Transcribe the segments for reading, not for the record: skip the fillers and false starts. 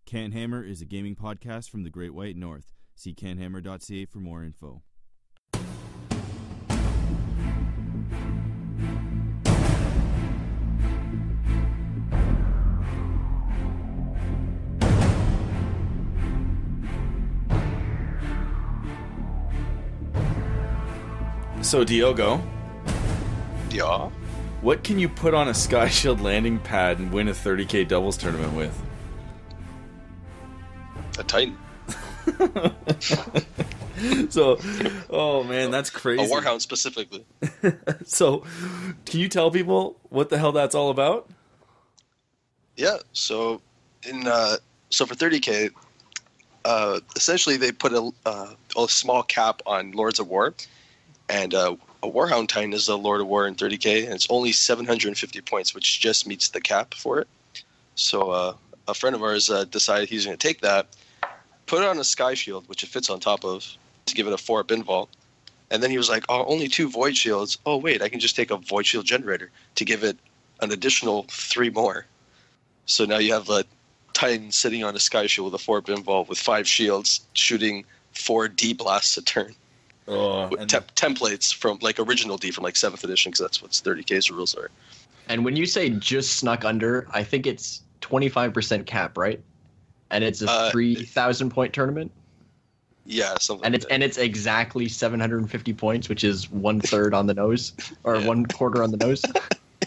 CanHammer is a gaming podcast from the Great White North. See canhammer.ca for more info. So, Diogo. Yeah? What can you put on a Sky Shield landing pad and win a 30k doubles tournament with? A Titan. So, oh man, that's crazy. A Warhound specifically. So, can you tell people what the hell that's all about? Yeah, so for 30k, essentially they put a small cap on Lords of War, and a Warhound Titan is a Lord of War in 30k, and it's only 750 points, which just meets the cap for it. So a friend of ours decided he's going to take that, put it on a Sky Shield, which it fits on top of, to give it a 4-up invul. And then he was like, oh, only 2 Void Shields. Oh, wait, I can just take a Void Shield Generator to give it an additional 3 more. So now you have a Titan sitting on a Sky Shield with a 4-up invul with 5 shields, shooting 4 D blasts a turn. Templates from like original D from like 7th edition, because that's what 30k's rules are. And when you say just snuck under, I think it's 25% cap, right? And it's a 3,000 point tournament. Yeah, something. And like it's that. exactly 750 points, which is 1/3 on the nose, or 1/4 on the nose.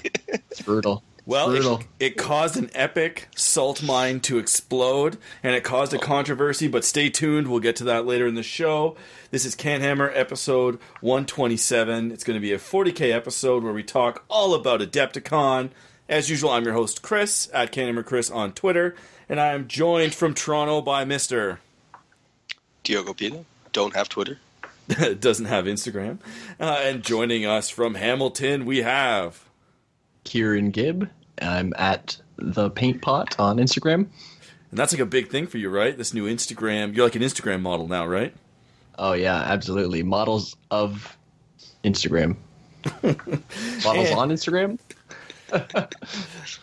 It's brutal. Well, it caused an epic salt mine to explode, and it caused a controversy, but stay tuned. We'll get to that later in the show. This is CanHammer episode 127. It's going to be a 40k episode where we talk all about Adepticon. As usual, I'm your host, Chris, at CanHammer Chris on Twitter, and I am joined from Toronto by Mr. Diogo Pina. Don't have Twitter. Doesn't have Instagram. And joining us from Hamilton, we have... Ciaran Gibb. I'm at the Paint Pot on Instagram. And that's like a big thing for you, right? This new Instagram. You're like an Instagram model now, right? Oh, yeah, absolutely. Models of Instagram. Models on Instagram?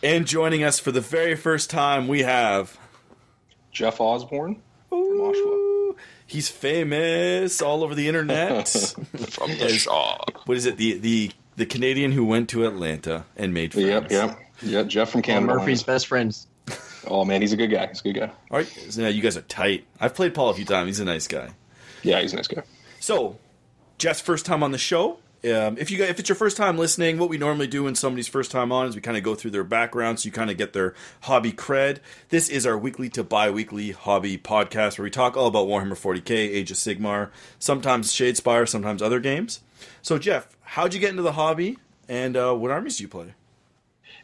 And joining us for the very first time, we have... Geoff Osborne from Oshawa. He's famous all over the internet. From the shop. What is it? The Canadian who went to Atlanta and made friends. Yep. Geoff from Canada. Murphy's best friends. Oh, man, he's a good guy. He's a good guy. All right, so now you guys are tight. I've played Paul a few times. He's a nice guy. Yeah, he's a nice guy. So, Jeff's first time on the show. If it's your first time listening, what we normally do when somebody's first time on is we kind of go through their background so you kind of get their hobby cred. This is our weekly to bi-weekly hobby podcast where we talk all about Warhammer 40k, Age of Sigmar, sometimes Shadespire, sometimes other games. So, Geoff, how'd you get into the hobby, and what armies do you play?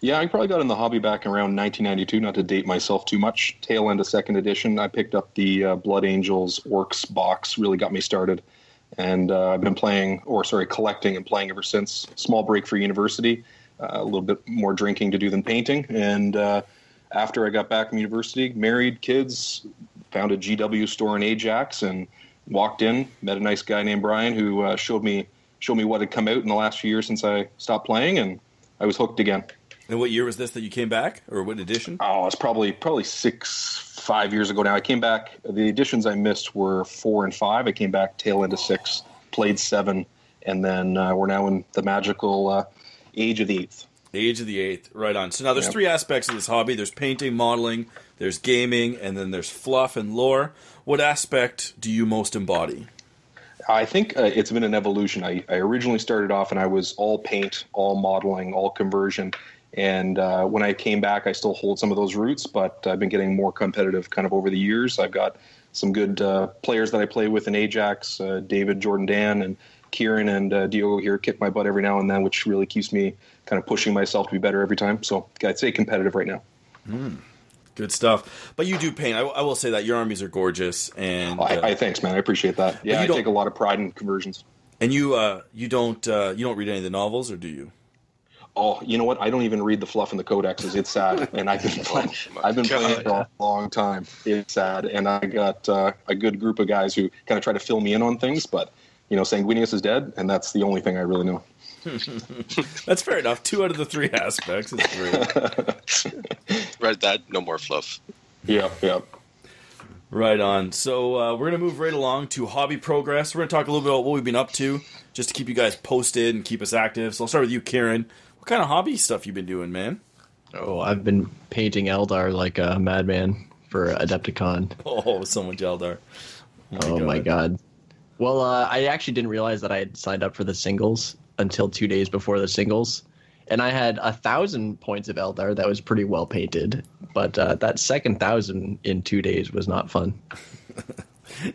Yeah, I probably got in the hobby back around 1992, not to date myself too much. Tail end of 2nd edition, I picked up the Blood Angels Orcs box, really got me started. And I've been collecting and playing ever since. Small break for university, a little bit more drinking to do than painting. And after I got back from university, married, kids, found a GW store in Ajax and walked in, met a nice guy named Brian who showed me what had come out in the last few years since I stopped playing, and I was hooked again. And what year was this that you came back, or what edition? Oh, it's probably 5 years ago now. I came back. The editions I missed were 4 and 5. I came back tail end of 6, played 7, and then we're now in the magical Age of the 8th. Age of the 8th, right on. So now there's 3 aspects of this hobby. There's painting, modeling, there's gaming, and then there's fluff and lore. What aspect do you most embody? I think it's been an evolution. I originally started off and I was all paint, all modeling, all conversion. And when I came back, I still hold some of those roots, but I've been getting more competitive kind of over the years. I've got some good players that I play with in Ajax, David, Jordan, Dan, and Ciaran and Diogo here kick my butt every now and then, which really keeps me kind of pushing myself to be better every time. So I'd say competitive right now. Good stuff. But you do paint. I will say that your armies are gorgeous. And thanks, man. I appreciate that. Yeah, I take a lot of pride in conversions. And you don't read any of the novels, or do you? Oh, you know what? I don't even read the fluff in the codexes. It's sad, and I've been playing it for a long time. It's sad, and I got a good group of guys who kind of try to fill me in on things. But Sanguinius is dead, and that's the only thing I really know. That's fair enough. 2 out of the 3 aspects is great. Read that. No more fluff. Yeah. Right on. So we're going to move right along to hobby progress. We're going to talk a little bit about what we've been up to, just to keep you guys posted and keep us active. So I'll start with you, Ciaran. What kind of hobby stuff you been doing, man? Oh, I've been painting Eldar like a madman for Adepticon. Oh, so much Eldar. Oh my god. Well, I actually didn't realize that I had signed up for the singles until 2 days before the singles. And I had 1,000 points of Eldar that was pretty well painted. But that second 1,000 in 2 days was not fun.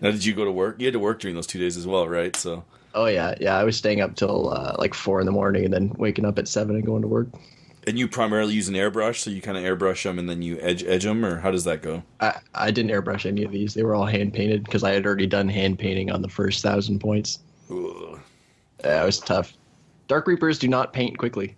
Now, did you go to work? You had to work during those 2 days as well, right? So. Oh, yeah. Yeah, I was staying up till like 4 in the morning and then waking up at 7 and going to work. And you primarily use an airbrush, so you kind of airbrush them and then you edge them, or how does that go? I didn't airbrush any of these. They were all hand painted because I had already done hand painting on the first 1,000 points. Ugh. Yeah, it was tough. Dark Reapers do not paint quickly.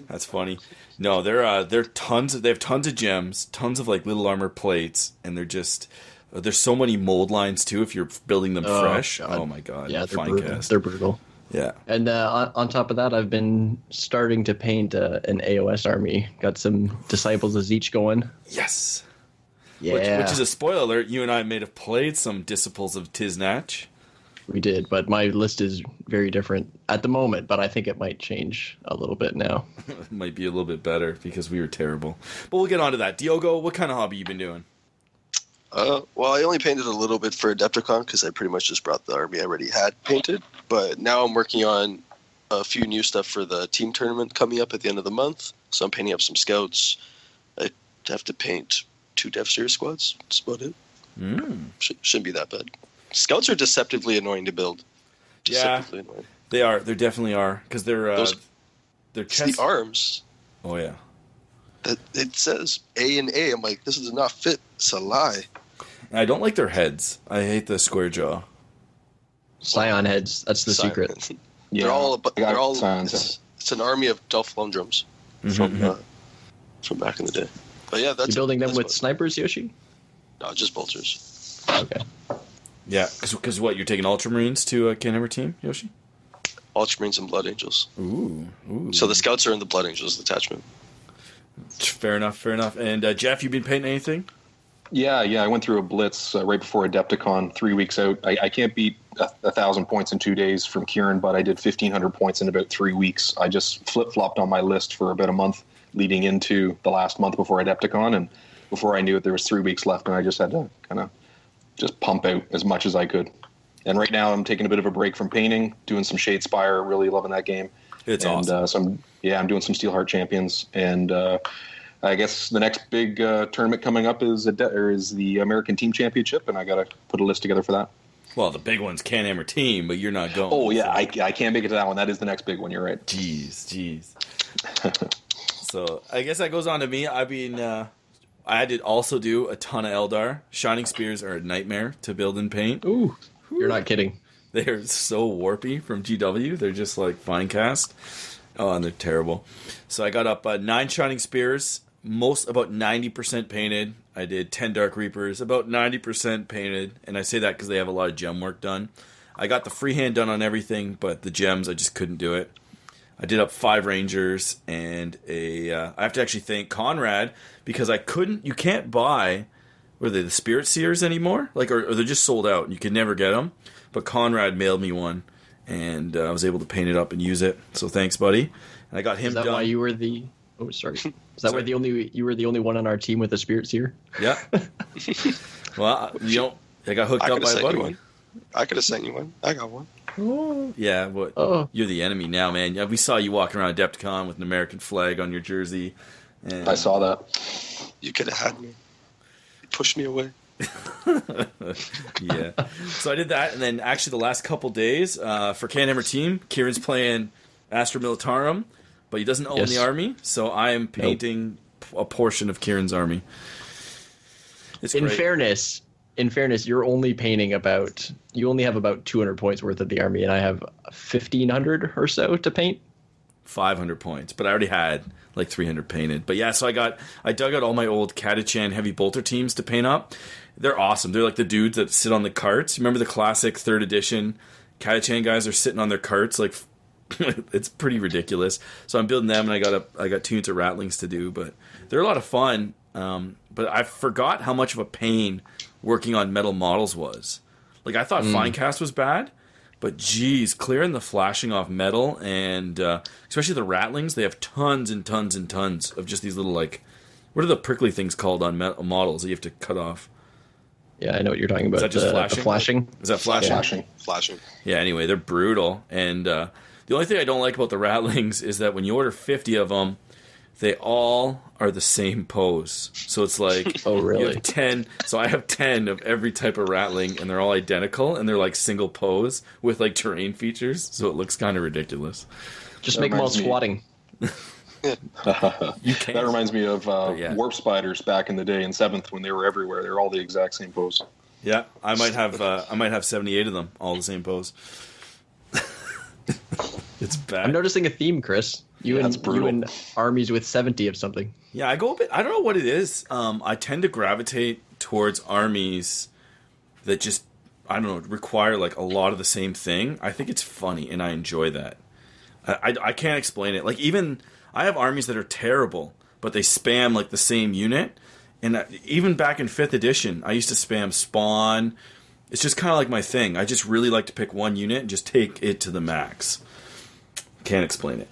That's funny. No, they're tons. They have tons of gems, tons of like little armor plates, and they're just there's so many mold lines too. If you're building them fresh, God. Oh my god, Yeah, they're fine brutal. cast. They're brutal. Yeah. And on top of that, I've been starting to paint an AOS army. Got some Disciples of Zeech going. Yes. Yeah. Which is a spoiler alert. You and I may have played some Disciples of Tiznatch. We did, but my list is very different at the moment, but I think it might change a little bit now. It might be a little bit better because we were terrible. But we'll get on to that. Diogo, what kind of hobby you been doing? Well, I only painted a little bit for Adepticon because I pretty much just brought the army I already had painted. But now I'm working on a few new stuff for the team tournament coming up at the end of the month. So I'm painting up some scouts. I have to paint 2 Dev Series squads. That's about it. Shouldn't be that bad. Scouts are deceptively annoying to build. Deceptively annoying. They are. They definitely are because they're the arms. Oh yeah. That it says A and A. I'm like, this does not fit. It's a lie. I don't like their heads. I hate the square jaw. Scion heads. That's the secret. Yeah, they're all. It's an army of Dolphlundrums from back in the day. But yeah, that's. You building them with snipers, Yoshi? No, just bolters. Okay. Yeah, because what, you're taking Ultramarines to a CanHammer team, Yoshi? Ultramarines and Blood Angels. Ooh. So the Scouts are in the Blood Angels detachment. Fair enough. And Geoff, you been painting anything? Yeah, I went through a blitz right before Adepticon, 3 weeks out. I can't beat 1,000 points in 2 days from Ciaran, but I did 1,500 points in about 3 weeks. I just flip-flopped on my list for about a month leading into the last month before Adepticon, and before I knew it, there was 3 weeks left, and I just had to kind of just pump out as much as I could. And right now I'm taking a bit of a break from painting, doing some Shadespire, really loving that game. It's awesome. So I'm doing some Steelheart Champions, and I guess the next big tournament coming up is the American Team Championship, and I got to put a list together for that. Well, the big one's CanHammer Team, but you're not going. Oh, yeah, I can't make it to that one. That is the next big one. You're right. Jeez. So I guess that goes on to me. I did also do a ton of Eldar. Shining Spears are a nightmare to build and paint. Ooh, you're not kidding. They're so warpy from GW. They're just like fine cast. Oh, and they're terrible. So I got up 9 Shining Spears, about 90% painted. I did 10 Dark Reapers, about 90% painted. And I say that because they have a lot of gem work done. I got the freehand done on everything, but the gems, I just couldn't do it. I did up 5 Rangers and I have to actually thank Conrad because you can't buy, the Spirit Seers anymore? Or they're just sold out and you can never get them. But Conrad mailed me one and I was able to paint it up and use it. So thanks, buddy. And I got him done. Is that why you were the... Oh, sorry. Is that why you were the only one on our team with a Spirit Seer? Yeah. Well, I got hooked up by a buddy. I could have sent you one. I got one. Oh. Yeah, but you're the enemy now, man. Yeah, we saw you walking around Adepticon with an American flag on your jersey. And I saw that. You could have had me. You pushed me away. Yeah. So I did that, and then actually the last couple days for CanHammer Team, Ciaran's playing Astra Militarum, but he doesn't own the army, so I am painting a portion of Ciaran's army. It's great. In fairness, you're only painting you only have about 200 points worth of the army, and I have 1,500 or so to paint. 500 points, but I already had like 300 painted. But yeah, so I dug out all my old Catachan heavy bolter teams to paint up. They're awesome. They're like the dudes that sit on the carts. Remember the classic 3rd edition Catachan guys are sitting on their carts? Like, it's pretty ridiculous. So I'm building them, and I got 2 units of Rattlings to do, but they're a lot of fun. But I forgot how much of a pain working on metal models was. Like, I thought Finecast was bad, but geez, clearing the flashing off metal and especially the rattlings, they have tons and tons and tons of just these little, like, what are the prickly things called on metal models that you have to cut off? Yeah, I know what you're talking about. Is that just flashing? The flashing? Is that flashing? Flashing. Yeah, anyway, they're brutal. And the only thing I don't like about the rattlings is that when you order 50 of them, they all are the same pose. So it's like, oh, really? You have 10. So I have 10 of every type of rattling, and they're all identical, and they're like single pose with like terrain features. So it looks kind of ridiculous. Just make them all squatting. You can. That reminds me of warp spiders back in the day in 7th when they were everywhere. They were all the exact same pose. Yeah, I might have 78 of them, all the same pose. It's bad. I'm noticing a theme, Chris. You and armies with 70 of something. Yeah, I go a bit. I don't know what it is. I tend to gravitate towards armies that just, I don't know, require like a lot of the same thing. I think it's funny, and I enjoy that. I can't explain it. Like, even I have armies that are terrible, but they spam like the same unit. And even back in 5th edition, I used to spam Spawn. It's just kind of like my thing. I just really like to pick one unit and just take it to the max. Can't explain it.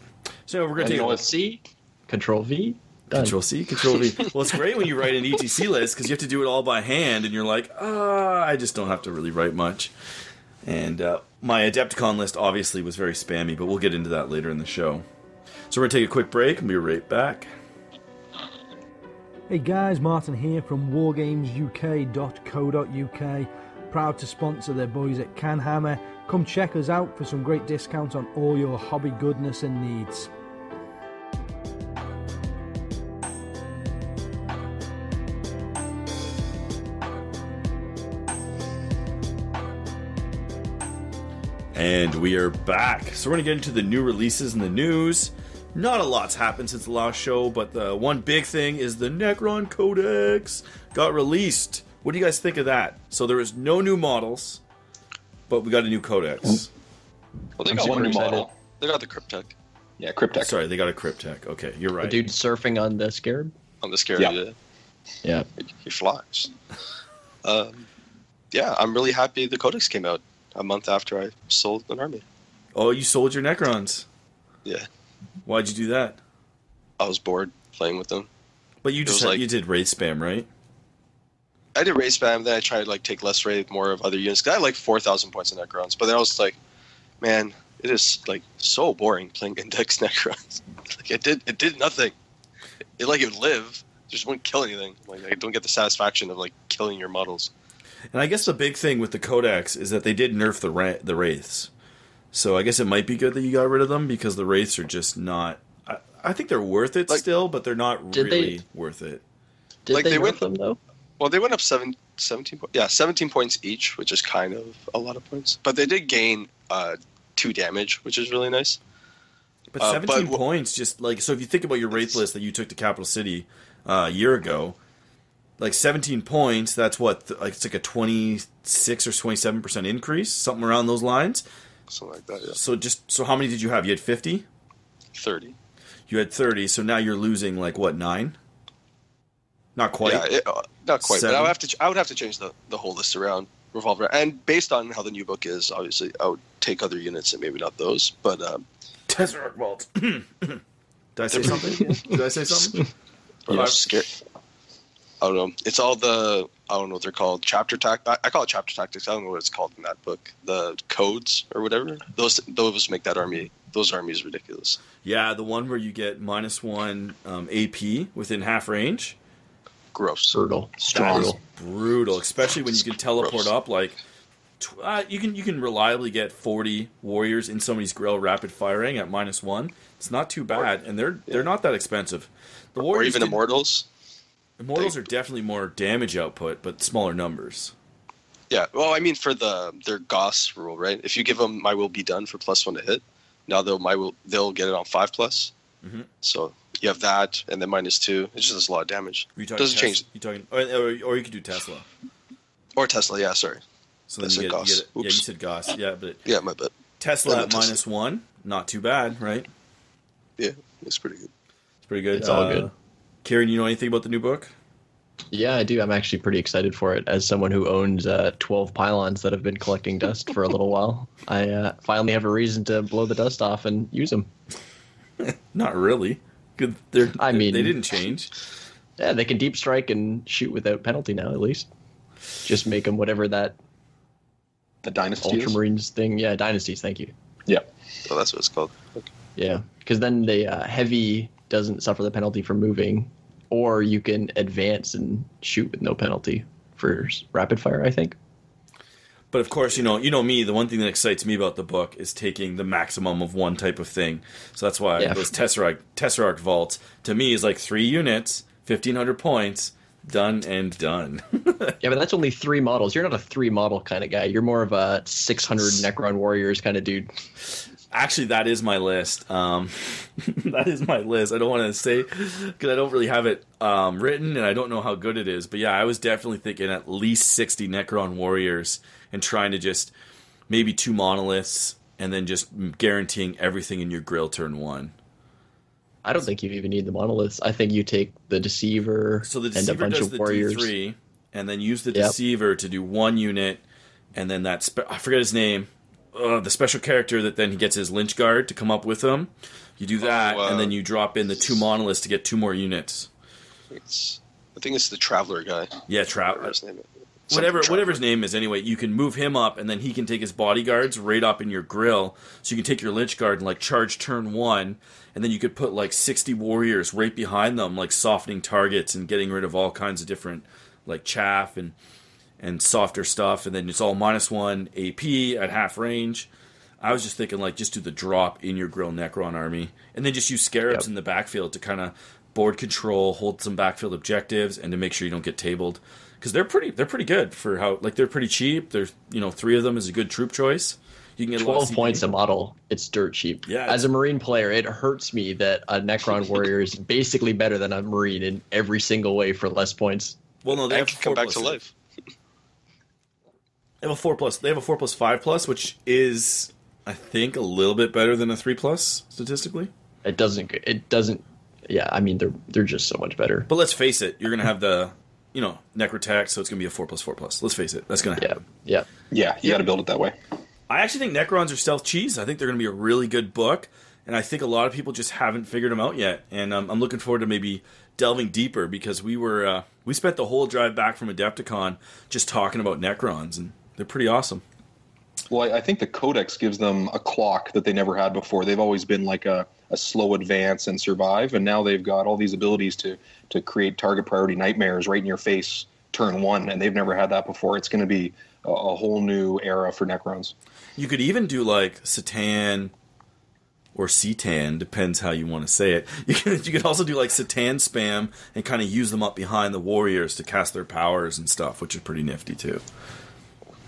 So we're going to take C, Control V, done. Control C, Control V. Well, it's great when you write an ETC list because you have to do it all by hand, and you're like, I just don't have to really write much. And my Adepticon list obviously was very spammy, but we'll get into that later in the show. So we're going to take a quick break and be right back. Hey guys, Martin here from wargamesuk.co.uk. Proud to sponsor their boys at CanHammer. Come check us out for some great discounts on all your hobby goodness and needs. And we are back. So we're going to get into the new releases in the news. Not a lot's happened since the last show, but the one big thing is the Necron Codex got released. What do you guys think of that? So there is no new models, but we got a new codex. Well, they got one new model. They got the Cryptek. Yeah, Cryptek. Sorry, they got a Cryptek. Okay, you're right. The dude surfing on the Scarab? On the Scarab, yeah. He flies. Yeah, I'm really happy the codex came out a month after I sold an army. Oh, you sold your Necrons. Yeah. Why'd you do that? I was bored playing with them. But you just you did raid spam, right? I did raid spam, then I tried to like take less raid, more of other units. Cause I had like 4,000 points in Necrons, but then I was like, man, it is like so boring playing index Necrons. Like it did nothing. It would live, just wouldn't kill anything. Like I don't get the satisfaction of like killing your models. And I guess the big thing with the Codex is that they did nerf the Wraiths. So I guess it might be good that you got rid of them because the Wraiths are just not... I think they're worth it still, but they're not really worth it. Did they nerf them, though? Well, they went up 17 points. Yeah, 17 points each, which is kind of a lot of points. But they did gain 2 damage, which is really nice. But 17 points, just like... So if you think about your Wraith list that you took to Capital City a year ago... Like 17 points, that's what, it's like a 26 or 27% increase, something around those lines. Something like that, yeah. So how many did you have? You had 50? 30. You had 30, so now you're losing like what, 9? Not quite. Yeah, not quite. 7? But I would have to change the whole list around, revolve around. And based on how the new book is, obviously, I would take other units and maybe not those. But Tesseract Vault. Did I say something? Did I say something? I'm scared. I don't know. It's all I don't know what they're called. Chapter I call it chapter tactics. I don't know what it's called in that book. The codes or whatever. Those make that army. Those armies ridiculous. Yeah, the one where you get -1 AP within half range. Gross. Brutal. That is brutal, especially when you can teleport up. Like you can reliably get 40 warriors in somebody's grill rapid firing at -1. It's not too bad, and they're not that expensive. The warriors or even immortals. Immortals are definitely more damage output, but smaller numbers. Yeah, well, I mean, for their Goss rule, right? If you give them My Will Be Done for +1 to hit, now they'll get it on 5+. Mm-hmm. So you have that, and then -2. It just does a lot of damage. Doesn't change. You talking, or you could do Tesla. Or Tesla, yeah. Sorry. So then you get you said Goss, yeah, but yeah, my bad. Tesla at -1, not too bad, right? Yeah, it's pretty good. It's pretty good. It's all good. Ciaran, you know anything about the new book? Yeah, I do. I'm actually pretty excited for it. As someone who owns 12 pylons that have been collecting dust for a little while, I finally have a reason to blow the dust off and use them. Not really. Good. I mean, they didn't change. Yeah, they can deep strike and shoot without penalty now, at least. Just make them whatever that The Dynasty is? Ultramarines thing. Yeah, Dynasties, thank you. Yeah. Oh, that's what it's called. Okay. Yeah, because then the heavy doesn't suffer the penalty for moving, or you can advance and shoot with no penalty for rapid fire, I think. But of course, you know me. The one thing that excites me about the book is taking the maximum of one type of thing. So that's why those Tesseract vaults to me is like 3 units, 1,500 points, done and done. Yeah, but that's only 3 models. You're not a 3 model kind of guy. You're more of a 600 Necron warriors kind of dude. Actually, that is my list. That is my list. I don't want to say because I don't really have it written, and I don't know how good it is. But yeah, I was definitely thinking at least 60 Necron warriors and trying to just maybe 2 monoliths, and then just guaranteeing everything in your grill turn 1. I don't think you even need the monoliths. I think you take the Deceiver, So the and a Deceiver bunch does of the warriors. D3, and then use the Deceiver to do 1 unit, and then that I forget his name. The special character that then he gets his Lynch Guard to come up with him. You do that, and then you drop in the 2 monoliths to get 2 more units. I think it's the Traveler guy. Yeah, whatever his name is. Anyway, you can move him up, and then he can take his bodyguards right up in your grill. So you can take your Lynch Guard and like charge turn 1, and then you could put like 60 warriors right behind them, like softening targets and getting rid of all kinds of different like chaff and softer stuff, and then it's all -1 AP at half range. I was just thinking, like, just do the drop in your grill Necron army, and then just use Scarabs in the backfield to kind of board control, hold some backfield objectives, and to make sure you don't get tabled. Because they're pretty good for how, like, they're pretty cheap. There's 3 of them is a good troop choice. You can get 12 points a model. It's dirt cheap. Yeah, as a Marine player, it hurts me that a Necron warrior is basically better than a Marine in every single way for less points. Well, no, they have come back to life. They have a 4+. They have a 4+, 5+, which is, I think, a little bit better than a 3+ statistically. It doesn't. Yeah, I mean they're just so much better. But let's face it, you're gonna have the, Necrotech, so it's gonna be a 4+, 4+. Let's face it, that's gonna happen. Yeah. Yeah, you got to build it that way. I actually think Necrons are stealth cheese. I think they're gonna be a really good book, and I think a lot of people just haven't figured them out yet. And I'm looking forward to maybe delving deeper because we spent the whole drive back from Adepticon just talking about Necrons, and they're pretty awesome. Well, I think the Codex gives them a clock that they never had before. They've always been like a slow advance and survive, and now they've got all these abilities to create target priority nightmares right in your face turn 1, and they've never had that before. It's going to be a whole new era for Necrons. You could even do like Satan or Cetan, depends how you want to say it. You could also do like Satan spam and kind of use them up behind the warriors to cast their powers and stuff, which is pretty nifty too.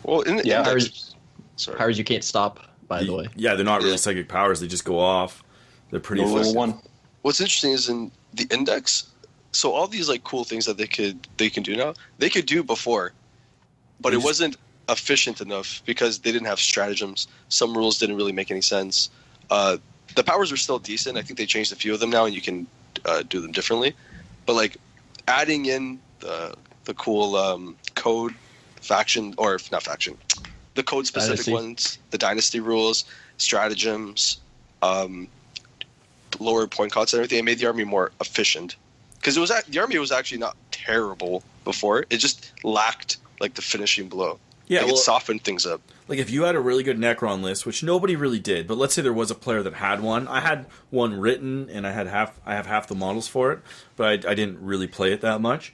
Well, powers you can't stop, by the way. Yeah, they're not really psychic powers. They just go off. They're pretty level 1. What's interesting is in the index, so all these like cool things that they can do now, they could do before, but it wasn't efficient enough because they didn't have stratagems. Some rules didn't really make any sense. The powers are still decent. I think they changed a few of them now, and you can do them differently. But like adding in the cool code faction, or not faction, the code specific ones, the dynasty rules, stratagems, lower point costs and everything, it made the army more efficient. Because the army was actually not terrible before. It just lacked like the finishing blow. Yeah, it softened things up. Like if you had a really good Necron list, which nobody really did, but let's say there was a player that had one. I had one written, and I have half the models for it, but I didn't really play it that much.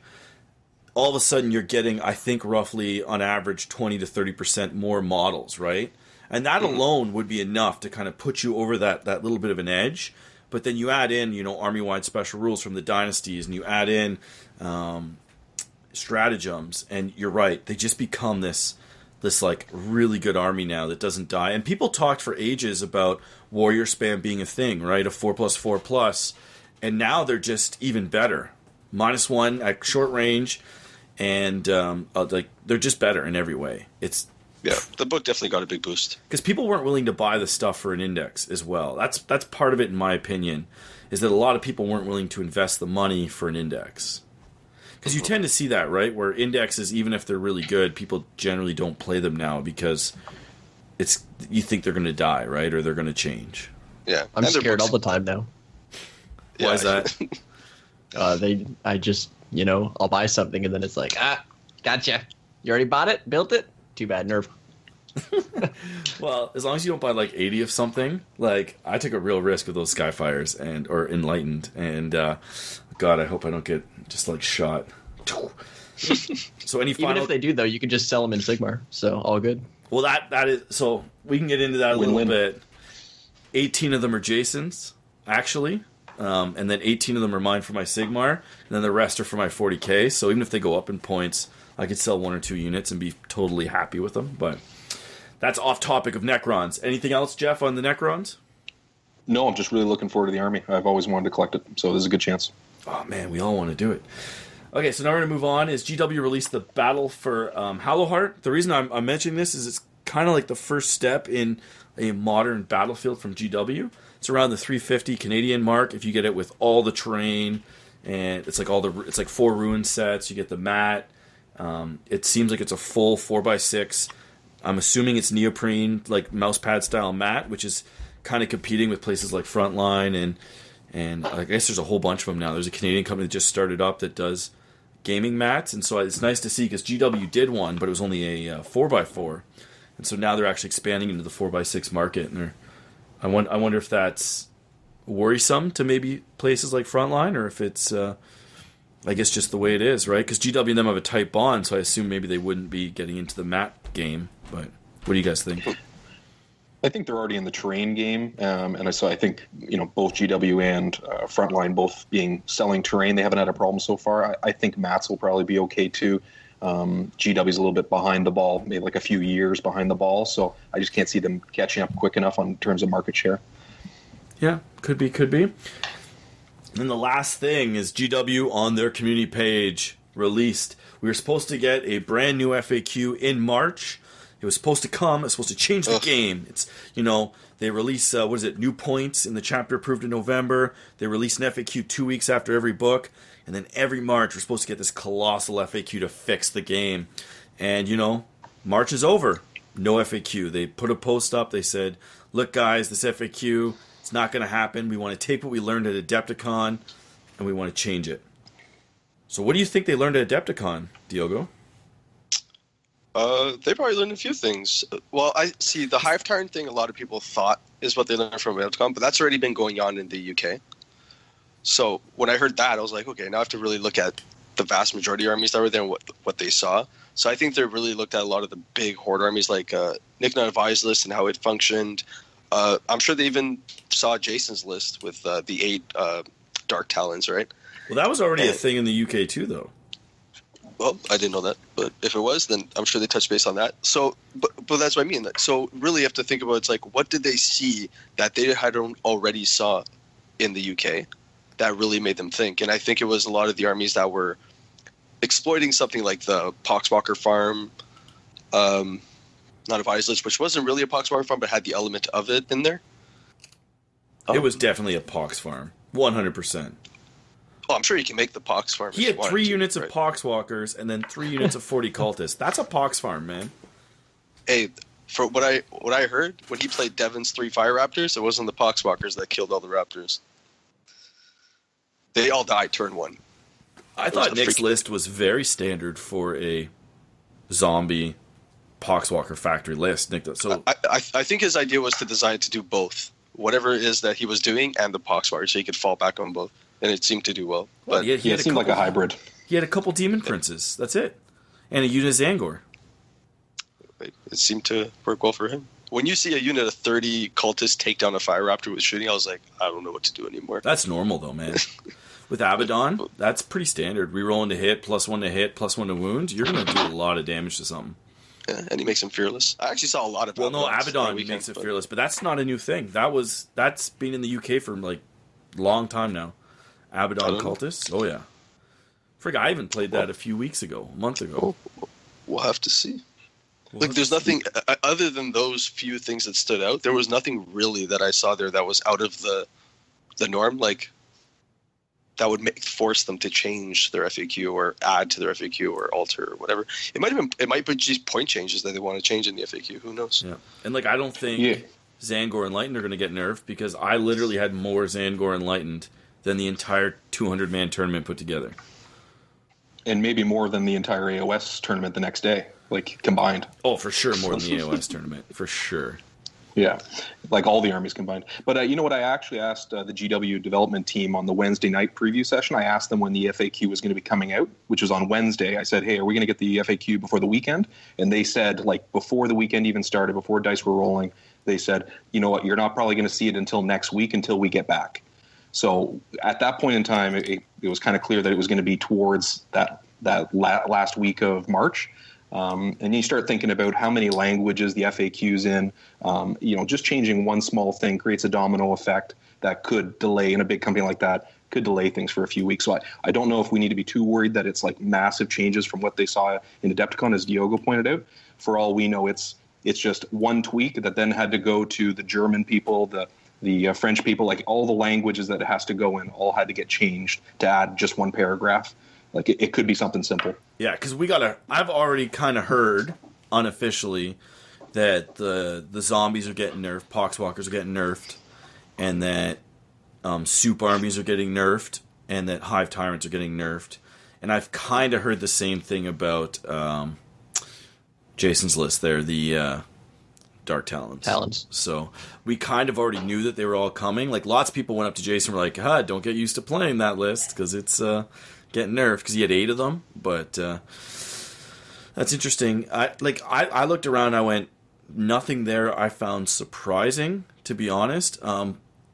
All of a sudden, you're getting, I think, roughly on average 20 to 30% more models, right? And that alone would be enough to kind of put you over that little bit of an edge. But then you add in, army-wide special rules from the dynasties, and you add in stratagems, and you're right, they just become this like really good army now that doesn't die. And people talked for ages about warrior spam being a thing, right? A 4+4+, and now they're just even better. -1 at short range, and they're just better in every way. Yeah, the book definitely got a big boost. Because people weren't willing to buy the stuff for an index as well. That's part of it, in my opinion, is that a lot of people weren't willing to invest the money for an index. Because you tend to see that, right? Where indexes, even if they're really good, people generally don't play them now because you think they're going to die, right? Or they're going to change. Yeah. I'm scared all the time now. Yeah. Why is that? I just, I'll buy something and then it's like, gotcha. You already bought it? Built it? Too bad, nerf. Well, as long as you don't buy like 80 of something, like I took a real risk with those Skyfires or Enlightened, and God, I hope I don't get just like shot. So Even if they do, though, you can just sell them in Sigmar, so all good. Well, that is so we can get into that a little bit. 18 of them are Jason's, actually, and then 18 of them are mine for my Sigmar, and then the rest are for my 40k. So even if they go up in points, I could sell 1 or 2 units and be totally happy with them. But that's off topic of Necrons. Anything else, Geoff, on the Necrons? No, I'm just really looking forward to the army. I've always wanted to collect it, so this is a good chance. Oh man, we all want to do it. Okay, so now we're going to move on. Is GW released the Battle for Hallowheart? The reason I'm mentioning this is it's kind of like the first step in a modern battlefield from GW. It's around the 350 Canadian mark if you get it with all the terrain, and it's like 4 ruin sets. You get the mat. It seems like it's a full 4x6. I'm assuming it's neoprene, like mousepad style mat, which is kind of competing with places like Frontline and I guess there's a whole bunch of them now. There's a Canadian company that just started up that does gaming mats, and so it's nice to see because GW did one, but it was only a 4x4, and so now they're actually expanding into the 4x6 market. And I wonder if that's worrisome to maybe places like Frontline, or if it's I guess just the way it is, right? Because GW and them have a tight bond, so I assume maybe they wouldn't be getting into the mat game. But what do you guys think? I think they're already in the terrain game, and so I think both GW and Frontline both selling terrain, they haven't had a problem so far. I think mats will probably be okay too. GW's a little bit behind the ball, maybe like a few years behind the ball, so I just can't see them catching up quick enough in terms of market share. Yeah, could be. And then the last thing is GW on their community page released. We were supposed to get a brand new FAQ in March. It was supposed to come. It was supposed to change the game. It's, they release, new points in the chapter approved in November. They release an FAQ 2 weeks after every book. And then every March, we're supposed to get this colossal FAQ to fix the game. And, March is over. No FAQ. They put a post up. They said, look, guys, this FAQ, it's not going to happen. We want to take what we learned at Adepticon, and we want to change it. So what do you think they learned at Adepticon, Diogo? They probably learned a few things. Well, I see the Hive Tyrant thing. A lot of people thought is what they learned from Adepticon, but that's already been going on in the UK. So when I heard that, I was like, okay, now I have to really look at the vast majority of armies that were there and what they saw. So I think they really looked at a lot of the big horde armies, like Nick Not Advised list and how it functioned. I'm sure they even saw Jason's list with the 8 Dark Talons, right? Well, that was already a thing in the UK too, though. Well, I didn't know that, but if it was, then I'm sure they touched base on that. So, but that's what I mean. So, really, you have to think about it's like, what did they see that they had already saw in the UK that really made them think? And I think it was a lot of the armies that were exploiting something like the Poxwalker farm, not Advised list, which wasn't really a Poxwalker farm, but had the element of it in there. It was definitely a Pox farm, 100%. Oh, I'm sure you can make the Pox farm. He had 3 units of Poxwalkers and then 3 units of 40 cultists. That's a Pox farm, man. Hey, for what I heard, when he played Devon's 3 Fire Raptors, it wasn't the Poxwalkers that killed all the Raptors. They all died turn 1. I thought Nick's list was very standard for a zombie Poxwalker factory list. Nick, so I think his idea was to design it to do both. Whatever it is that he was doing and the Poxwalker, so he could fall back on both. And it seemed to do well. But he seemed like a hybrid. He had a couple Demon Princes. That's it. And a unit of Zangor. It seemed to work well for him. When you see a unit of 30 cultists take down a Fire Raptor with shooting, I was like, I don't know what to do anymore. That's normal, though, man. With Abaddon, that's pretty standard. Rerolling to hit, +1 to hit, +1 to wound. You're going to do a lot of damage to something. Yeah, and he makes him fearless. I actually saw a lot of Abaddon makes it fearless, but that's not a new thing. That's been in the UK for like a long time now. Abaddon cultists? Oh, yeah. Frig, I even played that a month ago. We'll have to see. There's nothing, other than those few things that stood out, there was nothing really that I saw there that was out of the norm. that would force them to change their FAQ or add to their FAQ or alter or whatever. It might be just point changes that they want to change in the FAQ. Who knows? Yeah, and like I don't think Zangor Enlightened are going to get nerfed because I literally had more Zangor Enlightened than the entire 200-man tournament put together. And maybe more than the entire AOS tournament the next day, like combined. Oh, for sure, more than the AOS tournament, for sure. Yeah, like all the armies combined. But you know what? I actually asked the GW development team on the Wednesday night preview session. I asked them when the FAQ was going to be coming out, which was on Wednesday. I said, hey, are we going to get the FAQ before the weekend? And they said, like, before the weekend even started, before dice were rolling, they said, you know what, you're not probably going to see it until next week, until we get back. So at that point in time, it was kind of clear that it was going to be towards that last week of March. And you start thinking about how many languages the FAQ's in. Just changing one small thing creates a domino effect that could delay, in a big company like that, could delay things for a few weeks. So I don't know if we need to be too worried that it's like massive changes from what they saw in Adepticon, as Diogo pointed out. For all we know, it's just one tweak that then had to go to the German people, the French people, like all the languages that it has to go in all had to get changed to add just one paragraph. Like it could be something simple. Yeah, because I've already kind of heard unofficially that the zombies are getting nerfed, poxwalkers are getting nerfed, and that soup armies are getting nerfed, and that hive tyrants are getting nerfed. And I've kind of heard the same thing about Jason's list there, the Dark Talons. So we kind of already knew that they were all coming. Like lots of people went up to Jason and were like, don't get used to playing that list because it's getting nerfed, because he had 8 of them. But that's interesting. I looked around and I went, nothing there I found surprising, to be honest.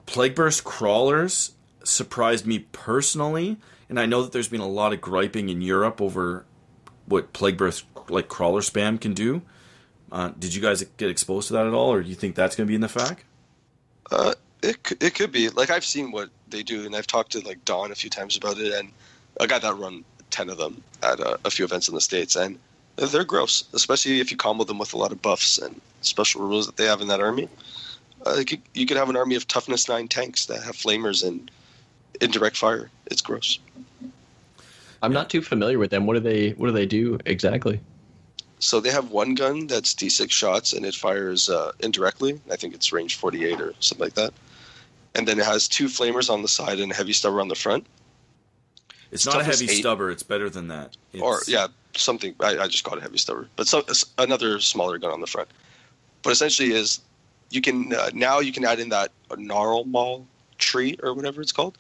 Plague Burst Crawlers surprised me personally, and I know that there's been a lot of griping in Europe over what Plague Burst like crawler spam can do. Did you guys get exposed to that at all, or do you think that's going to be in the FAQ? It could be. Like, I've seen what they do, and I've talked to like Don a few times about it, and a guy that run 10 of them at a few events in the States, and they're gross, especially if you combo them with a lot of buffs and special rules that they have in that army. You could have an army of toughness 9 tanks that have flamers and indirect fire. It's gross. I'm not too familiar with them. What do they do exactly? So they have one gun that's D6 shots, and it fires indirectly. I think it's range 48 or something like that. And then it has 2 flamers on the side and a heavy stubber on the front. It's not a heavy stubber. It's better than that. Something. I just called it heavy stubber. But another smaller gun on the front. But essentially is you can now you can add in that gnarl maul tree or whatever it's called.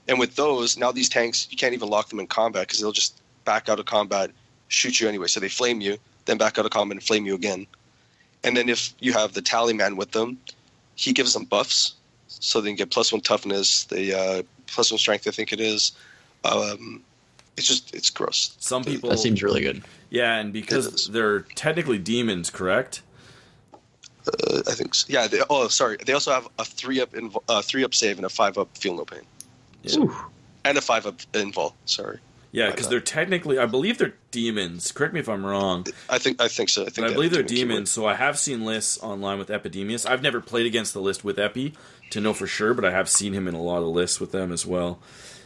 And with those, now these tanks, you can't even lock them in combat because they'll just back out of combat, shoot you anyway. So they flame you, then back out of combat and flame you again. And then if you have the tally man with them, he gives them buffs. So they can get +1 toughness, the +1 strength, I think it is. It's gross. Some people... That seems really good. Yeah, and because they're technically demons, correct? I think so. Yeah, they also have a 3-up save and a 5-up feel no pain. Yeah. And a 5-up invul, sorry. Yeah, because they're technically, I believe they're demons. Correct me if I'm wrong. I think so. I believe they're demons, so I have seen lists online with Epidemius. I've never played against the list with Epi to know for sure, but I have seen him in a lot of lists with them as well.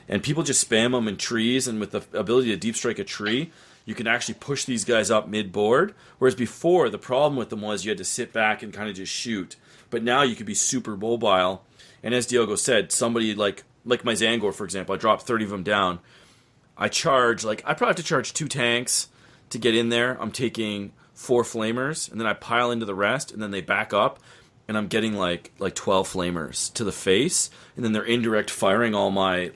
And people just spam them in trees, and with the ability to deep strike a tree, you can actually push these guys up mid-board. Whereas before, the problem with them was you had to sit back and kind of just shoot. But now you could be super mobile. And as Diogo said, somebody like my Zangor, for example, I dropped 30 of them down. I probably have to charge 2 tanks to get in there. I'm taking 4 flamers, and then I pile into the rest, and then they back up, and I'm getting like 12 flamers to the face, and then they're indirect firing all my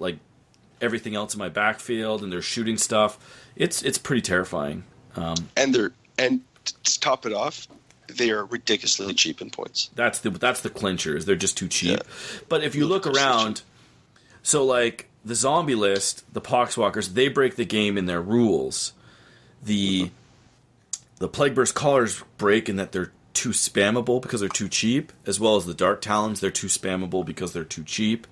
everything else in my backfield, and they're shooting stuff. It's pretty terrifying. And to top it off, they are ridiculously cheap in points. That's the clinchers. They're just too cheap. Yeah. But if you look around, so like the zombie list, the Poxwalkers, they break the game in their rules. The Plague Burst Callers break in that they're too spammable because they're too cheap, as well as the Dark Talons, they're too spammable because they're too cheap.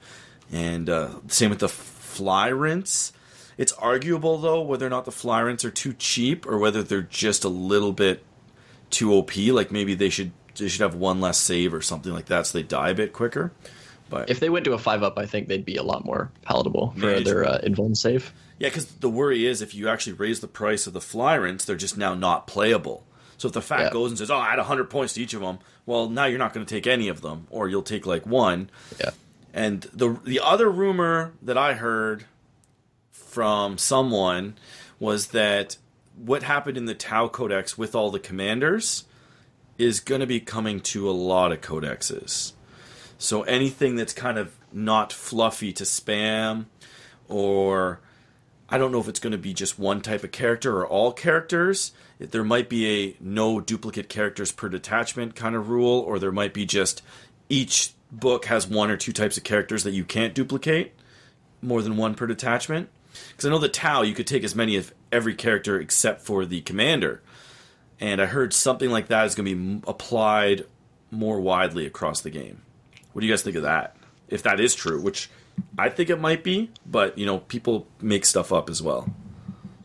And same with the Fly Rinse. It's arguable, though, whether or not the Fly Rinse are too cheap or whether they're just a little bit too OP. Like maybe they should have 1 less save or something like that so they die a bit quicker. But if they went to a 5-up, I think they'd be a lot more palatable for Mage. their invuln save. yeah, because the worry is if you actually raise the price of the Flyrants, they're just now not playable. So if the FAQ goes and says, "Oh, I add 100 points to each of them," well, now you're not going to take any of them, or you'll take like one. Yeah. And the other rumor that I heard from someone was that what happened in the Tau Codex with all the commanders is going to be coming to a lot of codexes. So anything that's kind of not fluffy to spam, or I don't know if it's going to be just one type of character or all characters. There might be a no duplicate characters per detachment kind of rule, or there might be just each book has 1 or 2 types of characters that you can't duplicate, more than 1 per detachment. Because I know the Tau, you could take as many of every character except for the commander. And I heard something like that is going to be applied more widely across the game. What do you guys think of that? If that is true, which I think it might be, but people make stuff up as well.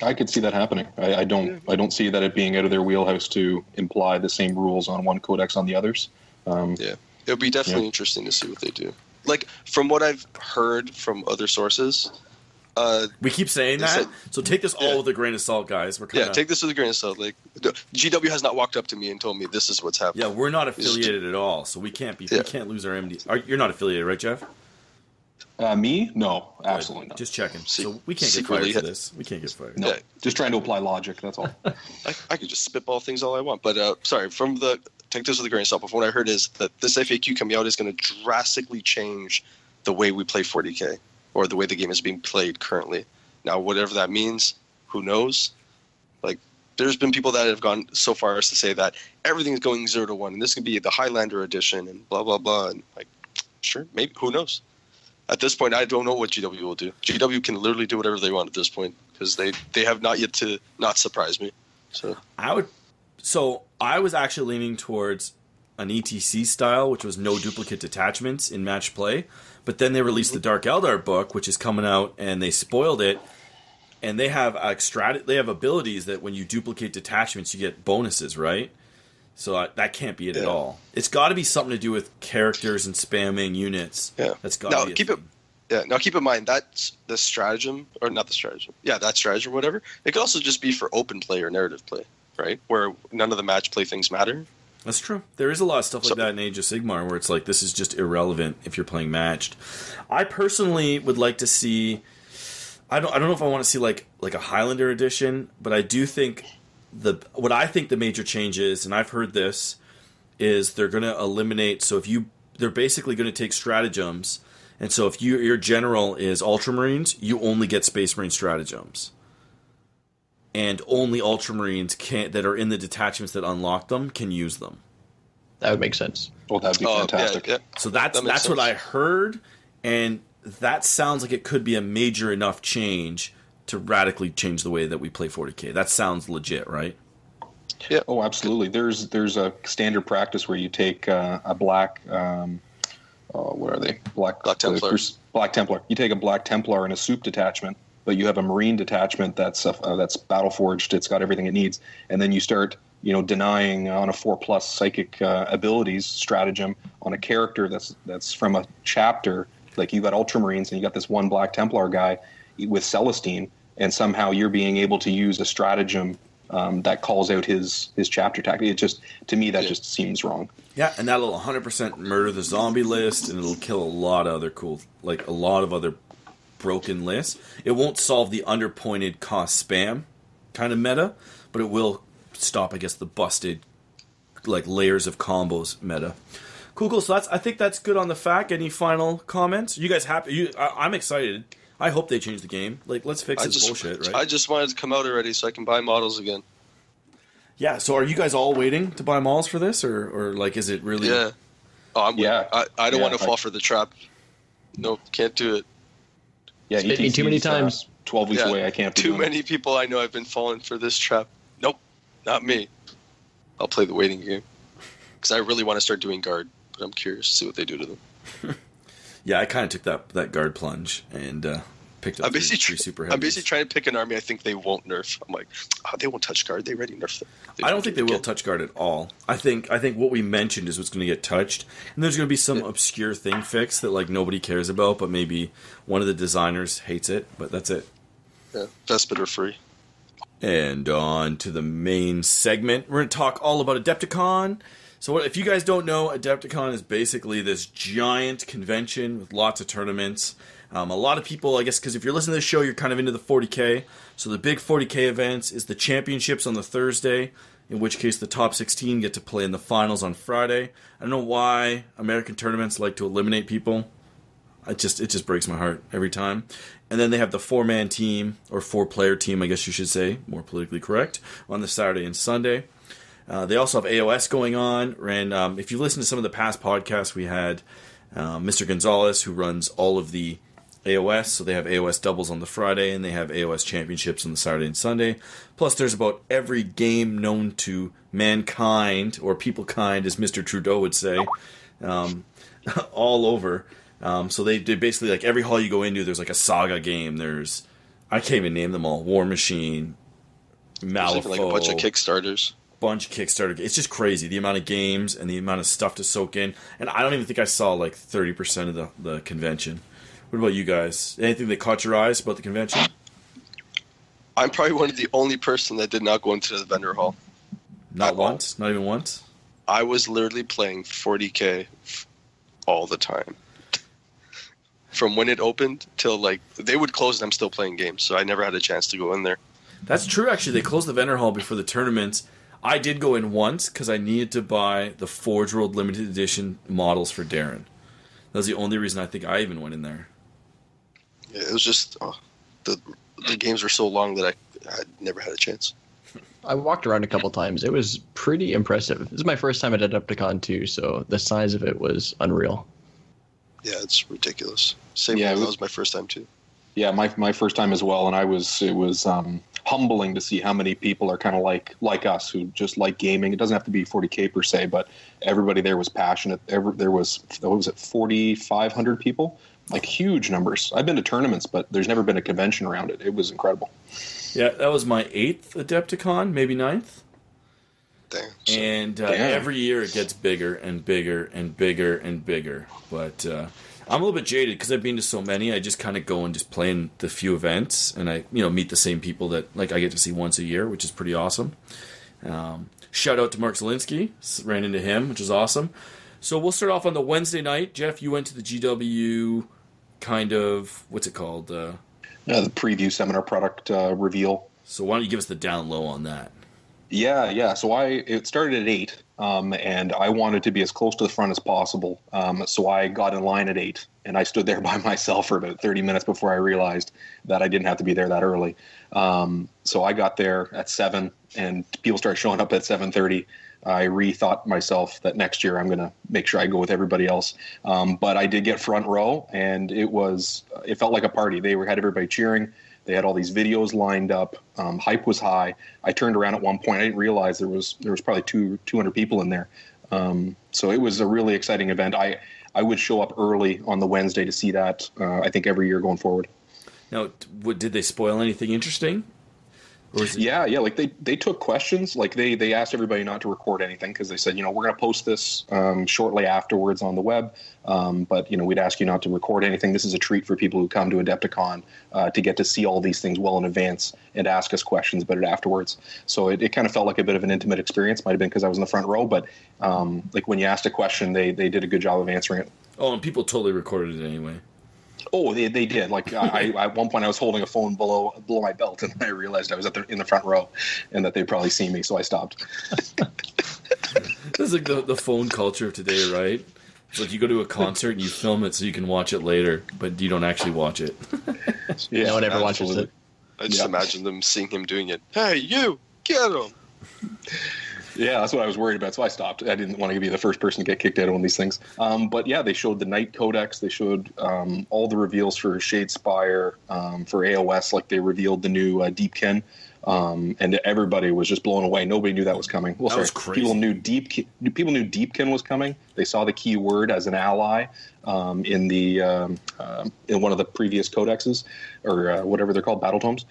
I could see that happening. I don't see that it being out of their wheelhouse to imply the same rules on one codex on the others. Yeah, it'll be definitely interesting to see what they do. Like from what I've heard from other sources. We keep saying that, so take this all with a grain of salt, guys. Take this with a grain of salt. Like, GW has not walked up to me and told me this is what's happening. Yeah, we're not affiliated at all, so we can't be. We can't lose our MD. You're not affiliated, right, Jeff? Me? No, absolutely not. Just checking. So we can't get fired for this. We can't get fired. No, just trying to apply logic. That's all. I could just spitball things all I want, but sorry. Take this with a grain of salt. But what I heard is that this FAQ coming out is going to drastically change the way we play 40K. Or the way the game is being played currently. Now, whatever that means, who knows? Like, there's been people that have gone so far as to say that everything's going 0 to 1, and this could be the Highlander edition, and blah blah blah. And like, sure, maybe, who knows? At this point, I don't know what GW will do. GW can literally do whatever they want at this point because they have not yet to not surprise me. So I was actually leaning towards an ETC style, which was no duplicate detachments in match play. But then they released the Dark Eldar book, which is coming out, and they spoiled it. And they have abilities that when you duplicate detachments, you get bonuses, right? So that can't be it at all. It's got to be something to do with characters and spamming units. Yeah, that's got to be a thing. Now keep in mind that's the stratagem, or not the stratagem. Yeah, that stratagem, whatever. It could also just be for open play or narrative play, right? Where none of the match play things matter. That's true. There is a lot of stuff like that in Age of Sigmar where it's like this is just irrelevant if you're playing matched. I personally would like to see. I don't know if I want to see like a Highlander edition, but I do think what I think the major change is, and I've heard this, is they're going to eliminate. So they're basically going to take stratagems, and so if your general is Ultramarines, you only get Space Marine stratagems. And only Ultramarines that are in the detachments that unlock them can use them. That would make sense. Oh, that'd be fantastic. Yeah. So that's what I heard, and that sounds like it could be a major enough change to radically change the way that we play 40K. That sounds legit, right? Yeah. Oh, absolutely. There's a standard practice where you take a black. What are they? Black Templar. Black Templar. You take a Black Templar and a soup detachment. But you have a Marine detachment that's battle forged. It's got everything it needs, and then you start denying on a 4+ psychic abilities stratagem on a character that's from a chapter. Like you got Ultramarines and you got this one Black Templar guy with Celestine, and somehow you're being able to use a stratagem that calls out his chapter tactic. It just just seems wrong. Yeah, and that'll 100% murder the zombie list, and it'll kill a lot of other broken lists. It won't solve the underpointed cost spam kind of meta, but it will stop, I guess, the busted layers of combos meta. Cool. So I think that's good on the FAQ. Any final comments? You guys happy? I'm excited. I hope they change the game. Let's fix this bullshit, right? I just wanted to come out already so I can buy models again. Yeah. So are you guys all waiting to buy models for this, or is it really? Yeah. Oh, I don't want to fall for the trap. Nope, can't do it. Yeah, it's been too many times. 12 weeks away, I can't be too many people I know have been falling for this trap. Nope, not me. I'll play the waiting game. Because I really want to start doing guard, but I'm curious to see what they do to them. Yeah, I kind of took that guard plunge, and picked up three super heavies. I'm basically trying to pick an army I think they won't nerf. I'm like, they won't touch guard. They already nerfed them. I don't think they will touch guard at all. I think what we mentioned is what's going to get touched, and there's going to be some obscure thing fixed that like nobody cares about, but maybe one of the designers hates it. But that's it. Yeah, Vespid are free. And on to the main segment, we're going to talk all about Adepticon. So if you guys don't know, Adepticon is basically this giant convention with lots of tournaments. A lot of people, I guess, because if you're listening to this show, you're kind of into the 40K. So the big 40K events is the championships on the Thursday, in which case the top 16 get to play in the finals on Friday. I don't know why American tournaments like to eliminate people. It just breaks my heart every time. And then they have the 4-man team, or 4-player team, I guess you should say, more politically correct, on the Saturday and Sunday. They also have AOS going on, and if you listen to some of the past podcasts, we had Mr. Gonzalez, who runs all of the AOS, so they have AOS doubles on the Friday, and they have AOS championships on the Saturday and Sunday. Plus, there's about every game known to mankind, or people kind, as Mr. Trudeau would say, all over. So they basically, like, every hall you go into, there's like a Saga game. I can't even name them all. War Machine, Malifaux. Like a bunch of Kickstarters. It's just crazy, the amount of games and the amount of stuff to soak in. And I don't even think I saw like 30% of the convention. What about you guys? Anything that caught your eyes about the convention? I'm probably one of the only person that did not go into the vendor hall. Not once? Not even once? I was literally playing 40K all the time. From when it opened till like they would close and I'm still playing games, so I never had a chance to go in there. That's true, actually. They closed the vendor hall before the tournaments. I did go in once because I needed to buy the Forge World limited edition models for Darren. That was the only reason I think I even went in there. Yeah, it was just the games were so long that I never had a chance. I walked around a couple times. It was pretty impressive. This is my first time at Adepticon too, so the size of it was unreal. Yeah, it's ridiculous. That was my first time too. Yeah, my first time as well, and it was humbling to see how many people are kind of like us who just like gaming. It doesn't have to be 40K per se, but everybody there was passionate. There was 4,500 people, like huge numbers. I've been to tournaments, but there's never been a convention around it. It was incredible. Yeah, that was my 8th Adepticon, maybe 9th. Damn. And every year it gets bigger and bigger and bigger and bigger. But I'm a little bit jaded because I've been to so many. I just kind of go and just play in the few events, and I meet the same people that like I get to see once a year, which is pretty awesome. Shout out to Mark Zielinski, ran into him, which is awesome. So we'll start off on the Wednesday night. Jeff, you went to the GW kind of what's it called? The preview seminar product reveal. So why don't you give us the down low on that? Yeah. So it started at 8, and I wanted to be as close to the front as possible. So I got in line at 8, and I stood there by myself for about 30 minutes before I realized that I didn't have to be there that early. So I got there at 7, and people started showing up at 7:30. I rethought myself that next year I'm going to make sure I go with everybody else. But I did get front row, and it felt like a party. They had everybody cheering. They had all these videos lined up. Hype was high. I turned around at one point. I didn't realize there was probably 200 people in there. So it was a really exciting event. I would show up early on the Wednesday to see that, I think, every year going forward. Now, did they spoil anything interesting? Yeah. Like they took questions. Like they asked everybody not to record anything because they said, we're going to post this shortly afterwards on the web. But we'd ask you not to record anything. This is a treat for people who come to Adepticon to get to see all these things well in advance and ask us questions about it afterwards. So it kind of felt like a bit of an intimate experience. Might have been because I was in the front row, but like when you asked a question, they did a good job of answering it. Oh, and people totally recorded it anyway. Oh, they did. Like at one point, I was holding a phone below my belt, and I realized I was in the front row, and that they'd probably see me, so I stopped. This is like the phone culture of today, right? It's like you go to a concert and you film it so you can watch it later, but you don't actually watch it. Yeah, no one ever watches it. I just imagine them seeing him doing it. Hey, you, get him! Yeah, that's what I was worried about, so I stopped. I didn't want to be the first person to get kicked out of one of these things. But yeah, they showed the Knight Codex. They showed all the reveals for Shadespire, for AOS. Like they revealed the new Deepkin and everybody was just blown away. Nobody knew that was coming. Well, that was crazy. People knew Deepkin was coming. They saw the key word as an ally in one of the previous codexes, or whatever they're called, battle tomes.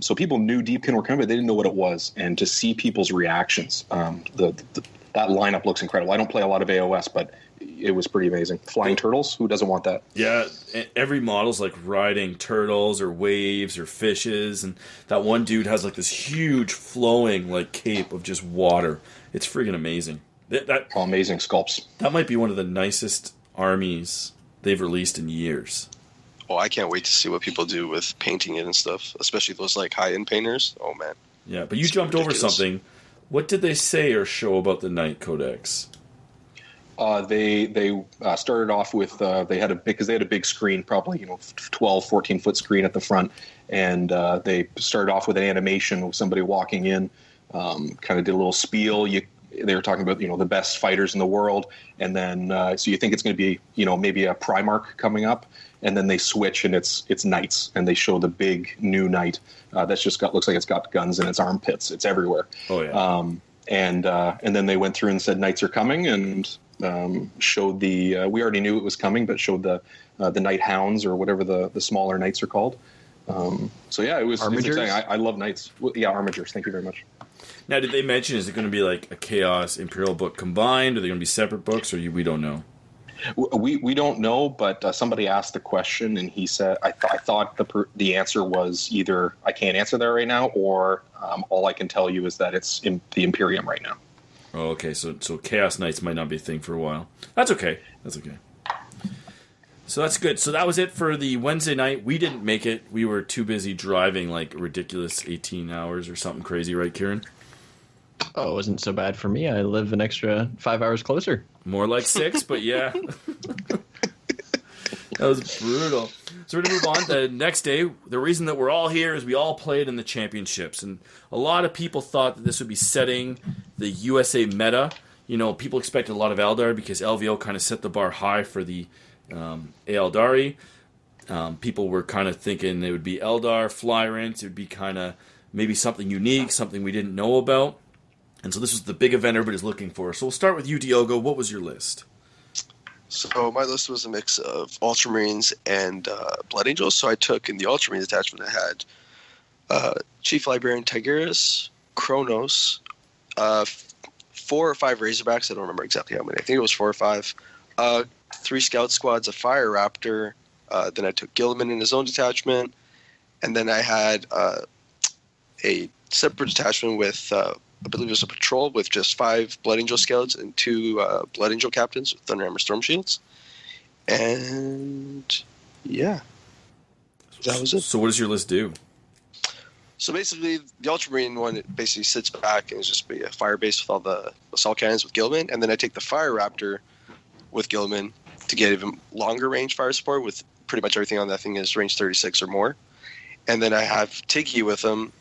So people knew Deepkin were coming, but they didn't know what it was. And to see people's reactions, that lineup looks incredible. I don't play a lot of AOS, but it was pretty amazing. Flying turtles, who doesn't want that? Yeah, every model's like riding turtles or waves or fishes, and that one dude has like this huge flowing like cape of just water. It's friggin' amazing. Amazing sculpts. That might be one of the nicest armies they've released in years. Oh, I can't wait to see what people do with painting it and stuff, especially those like high-end painters. Oh man. Yeah, but you jumped over something. What did they say or show about the Knight Codex? They started off with they had a big screen, probably 12, 14-foot screen at the front, and they started off with an animation of somebody walking in, kind of did a little spiel. They were talking about the best fighters in the world, and then so you think it's going to be maybe a Primarch coming up, and then they switch and it's knights, and they show the big new knight that's just looks like it's got guns in its armpits. It's everywhere. Oh yeah. And then they went through and said knights are coming, and showed the we already knew it was coming, but showed the Night Hounds, or whatever the smaller knights are called. So yeah, it was exciting. I love knights. Yeah, armigers. Thank you very much. Now, did they mention, is it going to be like a Chaos Imperial book combined? Are they going to be separate books, or we don't know? We don't know, but somebody asked the question, and he said, I thought the answer was either I can't answer that right now, or all I can tell you is that it's in the Imperium right now. Oh, okay. So Chaos Knights might not be a thing for a while. That's okay. So that's good. So that was it for the Wednesday night. We didn't make it. We were too busy driving like a ridiculous 18 hours or something crazy, right, Ciaran? Oh, it wasn't so bad for me. I live an extra 5 hours closer. More like 6, but yeah. That was brutal. So we're going to move on. The next day, the reason that we're all here is we all played in the championships. And a lot of people thought that this would be setting the USA meta. People expected a lot of Eldar because LVO kind of set the bar high for the Eldari. People were kind of thinking it would be Eldar, Flyrants. It would be kind of maybe something unique, something we didn't know about. And so this was the big event everybody's looking for. So we'll start with you, Diogo. What was your list? So my list was a mix of Ultramarines and Blood Angels. So I took, in the Ultramarines attachment, I had Chief Librarian Tigris, Kronos, 4 or 5 Razorbacks. I don't remember exactly how many. I think it was 4 or 5. 3 Scout Squads, a Fire Raptor. Then I took Gilliman in his own detachment. And then I had a separate detachment with... I believe it was a patrol with just 5 Blood Angel Scouts and 2 Blood Angel Captains with Thunderhammer Storm Shields. And yeah, that was it. So what does your list do? So basically, the Ultramarine one, it basically sits back and is just be a fire base with all the assault cannons with Gilliman. And then I take the Fire Raptor with Gilliman to get even longer range fire support, with pretty much everything on that thing is range 36 or more. And then I have Tiggy with them,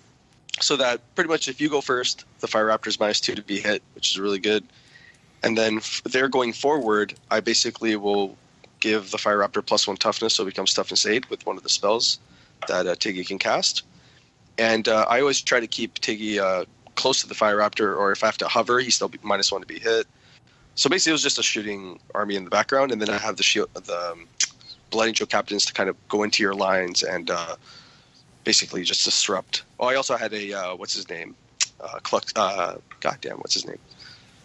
so that pretty much if you go first, the Fire Raptor is -2 to be hit, which is really good. And then they're going forward, I basically will give the Fire Raptor +1 toughness, so it becomes toughness 8 with one of the spells that Tiggy can cast. And I always try to keep Tiggy close to the Fire Raptor, or if I have to hover, he's still -1 to be hit. So basically it was just a shooting army in the background, and then I have the Blood Angel Captains to kind of go into your lines and... basically just disrupt. Oh, I also had a what's his name? Goddamn, what's his name?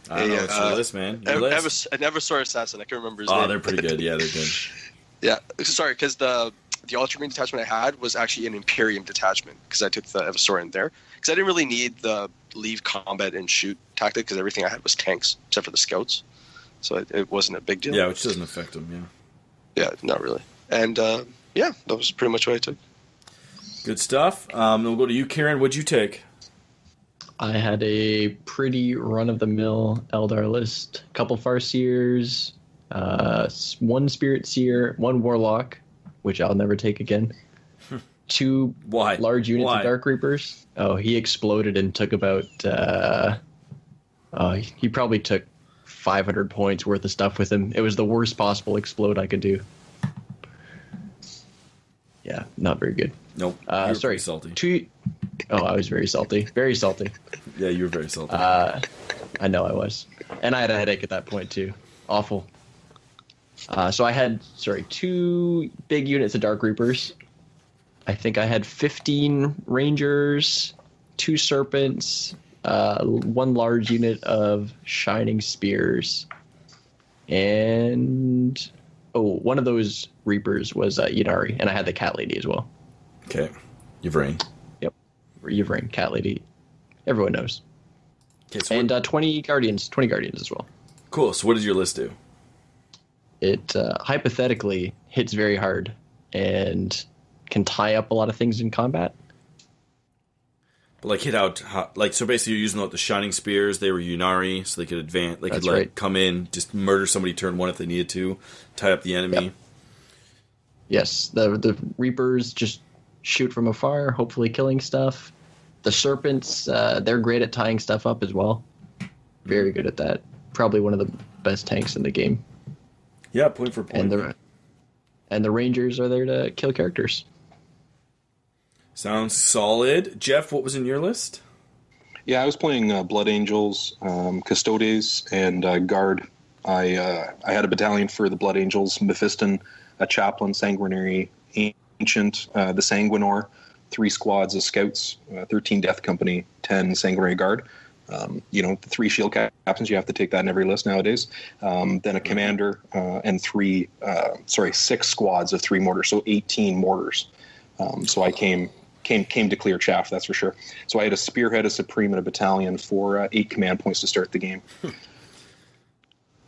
I don't know. It's your list, man. Your list. An Eversor assassin. I can't remember his name. Oh, they're pretty good. Yeah, they're good. Yeah, sorry, because the Ultramarine detachment I had was actually an Imperium detachment, because I took the Eversor in there. Because I didn't really need the leave combat and shoot tactic, because everything I had was tanks, except for the scouts. So it wasn't a big deal. Yeah, which doesn't affect them, yeah. Yeah, not really. And yeah, that was pretty much what I took. Good stuff. We'll go to you, Ciaran. What'd you take? I had a pretty run-of-the-mill Eldar list. A couple Farseers, 1 Spirit Seer, 1 Warlock, which I'll never take again. 2 large units of Dark Reapers. Oh, he exploded and took about... he probably took 500 points worth of stuff with him. It was the worst possible explode I could do. Yeah, not very good. Nope. You were Sorry, pretty salty. Oh, I was very salty. Very salty. Yeah, you were very salty. I know I was. And I had a headache at that point, too. Awful. So I had, 2 big units of Dark Reapers. I think I had 15 Rangers, 2 Serpents, 1 large unit of Shining Spears, and... one of those Reapers was Yunari, and I had the Cat Lady as well. Okay. Yvrain. Yep. Yvrain, Cat Lady. Everyone knows. Okay, so and 20 Guardians as well. Cool. So what does your list do? It hypothetically hits very hard and can tie up a lot of things in combat. But like hit out, so basically you're using the Shining Spears. They were Yunari, so they could advance. They could come in, just murder somebody turn 1 if they needed to, tie up the enemy. Yep. Yes, the Reapers just shoot from afar, hopefully killing stuff. The Serpents, they're great at tying stuff up as well. Very good at that. Probably one of the best tanks in the game. Yeah, point for point. And the Rangers are there to kill characters. Sounds solid. Geoff, what was in your list? Yeah, I was playing Blood Angels, Custodes, and Guard. I had a battalion for the Blood Angels, Mephiston, a Chaplain, Sanguinary, Ancient, the Sanguinor, 3 squads of Scouts, 13 Death Company, 10 Sanguinary Guard. The 3 shield captains, you have to take that in every list nowadays. Then a commander and 6 squads of 3 mortars, so 18 mortars. So I came to clear chaff, that's for sure. So I had a Spearhead, a Supreme, and a battalion for 8 command points to start the game.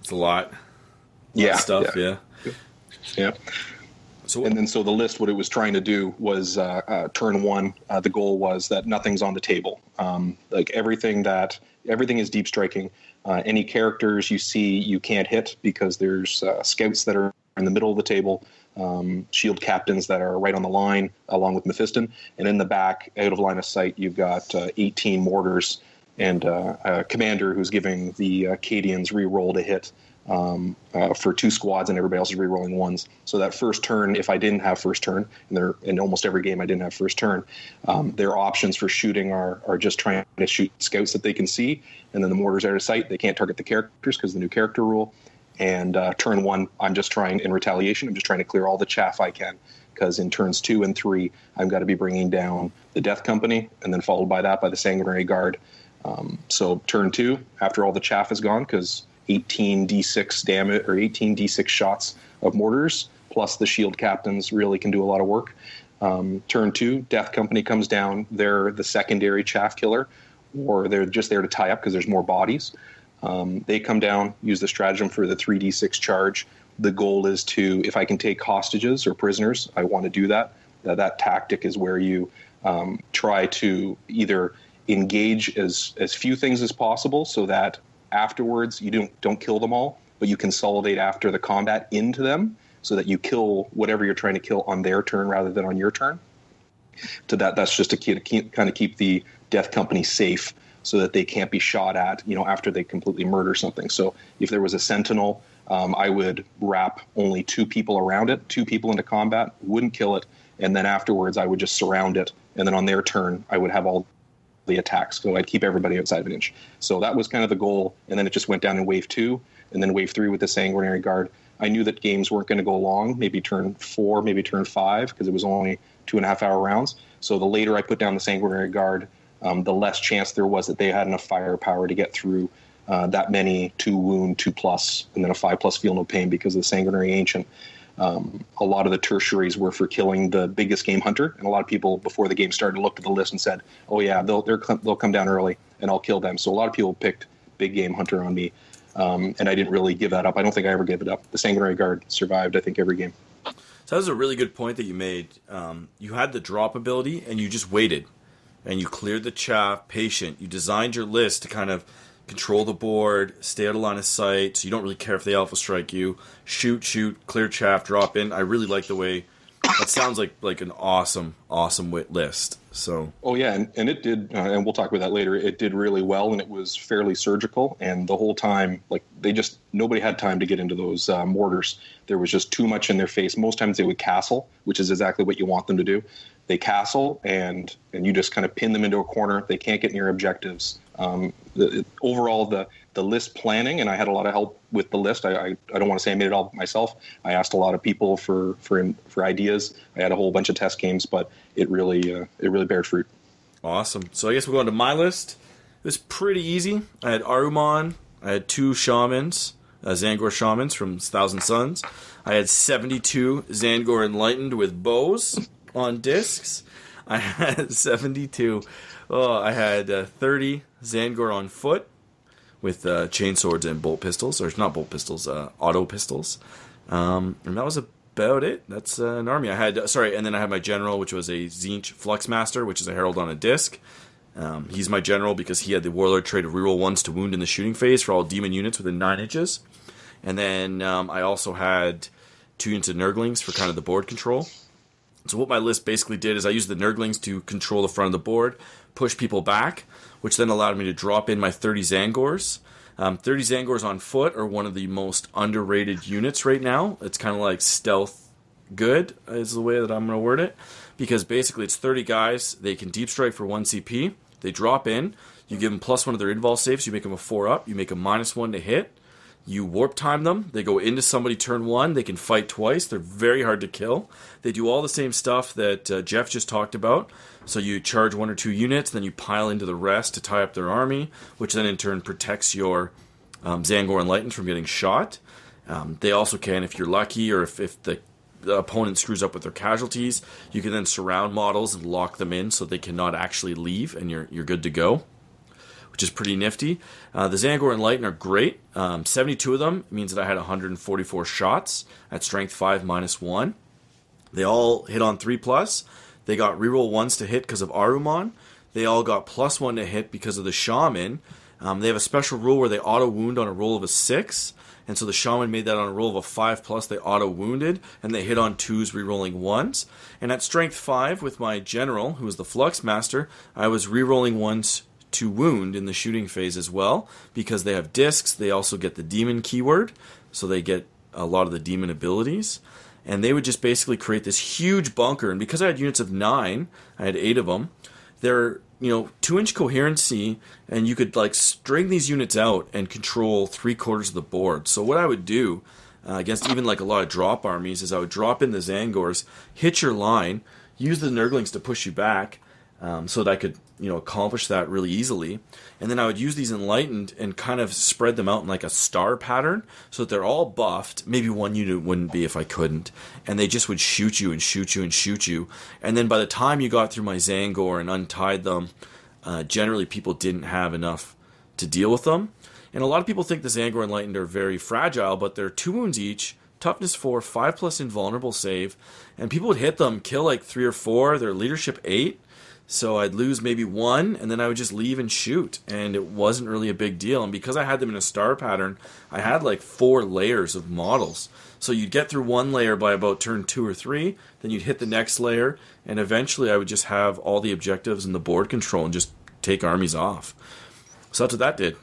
It's a lot. Yeah. Stuff, yeah. So the list, what it was trying to do was turn 1. The goal was that nothing's on the table. Everything is deep striking. Any characters you see, you can't hit because there's scouts that are in the middle of the table, shield captains that are right on the line, along with Mephiston, and in the back, out of line of sight, you've got 18 mortars and a commander who's giving the Acadians re-roll to hit. For 2 squads, and everybody else is re-rolling 1s. So that first turn, if I didn't have first turn, and in almost every game I didn't have first turn, their options for shooting are just trying to shoot scouts that they can see, and then the mortars are out of sight. They can't target the characters because of the new character rule. And turn 1, I'm just trying, in retaliation, I'm just trying to clear all the chaff I can, because in turns 2 and 3, I've got to be bringing down the Death Company, and then followed by that by the Sanguinary Guard. So turn 2, after all the chaff is gone, because 18 d6 damage or 18 d6 shots of mortars plus the shield captains really can do a lot of work. Turn 2, Death Company comes down. They're the secondary chaff killer, or they're just there to tie up because there's more bodies. They come down, use the stratagem for the 3d6 charge. The goal is to, if I can take hostages or prisoners, I want to do that. That tactic is where you try to either engage as few things as possible so that afterwards you don't kill them all, but you consolidate after the combat into them so that you kill whatever you're trying to kill on their turn rather than on your turn. So that's just to kind of keep the Death Company safe so that they can't be shot at, after they completely murder something. So if there was a sentinel, I would wrap only 2 people around it, 2 people into combat, wouldn't kill it, and then afterwards I would just surround it, and then on their turn I would have all the attacks, so I'd keep everybody outside of an inch. So that was kind of the goal, and then it just went down in wave 2, and then wave 3 with the Sanguinary Guard. I knew that games weren't going to go long, maybe turn 4, maybe turn 5, because it was only 2.5-hour rounds. So the later I put down the Sanguinary Guard, the less chance there was that they had enough firepower to get through that many 2 wound, 2+, and then a 5+ feel no pain because of the Sanguinary Ancient. A lot of the tertiaries were for killing the biggest game hunter, and a lot of people before the game started looked at the list and said, "Oh yeah, they'll come down early, and I'll kill them." So a lot of people picked big game hunter on me, and I didn't really give that up. I don't think I ever gave it up. The Sanguinary Guard survived, I think, every game. So that was a really good point that you made. You had the drop ability, and you just waited, and you cleared the chaff, patient. You designed your list to kind of control the board, stay out of line of sight, so you don't really care if they alpha strike you. Shoot, clear chaff, drop in. I really like the way That sounds like an awesome list. So. Oh yeah, and it did, and we'll talk about that later. It did really well, and it was fairly surgical. And the whole time, like nobody had time to get into those mortars. There was just too much in their face. Most times they would castle, which is exactly what you want them to do. They castle, and you just kind of pin them into a corner. They can't get near objectives. Overall, the list planning, and I had a lot of help with the list. I don't want to say I made it all myself. I asked a lot of people for ideas. I had a whole bunch of test games, but it really bared fruit. Awesome. So I guess we'll go on to my list. It was pretty easy. I had Ahriman. I had 2 shamans, Zangor shamans from Thousand Suns. I had 72 Zangor Enlightened with bows on discs. I had 72. I had 30 Zangor on foot with chainswords and bolt pistols, or not bolt pistols, auto pistols. And that was about it. That's an army. And then I had my general, which was a Tzeentch Fluxmaster, which is a herald on a disc. He's my general because he had the warlord trait of reroll 1s to wound in the shooting phase for all demon units within 9 inches. And then I also had 2 units of Nurglings for kind of the board control. So what my list basically did is I used the Nurglings to control the front of the board, push people back, which then allowed me to drop in my 30 Zangors. 30 Zangors on foot are one of the most underrated units right now. It's kind of like stealth good is the way that I'm going to word it. Because basically it's 30 guys. They can deep strike for 1 CP. They drop in. You give them +1 of their invul saves. You make them a 4-up. You make them -1 to hit. You warp time them. They go into somebody turn 1. They can fight twice. They're very hard to kill. They do all the same stuff that Geoff just talked about. So you charge 1 or 2 units, then you pile into the rest to tie up their army, which then in turn protects your Zangor Enlightened from getting shot. They also can, if you're lucky, or if the opponent screws up with their casualties, you can then surround models and lock them in so they cannot actually leave, and you're good to go, which is pretty nifty. The Zangor Enlightened are great. 72 of them means that I had 144 shots at strength 5 -1. They all hit on 3+. They got reroll 1s to hit because of Ahriman. They all got +1 to hit because of the Shaman. They have a special rule where they auto-wound on a roll of a 6. And so the Shaman made that on a roll of a 5+, they auto-wounded, and they hit on 2s, rerolling 1s. And at strength 5, with my general, who was the Flux Master, I was rerolling 1s to wound in the shooting phase as well, because they have discs. They also get the demon keyword, so they get a lot of the demon abilities. And they would just basically create this huge bunker. And because I had units of 9, I had 8 of them, they're 2-inch coherency, and you could like string these units out and control 3/4 of the board. So what I would do against even like a lot of drop armies is I would drop in the Zangors, hit your line, use the Nurglings to push you back, so that I could accomplish that really easily. And then I would use these Enlightened and kind of spread them out in like a star pattern so that they're all buffed. Maybe one unit wouldn't be if I couldn't. And they just would shoot you and shoot you and shoot you. And then by the time you got through my Zangor and untied them, generally people didn't have enough to deal with them. And a lot of people think the Zangor Enlightened are very fragile, but they're 2 wounds each, toughness 4, 5+ invulnerable save. And people would hit them, kill like 3 or 4, their leadership 8. So I'd lose maybe 1, and then I would just leave and shoot. And it wasn't really a big deal. And because I had them in a star pattern, I had like 4 layers of models. So you'd get through 1 layer by about turn 2 or 3, then you'd hit the next layer, and eventually I would just have all the objectives and the board control and just take armies off. So that's what that did.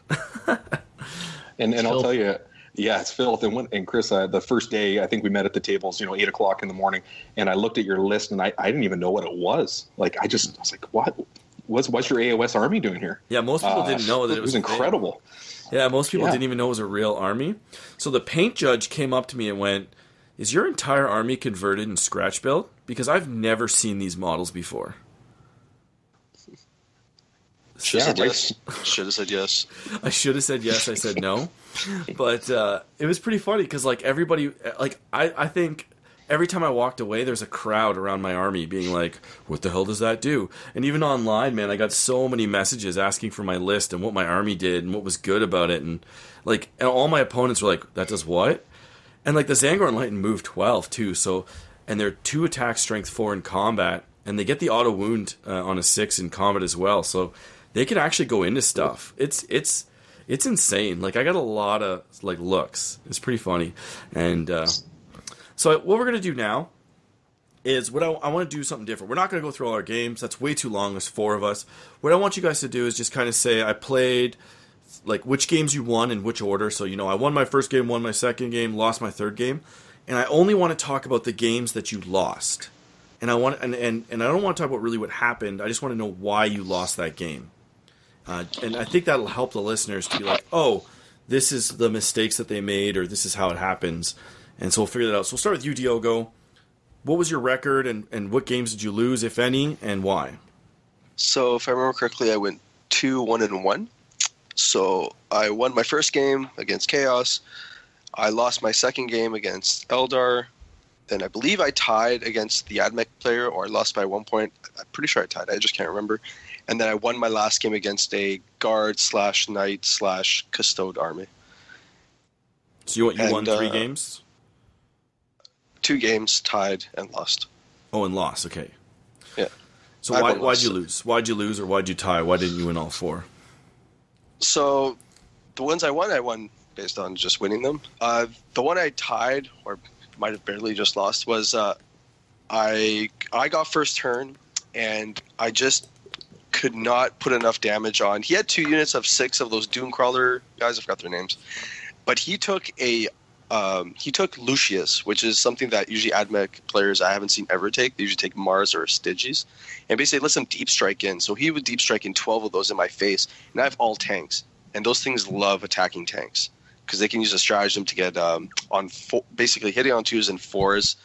and I'll tell you, yeah, it's filth. And Chris, the first day, I think we met at the tables, 8 o'clock in the morning, and I looked at your list, and I didn't even know what it was. Like, I was like, what? What's your AOS army doing here? Yeah, most people didn't know that it was incredible. Yeah, most people didn't even know it was a real army. So the paint judge came up to me and went, "Is your entire army converted in scratch build? Because I've never seen these models before." Should have said yes. I should have said yes. I said no. But it was pretty funny because like everybody, like I think every time I walked away, there's a crowd around my army being like, "What the hell does that do?" And even online, man, I got so many messages asking for my list and what my army did and what was good about it, and all my opponents were like, "That does what?" And like the Zangor Enlightened move 12 too, so and they're 2 attack strength 4 in combat, and they get the auto wound on a 6 in combat as well, so they can actually go into stuff. It's insane. Like I got a lot of like looks. It's pretty funny. And so what we're gonna do now is what I want to do something different. We're not going to go through all our games. That's way too long. There's 4 of us. What I want you guys to do is just kind of say I played, like, which games you won in which order. So, I won my first game, won my second game, lost my third game. And I only want to talk about the games that you lost. And I want and I don't want to talk about really what happened. I just want to know why you lost that game. And I think that'll help the listeners to be like, oh, this is the mistakes that they made, or this is how it happens. And so we'll figure that out. So we'll start with you, Diogo. What was your record, and what games did you lose, if any, and why? So if I remember correctly, I went 2-1-1. So I won my first game against Chaos. I lost my second game against Eldar. Then I believe I tied against the Admech player, or I lost by 1 point. I'm pretty sure I tied. I just can't remember. And then I won my last game against a guard/knight/custode army. So you won 3 games? 2 games, tied, and lost. Oh, and lost. Okay. Yeah. So why'd you lose? Why'd you lose, or why'd you tie? Why didn't you win all 4? So the ones I won based on just winning them. The one I tied, or might have barely just lost, was I got first turn, and I just could not put enough damage on. He had 2 units of 6 of those Doom Crawler guys. I forgot their names, but he took Lucius, which is something that usually Admech players I haven't seen ever take. They usually take Mars or Styges, and basically lets them deep strike in. So he would deep strike in 12 of those in my face, and I have all tanks, and those things love attacking tanks because they can use a stratagem to get basically hitting on 2s and 4s,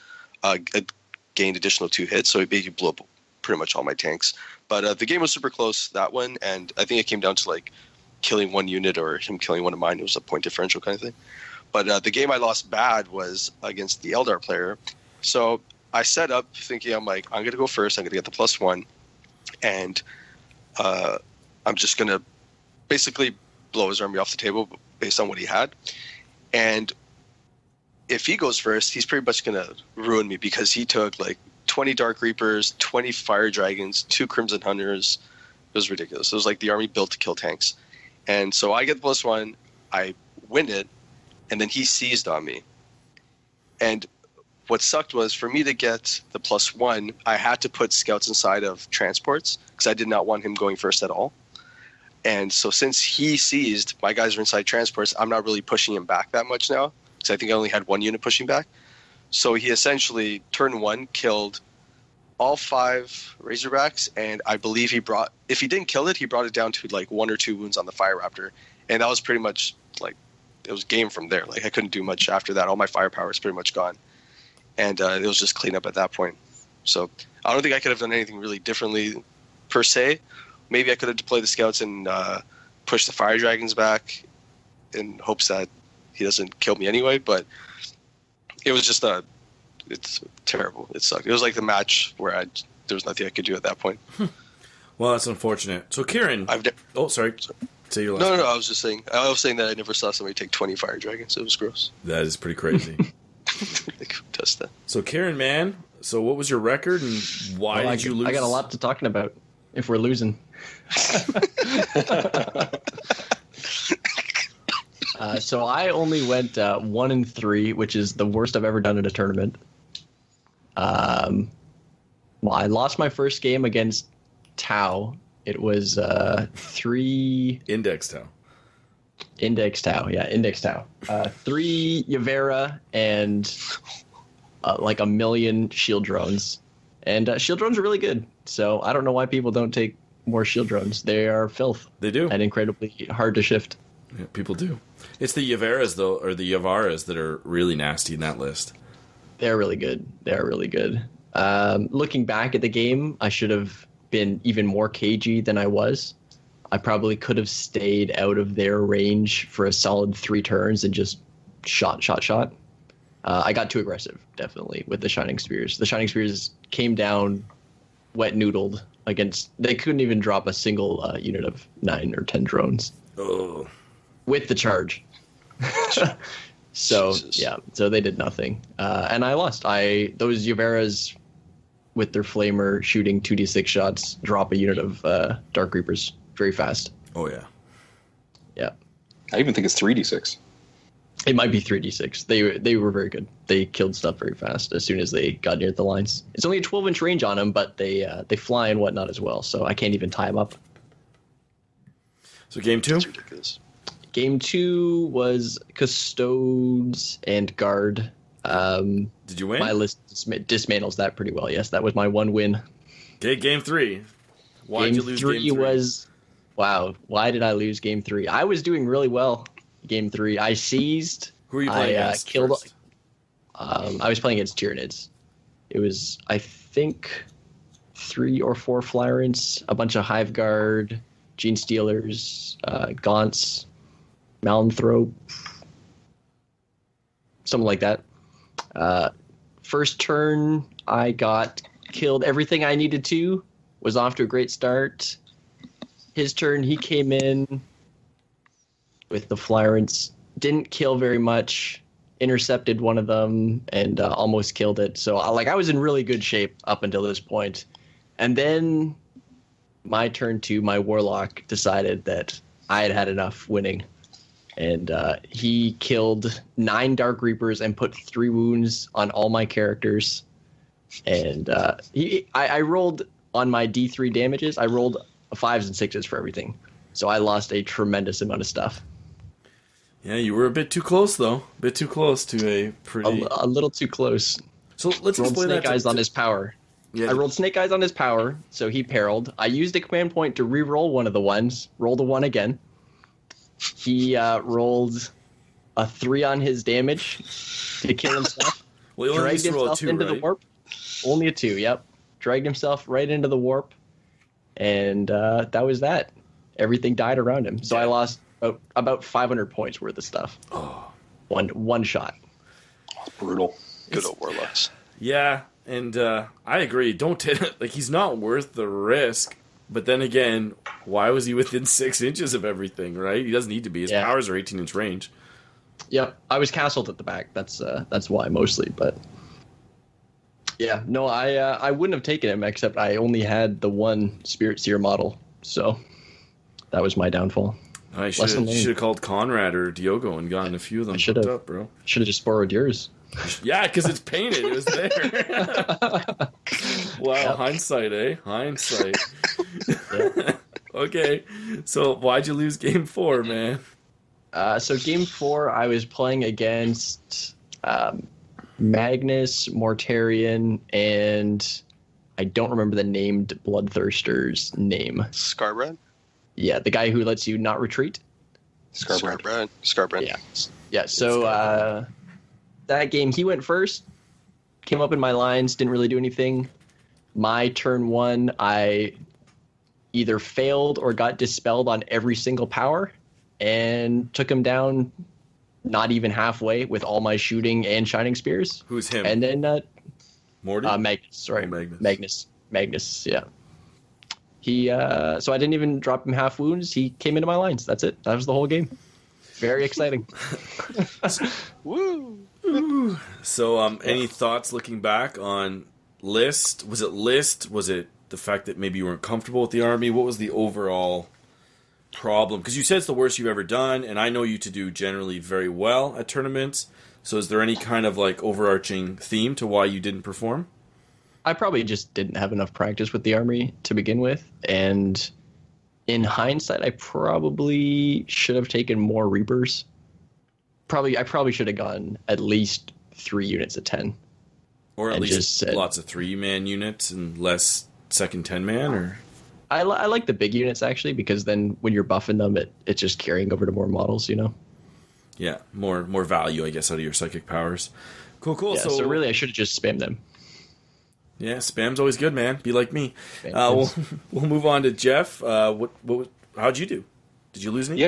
gained additional 2 hits. So he basically blew up pretty much all my tanks. But the game was super close, that one, and I think it came down to like killing 1 unit or him killing one of mine. It was a point differential kind of thing. But the game I lost bad was against the Eldar player. So I set up thinking, I'm going to go first. I'm going to get the +1. And I'm just going to basically blow his army off the table based on what he had. And if he goes first, he's pretty much going to ruin me because he took like 20 Dark Reapers, 20 Fire Dragons, 2 Crimson Hunters. It was ridiculous. It was like the army built to kill tanks. And so I get the +1. I win it. And then he seized on me. And what sucked was for me to get the +1, I had to put scouts inside of transports because I did not want him going first at all. And so since he seized, my guys are inside transports, I'm not really pushing him back that much now because I think I only had 1 unit pushing back. So he essentially, turn 1, killed all 5 Razorbacks, and I believe if he didn't kill it, he brought it down to like 1 or 2 wounds on the Fire Raptor. And that was pretty much like, it was game from there. Like I couldn't do much after that. All my firepower is pretty much gone, and it was just clean up at that point. So I don't think I could have done anything really differently, per se. Maybe I could have deployed the scouts and pushed the Fire Dragons back, in hopes that he doesn't kill me anyway. But it was just it's terrible. It sucked. It was like the match where there was nothing I could do at that point. Well, that's unfortunate. So Ciaran, sorry. Say your last No. I was saying that I never saw somebody take 20 Fire Dragons. It was gross. That is pretty crazy. Like, who does that? So Ciaran, man, so what was your record and why did you lose? I got a lot to talking about if we're losing. So I only went 1-3, which is the worst I've ever done in a tournament. Well, I lost my first game against Tau. It was 3... Index Tau. Index Tau. 3 Yavera and like 1 million shield drones. And shield drones are really good. So I don't know why people don't take more shield drones. They are filth. They do. And incredibly hard to shift. Yeah, people do. It's the Yaveras, though, or the Yavaras that are really nasty in that list. They're really good. Looking back at the game, I should have been even more cagey than I was. I probably could have stayed out of their range for a solid 3 turns and just shot. I got too aggressive, definitely, with the Shining Spears. The Shining Spears came down wet noodled against... They couldn't even drop a single unit of 9 or 10 drones. Oh. With the charge. So, Jesus. Yeah, so they did nothing. And I lost. Those Yaveras with their flamer shooting 2d6 shots drop a unit of Dark Reapers very fast. Oh, yeah. Yeah. I even think it's 3d6. It might be 3d6. They were very good. They killed stuff very fast as soon as they got near the lines. It's only a 12-inch range on them, but they fly and whatnot as well, so I can't even tie them up. So game 2? That's ridiculous. Game 2 was Custodes and Guard. Did you win? My list dismantles that pretty well, yes. That was my one win. Okay, game 3. Why did you lose game 3? Was... Wow, why did I lose game 3? I was doing really well game 3. I seized. Who are you playing against killed. first? I was playing against Tyranids. It was, I think, 3 or 4 Flyrants, a bunch of Hive Guard, Gene Stealers, Gaunts, Malanthrope, something like that. First turn, I got killed everything I needed to. Was off to a great start. His turn, he came in with the Flyrants. Didn't kill very much. Intercepted one of them and almost killed it. So I was in really good shape up until this point. And then my turn 2, my Warlock decided that I had had enough winning. And he killed 9 Dark Reapers and put 3 wounds on all my characters. And I rolled on my D3 damages. I rolled 5s and 6s for everything. So I lost a tremendous amount of stuff. Yeah, you were a bit too close, though. A bit too close to a pretty... A little too close. So let's rolled explain Snake that Eyes on his power. Yeah, I rolled Snake Eyes on his power, so he perilled. I used a command point to re-roll one of the ones. Rolled a 1 again. He rolled a 3 on his damage to kill himself. Well, you only dragged used to roll a himself 2, into right? the warp. Only a 2, yep. Dragged himself right into the warp. And that was that. Everything died around him. So I lost about 500 points worth of stuff. Oh. One shot. That's brutal. Good old Warlocks. Yeah, and I agree. Don't take it. Like, he's not worth the risk. But then again, why was he within 6 inches of everything, right? He doesn't need to be. His powers are 18-inch range. Yep, I was castled at the back. That's why mostly. But yeah, no, I wouldn't have taken him except I only had the one Spirit Seer model, so that was my downfall. I should have called Conrad or Diogo and gotten a few of them hooked up, bro. Should have just borrowed yours. Yeah, because it's painted. It was there. Wow, Yep. Hindsight, eh? Hindsight. Okay, so why'd you lose game 4, man? So game 4, I was playing against Magnus, Mortarion, and I don't remember the named Bloodthirster's name. Scarbrand? Yeah, the guy who lets you not retreat. Scarbrand. Yeah. So that game, he went first, came up in my lines, didn't really do anything. My turn 1, I either failed or got dispelled on every single power and took him down not even halfway with all my shooting and shining spears. Who's him? And then Morty? Magnus, sorry. Magnus. Magnus, yeah. He so I didn't even drop him half wounds. He came into my lines. That's it. That was the whole game. Very exciting. Woo! So, any thoughts looking back on List? Was it List? Was it the fact that maybe you weren't comfortable with the army? What was the overall problem? Because you said it's the worst you've ever done, and I know you to do generally very well at tournaments. So is there any kind of like overarching theme to why you didn't perform? I probably just didn't have enough practice with the army to begin with, and in hindsight, I probably should have taken more Reapers. I probably should have gone at least 3 units of 10. Or at least lots of 3-man units and less second 10-man, or... I like the big units, actually, because then when you're buffing them, it's just carrying over to more models, you know? Yeah, more value, I guess, out of your psychic powers. Cool. Yeah, so really, I should have just spammed them. Yeah, spam's always good, man. Be like me. We'll move on to Geoff. How'd you do? Did you lose any? Yeah,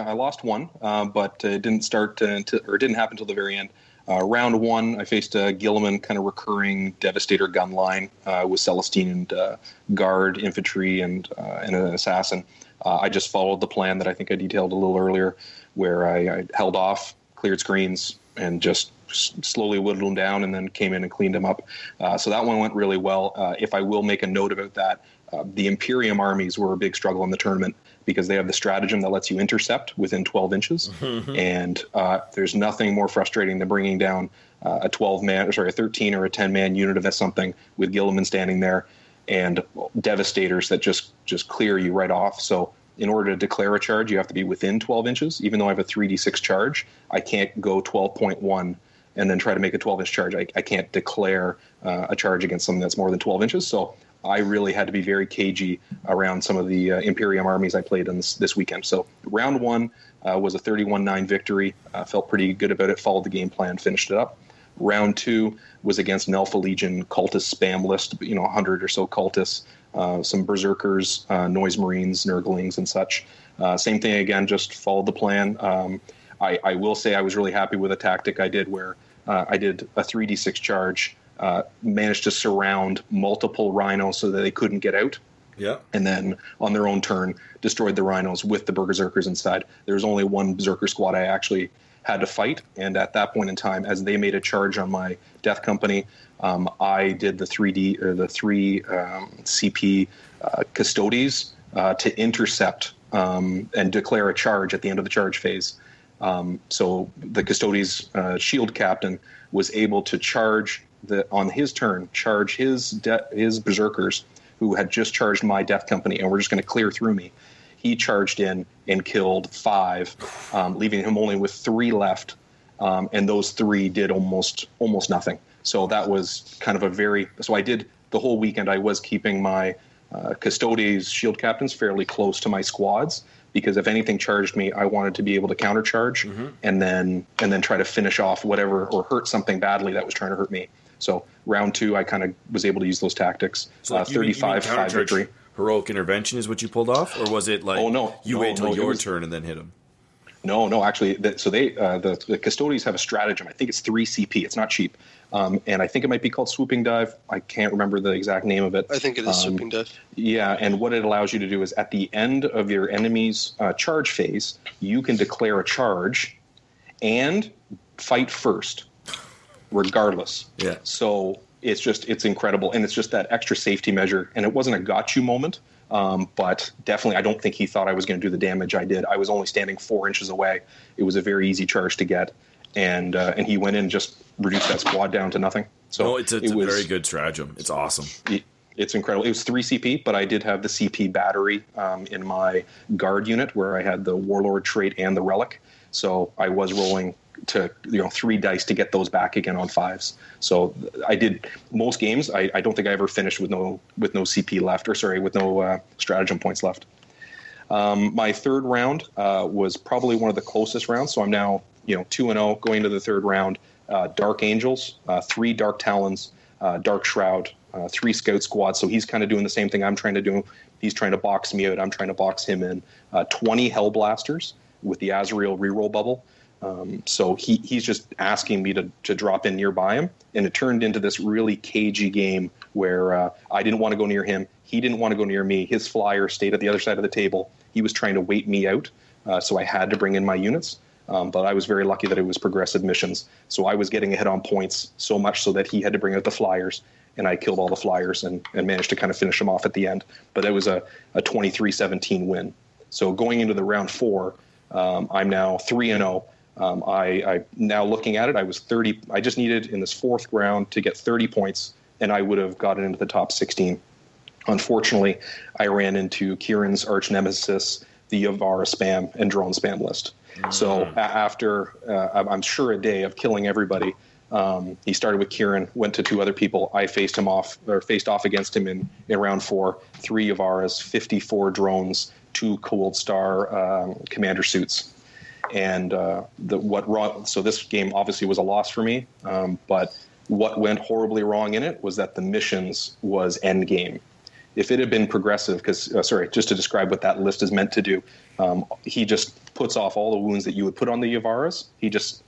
I lost 1, but it didn't start didn't happen until the very end. Round 1, I faced a Gilliman kind of recurring Devastator gun line with Celestine and Guard, Infantry, and an Assassin. I just followed the plan that I think I detailed a little earlier, where I held off, cleared screens, and just slowly whittled them down, and then came in and cleaned them up. So that one went really well. If I will make a note about that, the Imperium armies were a big struggle in the tournament because they have the stratagem that lets you intercept within 12 inches. And there's nothing more frustrating than bringing down a 13 or a 10-man unit of something with Gilliman standing there and devastators that just clear you right off. So in order to declare a charge, you have to be within 12 inches. Even though I have a 3d6 charge, I can't go 12.1 and then try to make a 12-inch charge. I can't declare a charge against something that's more than 12 inches. So I really had to be very cagey around some of the Imperium armies I played in this weekend. So round 1 was a 31-9 victory. Felt pretty good about it, followed the game plan, finished it up. Round 2 was against an Alpha Legion cultist spam list, 100 or so cultists, some berserkers, noise marines, nurglings, and such. Same thing again, just followed the plan. I will say I was really happy with a tactic I did where I did a 3d6 charge, managed to surround multiple rhinos so that they couldn't get out. Yeah. And then on their own turn, destroyed the rhinos with the berserkers inside. There was only one berserker squad I actually had to fight, and at that point in time, as they made a charge on my death company, I did the 3 CP custodies to intercept and declare a charge at the end of the charge phase. So the custodies shield captain was able to charge on his turn, charge his berserkers who had just charged my death company and were just going to clear through me. He charged in and killed 5, leaving him only with 3 left, and those 3 did almost nothing. So that was kind of so I did the whole weekend. I was keeping my custodies shield captains fairly close to my squads, because if anything charged me, I wanted to be able to countercharge and then try to finish off whatever or hurt something badly that was trying to hurt me. So round 2, I kind of was able to use those tactics. So 35-5 victory. Heroic intervention is what you pulled off, or was it like you wait until your turn and then hit him? No, actually, the custodians have a stratagem. I think it's 3 CP. It's not cheap. And I think it might be called Swooping Dive. I can't remember the exact name of it. I think it is Swooping Dive. Yeah, and what it allows you to do is at the end of your enemy's charge phase, you can declare a charge and fight first, regardless. Yeah. So it's incredible, and it's just that extra safety measure. And it wasn't a got you moment, but definitely I don't think he thought I was going to do the damage I did. I was only standing 4 inches away. It was a very easy charge to get, and he went in and just reduced that squad down to nothing. So it's a very good stratagem. It's awesome. It's incredible. It was 3 CP, but I did have the CP battery in my guard unit where I had the Warlord trait and the relic. So I was rolling to 3 dice to get those back again on 5s. So I did most games. I don't think I ever finished with no CP left, with no stratagem points left. My third round was probably one of the closest rounds. So I'm now 2-0 going into the third round. Dark Angels, 3 Dark Talons, Dark Shroud, 3 Scout Squads. So he's kind of doing the same thing I'm trying to do. He's trying to box me out. I'm trying to box him in. 20 Hellblasters with the Azrael reroll bubble. So he's just asking me to drop in nearby him, and it turned into this really cagey game where I didn't want to go near him. He didn't want to go near me. His flyer stayed at the other side of the table. He was trying to wait me out, so I had to bring in my units. But I was very lucky that it was progressive missions. So I was getting ahead on points so much so that he had to bring out the flyers, and I killed all the flyers and managed to kind of finish him off at the end. But it was a 23-17 win. So going into the round 4, I'm now 3-0. I now looking at it, I was 30. I just needed in this 4th round to get 30 points, and I would have gotten into the top 16. Unfortunately, I ran into Ciaran's arch nemesis, the Yavara spam and drone spam list. So after I'm sure a day of killing everybody, he started with Ciaran, went to 2 other people. I faced off against him in round 4. 3 Yavaras, 54 drones, 2 Cold Star commander suits. And so this game obviously was a loss for me, but what went horribly wrong in it was that the missions was end game. If it had been progressive, just to describe what that list is meant to do, he just puts off all the wounds that you would put on the Yavaras. He just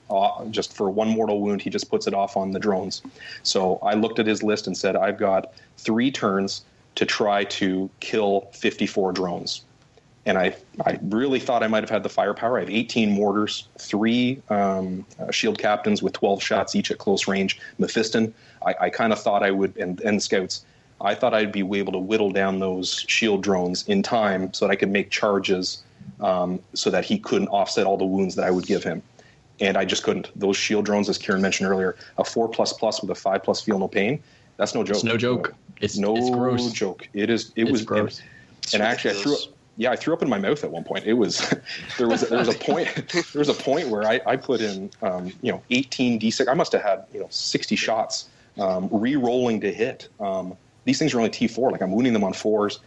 for 1 mortal wound, he just puts it off on the drones. So I looked at his list and said, I've got 3 turns to try to kill 54 drones. And I really thought I might have had the firepower. I have 18 mortars, 3 shield captains with 12 shots each at close range, Mephiston. I kind of thought I would, and scouts. I thought I'd be able to whittle down those shield drones in time so that I could make charges so that he couldn't offset all the wounds that I would give him. And I just couldn't. Those shield drones, as Ciaran mentioned earlier, a 4++ with a 5+ feel no pain, that's no joke. It's no joke. It's gross. Joke. It was gross. And actually, I threw up in my mouth at one point. It was there was a point where I put in 18 D6. I must have had 60 shots re-rolling to hit. These things are only T4. Like I'm wounding them on 4s,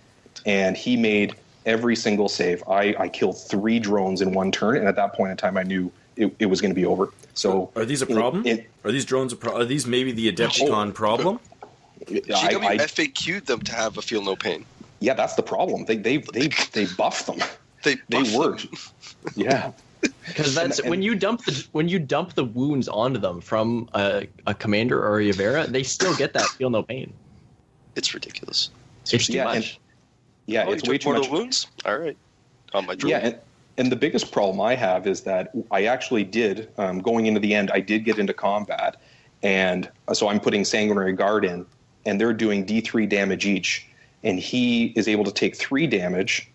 and he made every single save. I killed 3 drones in one turn, and at that point in time, I knew it was going to be over. So are these a problem? Are these drones are these maybe the Adepticon problem? GW FAQ'd them to have a feel no pain. Yeah, that's the problem. They buffed them. They worked. Yeah. Because that's when you dump the wounds onto them from a commander or a Yavera, they still get that feel no pain. It's ridiculous. It's too much. It's way too much. Wounds. All right. On my drone. Yeah, and the biggest problem I have is that I actually did going into the end. I did get into combat, and so I'm putting Sanguinary Guard in, and they're doing D3 damage each, and he is able to take 3 damage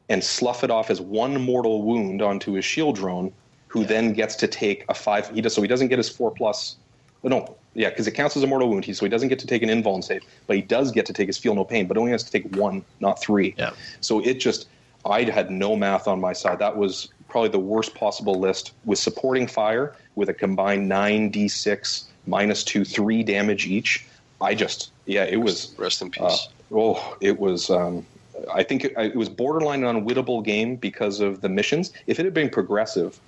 and slough it off as 1 mortal wound onto his shield drone, who then gets to take a 5. He doesn't get his 4+. Because it counts as a mortal wound. So he doesn't get to take an invuln save, but he does get to take his feel no pain, but only has to take 1, not 3. Yeah. So I had no math on my side. That was probably the worst possible list with supporting fire with a combined 9d6 -2, 3 damage each. It was rest in peace. It was. I think it was borderline an unwinnable game because of the missions. If it had been progressive,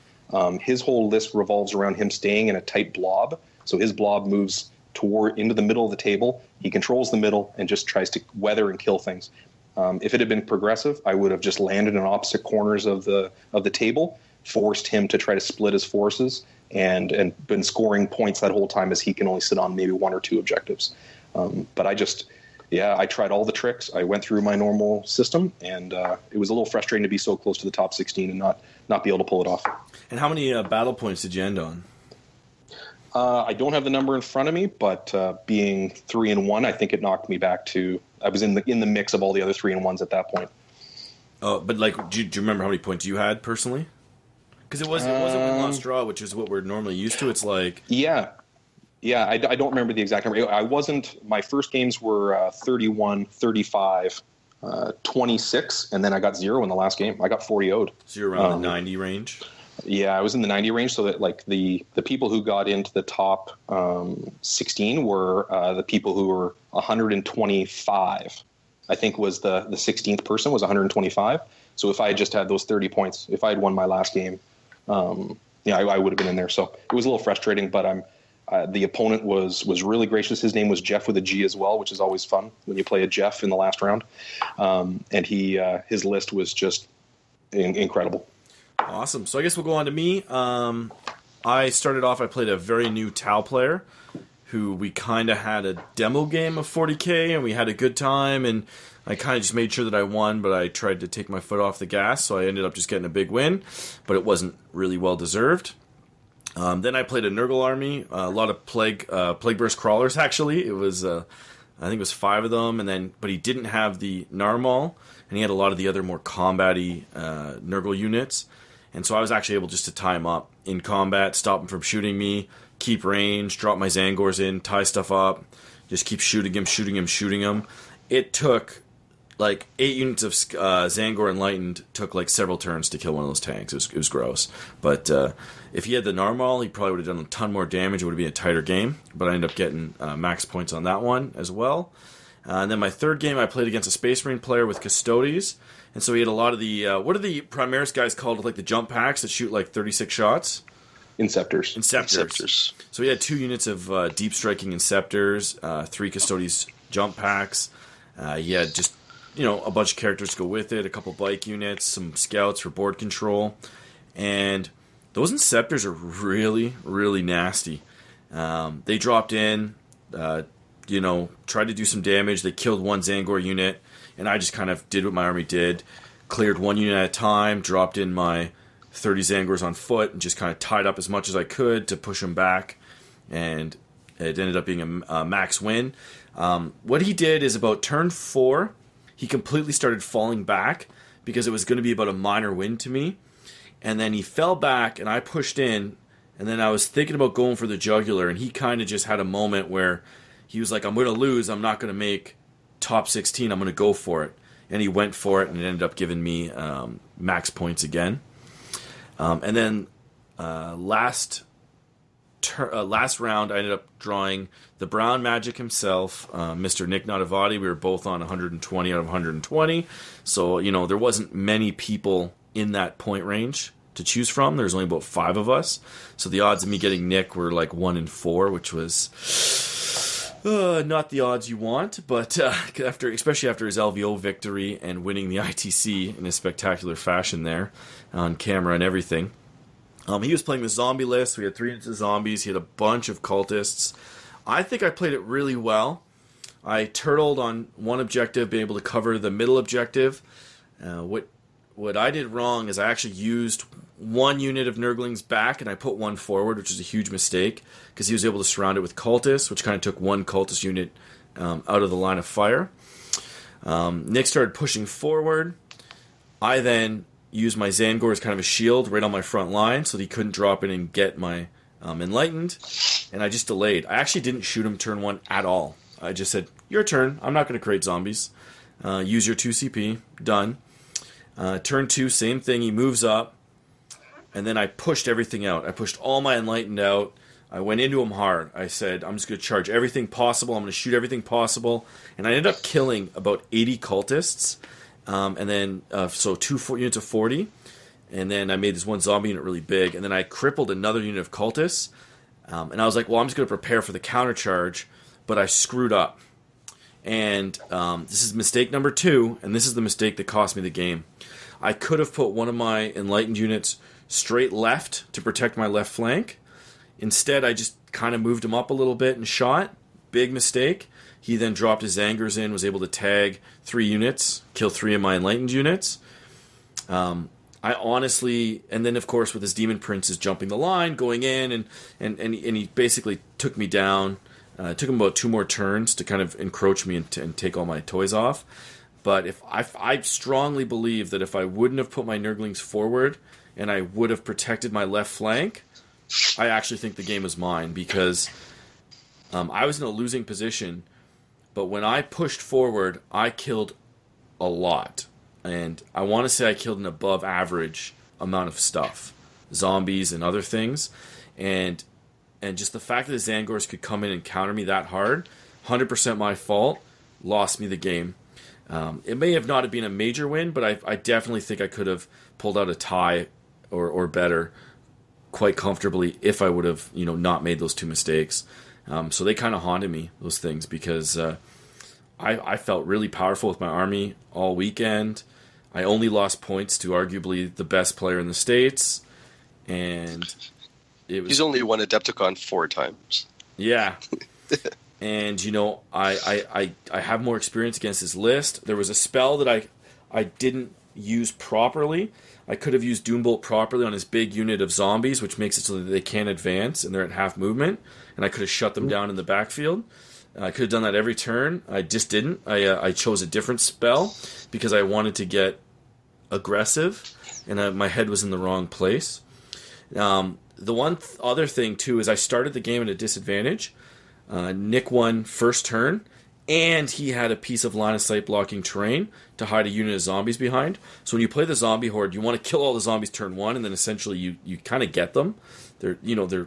his whole list revolves around him staying in a tight blob. So his blob moves into the middle of the table. He controls the middle and just tries to weather and kill things. If it had been progressive, I would have just landed in opposite corners of the table, forced him to try to split his forces, and been scoring points that whole time as he can only sit on maybe 1 or 2 objectives. But I tried all the tricks. I went through my normal system, and it was a little frustrating to be so close to the top 16 and not be able to pull it off. And how many battle points did you end on? I don't have the number in front of me, but being 3-1, I think it knocked me back to. I was in the mix of all the other 3-1s at that point. Oh, but do you remember how many points you had personally? Because it wasn't win lost draw, which is what we're normally used to. It's like I don't remember the exact number. I wasn't. My first games were 31, 35, 26, and then I got 0 in the last game. I got 40 owed. So you're around the 90 range. Yeah, I was in the 90 range, so that like the people who got into the top 16 were the people who were 125. I think was the 16th person was 125. So if I had just had those 30 points, if I had won my last game, I would have been in there. So it was a little frustrating, but the opponent was really gracious. His name was Geoff with a G as well, which is always fun when you play a Geoff in the last round. And his list was just incredible. Awesome. So I guess we'll go on to me. I started off, I played a very new Tau player who we kind of had a demo game of 40k and we had a good time, and I kind of just made sure that I won, but I tried to take my foot off the gas, so I ended up just getting a big win, but it wasn't really well deserved. Then I played a Nurgle army, a lot of Plague Burst crawlers actually. It was I think it was 5 of them, but he didn't have the Narmal, and he had a lot of the other more combat-y Nurgle units. And so I was actually able just to tie him up in combat, stop him from shooting me, keep range, drop my Zangors in, tie stuff up, just keep shooting him. It took like 8 units of Zangor Enlightened, took like several turns to kill one of those tanks. It was gross. But if he had the Narmal, he probably would have done a ton more damage. It would have been a tighter game. But I ended up getting max points on that one as well. And then my third game, I played against a Space Marine player with Custodes. And so he had a lot of the, what are the Primaris guys called, like the jump packs that shoot like 36 shots? Inceptors. So he had 2 units of deep striking Inceptors, 3 Custodes jump packs. He had just, a bunch of characters to go with it, a couple bike units, some scouts for board control. And those Inceptors are really, really nasty. They dropped in, tried to do some damage. They killed 1 Zangor unit. And I just kind of did what my army did, cleared 1 unit at a time, dropped in my 30 Zangors on foot, and just kind of tied up as much as I could to push them back. And It ended up being a max win. What he did is about turn 4, he completely started falling back because it was going to be about a minor win to me. And then he fell back, and I pushed in, and then I was thinking about going for the jugular, and he kind of just had a moment where he was like, I'm going to lose, I'm not going to make top 16, I'm going to go for it. And he went for it, and it ended up giving me max points again. And then last round, I ended up drawing the Brown Magic himself, Mr. Nick Nadavati. We were both on 120 out of 120. So, there wasn't many people in that point range to choose from. There's only about 5 of us. So the odds of me getting Nick were like 1 in 4, which was not the odds you want. But especially after his LVO victory and winning the ITC in a spectacular fashion there on camera and everything. He was playing the zombie list. We had 3 units of zombies. He had a bunch of cultists. I think I played it really well. I turtled on one objective, being able to cover the middle objective. What I did wrong is I actually used 1 unit of Nurglings back, and I put 1 forward, which was a huge mistake, because he was able to surround it with cultists, which kind of took 1 cultist unit out of the line of fire. Nick started pushing forward. I then used my Zangor as kind of a shield right on my front line so that he couldn't drop in and get my Enlightened, and I just delayed. I actually didn't shoot him turn 1 at all. I just said, your turn, I'm not going to create zombies. Use your 2 CP, done. Turn 2, same thing, he moves up, and then I pushed everything out. I pushed all my Enlightened out. I went into him hard. I said, I'm just going to charge everything possible, I'm going to shoot everything possible, and I ended up killing about 80 cultists. And then, so 2 units of 40, and then I made this 1 zombie unit really big, and then I crippled another unit of cultists, and I was like, well, I'm just going to prepare for the counter charge, but I screwed up. And this is mistake number 2, and this is the mistake that cost me the game. I could have put one of my Enlightened units straight left to protect my left flank. Instead, I just kind of moved him up a little bit and shot. Big mistake. He then dropped his Zangers in, was able to tag 3 units, kill 3 of my Enlightened units. I honestly, and then of course with his Demon Princes jumping the line, going in, and he basically took me down. It took him about 2 more turns to kind of encroach me and take all my toys off. But I strongly believe that if I wouldn't have put my Nurglings forward and I would have protected my left flank, I actually think the game was mine, because I was in a losing position. But when I pushed forward, I killed a lot. And I want to say I killed an above average amount of stuff. Zombies and other things. And just the fact that the Zangors could come in and counter me that hard, 100% my fault, lost me the game. It may have not been a major win, but I definitely think I could have pulled out a tie or better quite comfortably if I would have not made those 2 mistakes. So they kind of haunted me, those things, because I felt really powerful with my army all weekend. I only lost points to arguably the best player in the States, and he's only won Adepticon 4 times. Yeah. And, I have more experience against his list. There was a spell that I didn't use properly. I could have used Doombolt properly on his big unit of zombies, which makes it so that they can't advance and they're at half movement, and I could have shut them down in the backfield. I could have done that every turn. I just didn't. I chose a different spell because I wanted to get aggressive, and my head was in the wrong place. The one other thing, too, is I started the game at a disadvantage. Nick won first turn, and he had a piece of line of sight blocking terrain to hide a unit of zombies behind. So when you play the zombie horde, you want to kill all the zombies turn 1, and then essentially you kind of get them. They're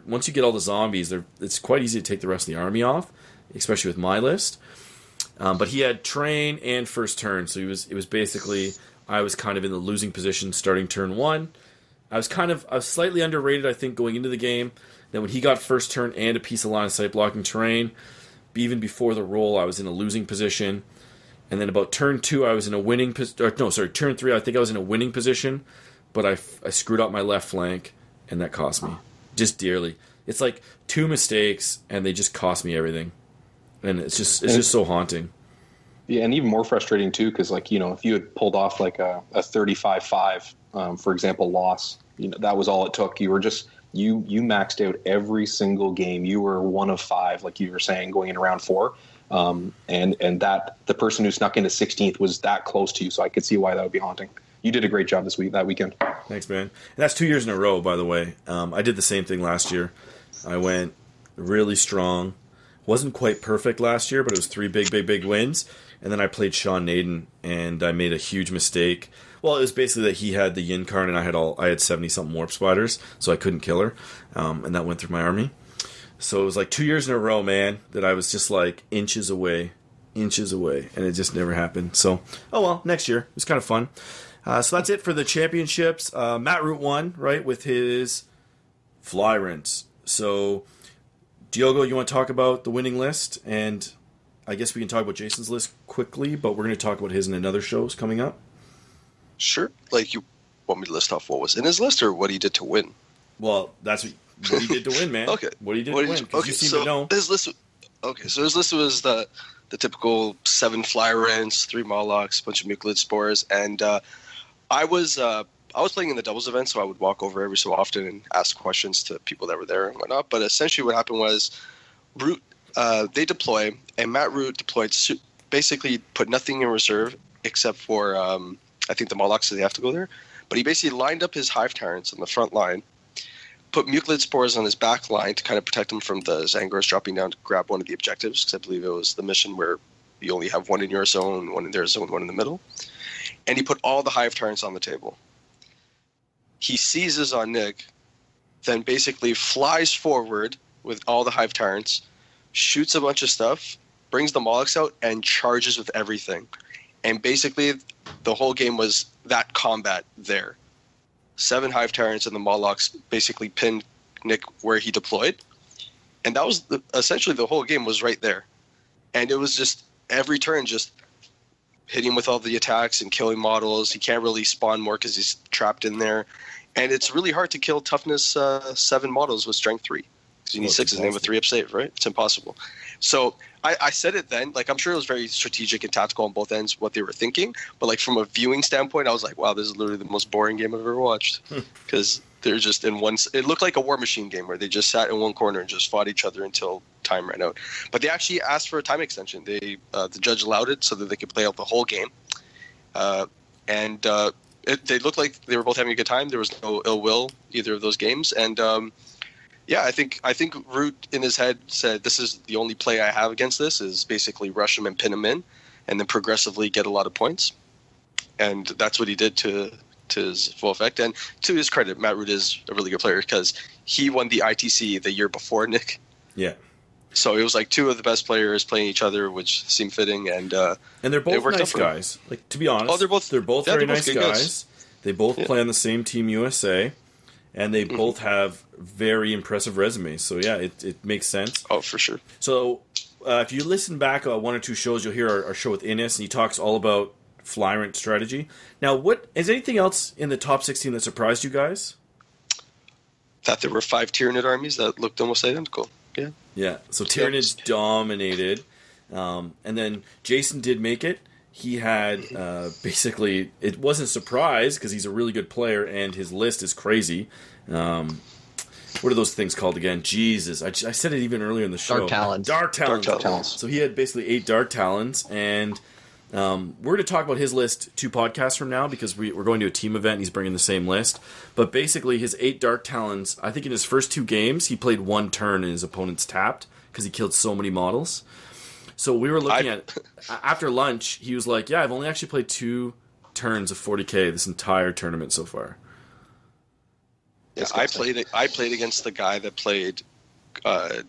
once you get all the zombies, it's quite easy to take the rest of the army off, especially with my list. But he had terrain and first turn, so it was basically, I was kind of in the losing position starting turn 1. I was slightly underrated, I think, going into the game. Then when he got first turn and a piece of line of sight blocking terrain, even before the roll, I was in a losing position. And then about turn 2, I was in a winning position. Turn 3, I think I was in a winning position, but I screwed up my left flank, and that cost me just dearly. It's like 2 mistakes, and they just cost me everything, and it's just so haunting. Yeah, and even more frustrating too, because if you had pulled off like a 35-5, for example, loss, that was all it took. You were just you maxed out every single game. You were 1 of 5, like you were saying, going into round 4. And that the person who snuck into 16th was that close to you, so I could see why that would be haunting. You did a great job that weekend. Thanks, man. And that's 2 years in a row, by the way. I did the same thing last year. I went really strong. Wasn't quite perfect last year, but it was 3 big wins. And then I played Sean Naden, and I made a huge mistake. Well, it was basically that he had the Yin card, and I had 70-something warp spiders, so I couldn't kill her. And that went through my army. So it was like 2 years in a row, man, that I was just like inches away, and it just never happened. So, oh well, next year. It was kind of fun. So that's it for the championships. Matt Root won, right, with his fly rinse. So, Diogo, you want to talk about the winning list? And I guess we can talk about Jason's list quickly, but we're going to talk about his in another shows coming up. Sure. Like, you want me to list off what was in his list or what he did to win? Well, that's what he did to win, man. Okay. What he did to win, because you seem to know. His list was the typical 7 fly rents, 3 Molochs, a bunch of mucilid spores, and I was playing in the doubles event, so I would walk over every so often and ask questions to people that were there and whatnot. But essentially what happened was Root, they deploy, and Matt Root deployed, basically put nothing in reserve except for, I think the Molochs, so they have to go there. But he basically lined up his Hive Tyrants on the front line, put mucilid spores on his back line to kind of protect him from the Zangors dropping down to grab one of the objectives, because I believe it was the mission where you only have one in your zone, one in their zone, one in the middle. And he put all the Hive Tyrants on the table. He seizes on Nick, then basically flies forward with all the Hive Tyrants, shoots a bunch of stuff, brings the Molochs out, and charges with everything. And basically, the whole game was that combat there. 7 Hive Tyrants and the Molochs basically pinned Nick where he deployed. And that was essentially the whole game was right there. And it was just every turn just hitting with all the attacks and killing models. He can't really spawn more because he's trapped in there. And it's really hard to kill toughness 7 models with strength 3. Because you need 6 and then with 3 up save, right? It's impossible. So I said it then, like, I'm sure it was very strategic and tactical on both ends, what they were thinking. But, like, from a viewing standpoint, I was like, wow, this is literally the most boring game I've ever watched. Because they're just in one, it looked like a War Machine game where they just sat in one corner and just fought each other until time ran out. But they actually asked for a time extension. They the judge allowed it so that they could play out the whole game. They looked like they were both having a good time. There was no ill will either of those games. And, yeah, I think Root in his head said, this is the only play I have against this, is basically rush him and pin him in, and then progressively get a lot of points. And that's what he did to his full effect. And to his credit, Matt Root is a really good player because he won the ITC the year before Nick. Yeah. So it was like 2 of the best players playing each other, which seemed fitting. And they're both nice guys. Like, to be honest, they're both very nice guys. They both play on the same Team USA. And they both have very impressive resumes. So, yeah, it makes sense. Oh, for sure. So, if you listen back 1 or 2 shows, you'll hear our show with Innes, and he talks all about Flyrant strategy. Now, is anything else in the top 16 that surprised you guys? That there were 5 Tyranid armies that looked almost identical. Yeah. Yeah, so Tyranids dominated. And then Jason did make it. He had basically, it wasn't a surprise because he's a really good player and his list is crazy. What are those things called again? Jesus, I said it even earlier in the show. Dark Talons. So he had basically 8 Dark Talons, and we're going to talk about his list 2 podcasts from now because we're going to a team event and he's bringing the same list. But basically his 8 Dark Talons, I think in his first 2 games, he played 1 turn and his opponent's tapped because he killed so many models. So we were looking at, after lunch, he was like, yeah, I've only actually played 2 turns of 40k this entire tournament so far. Yeah, I played against the guy that played, the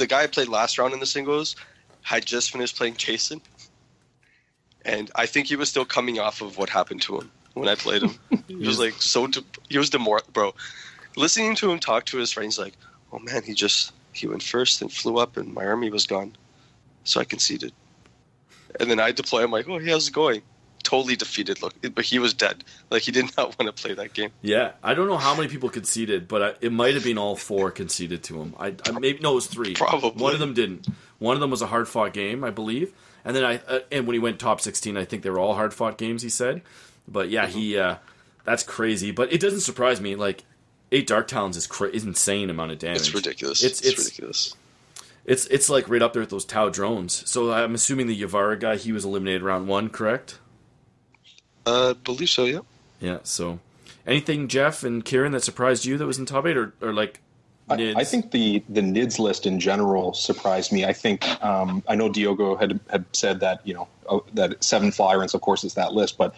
guy I played last round in the singles had just finished playing Jason. And I think he was still coming off of what happened to him when I played him. He was like, he was demoralized, bro. Listening to him talk to his friends, like, oh man, he went first and flew up and my army was gone. So I conceded. And then I deploy. I'm like, oh, how's it going? Totally defeated. Look, but he was dead. Like, he did not want to play that game. Yeah, I don't know how many people conceded, but it might have been all 4 conceded to him. I maybe no, it was 3. Probably. One of them didn't. One of them was a hard fought game, I believe. And then and when he went top 16, I think they were all hard fought games. He said, but yeah, he that's crazy. But it doesn't surprise me. Like, 8 Dark Talons is insane amount of damage. It's ridiculous. It's ridiculous. It's like right up there with those Tau drones. So I'm assuming the Yavara guy, he was eliminated round 1, correct? Believe so, yeah. Yeah, so anything, Geoff and Ciaran, that surprised you that was in top 8 or like NIDS? I think the NIDS list in general surprised me. I think I know Diogo had said that that 7 Flyrants, of course, is that list, but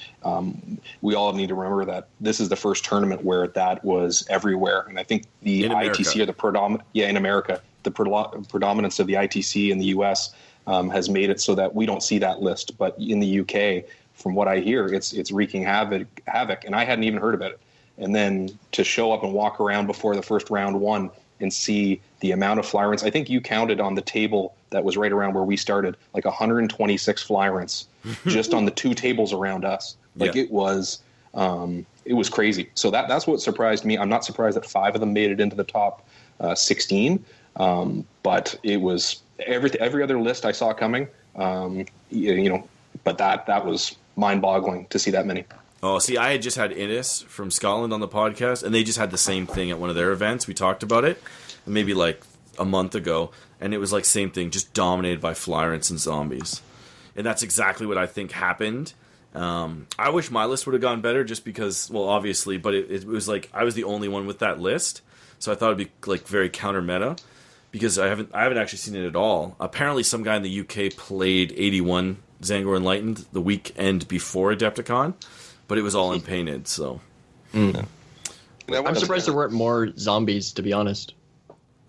we all need to remember that this is the first tournament where that was everywhere, and I think the ITC or the predominant in America, the predominance of the ITC in the US has made it so that we don't see that list, but in the UK, from what I hear, it's wreaking havoc, and I hadn't even heard about it. And then to show up and walk around before the first round 1 and see the amount of Flyrants. I think you counted on the table that was right around where we started, like 126 Flyrants just on the 2 tables around us. Like it was crazy. So that's what surprised me. I'm not surprised that 5 of them made it into the top 16. But it was every other list I saw coming, but that was mind-boggling to see that many. Oh, see, I had just had Innis from Scotland on the podcast, and they just had the same thing at one of their events. We talked about it maybe like a month ago, and it was like same thing, just dominated by Flyrants and zombies. And that's exactly what I think happened. I wish my list would have gone better just because, well, obviously, but it was like I was the only one with that list, so I thought it'd be like very counter-meta because I haven't actually seen it at all. Apparently, some guy in the UK played 81 Zangor Enlightened the weekend before Adepticon, but it was all unpainted, so. I'm surprised there weren't more zombies, to be honest.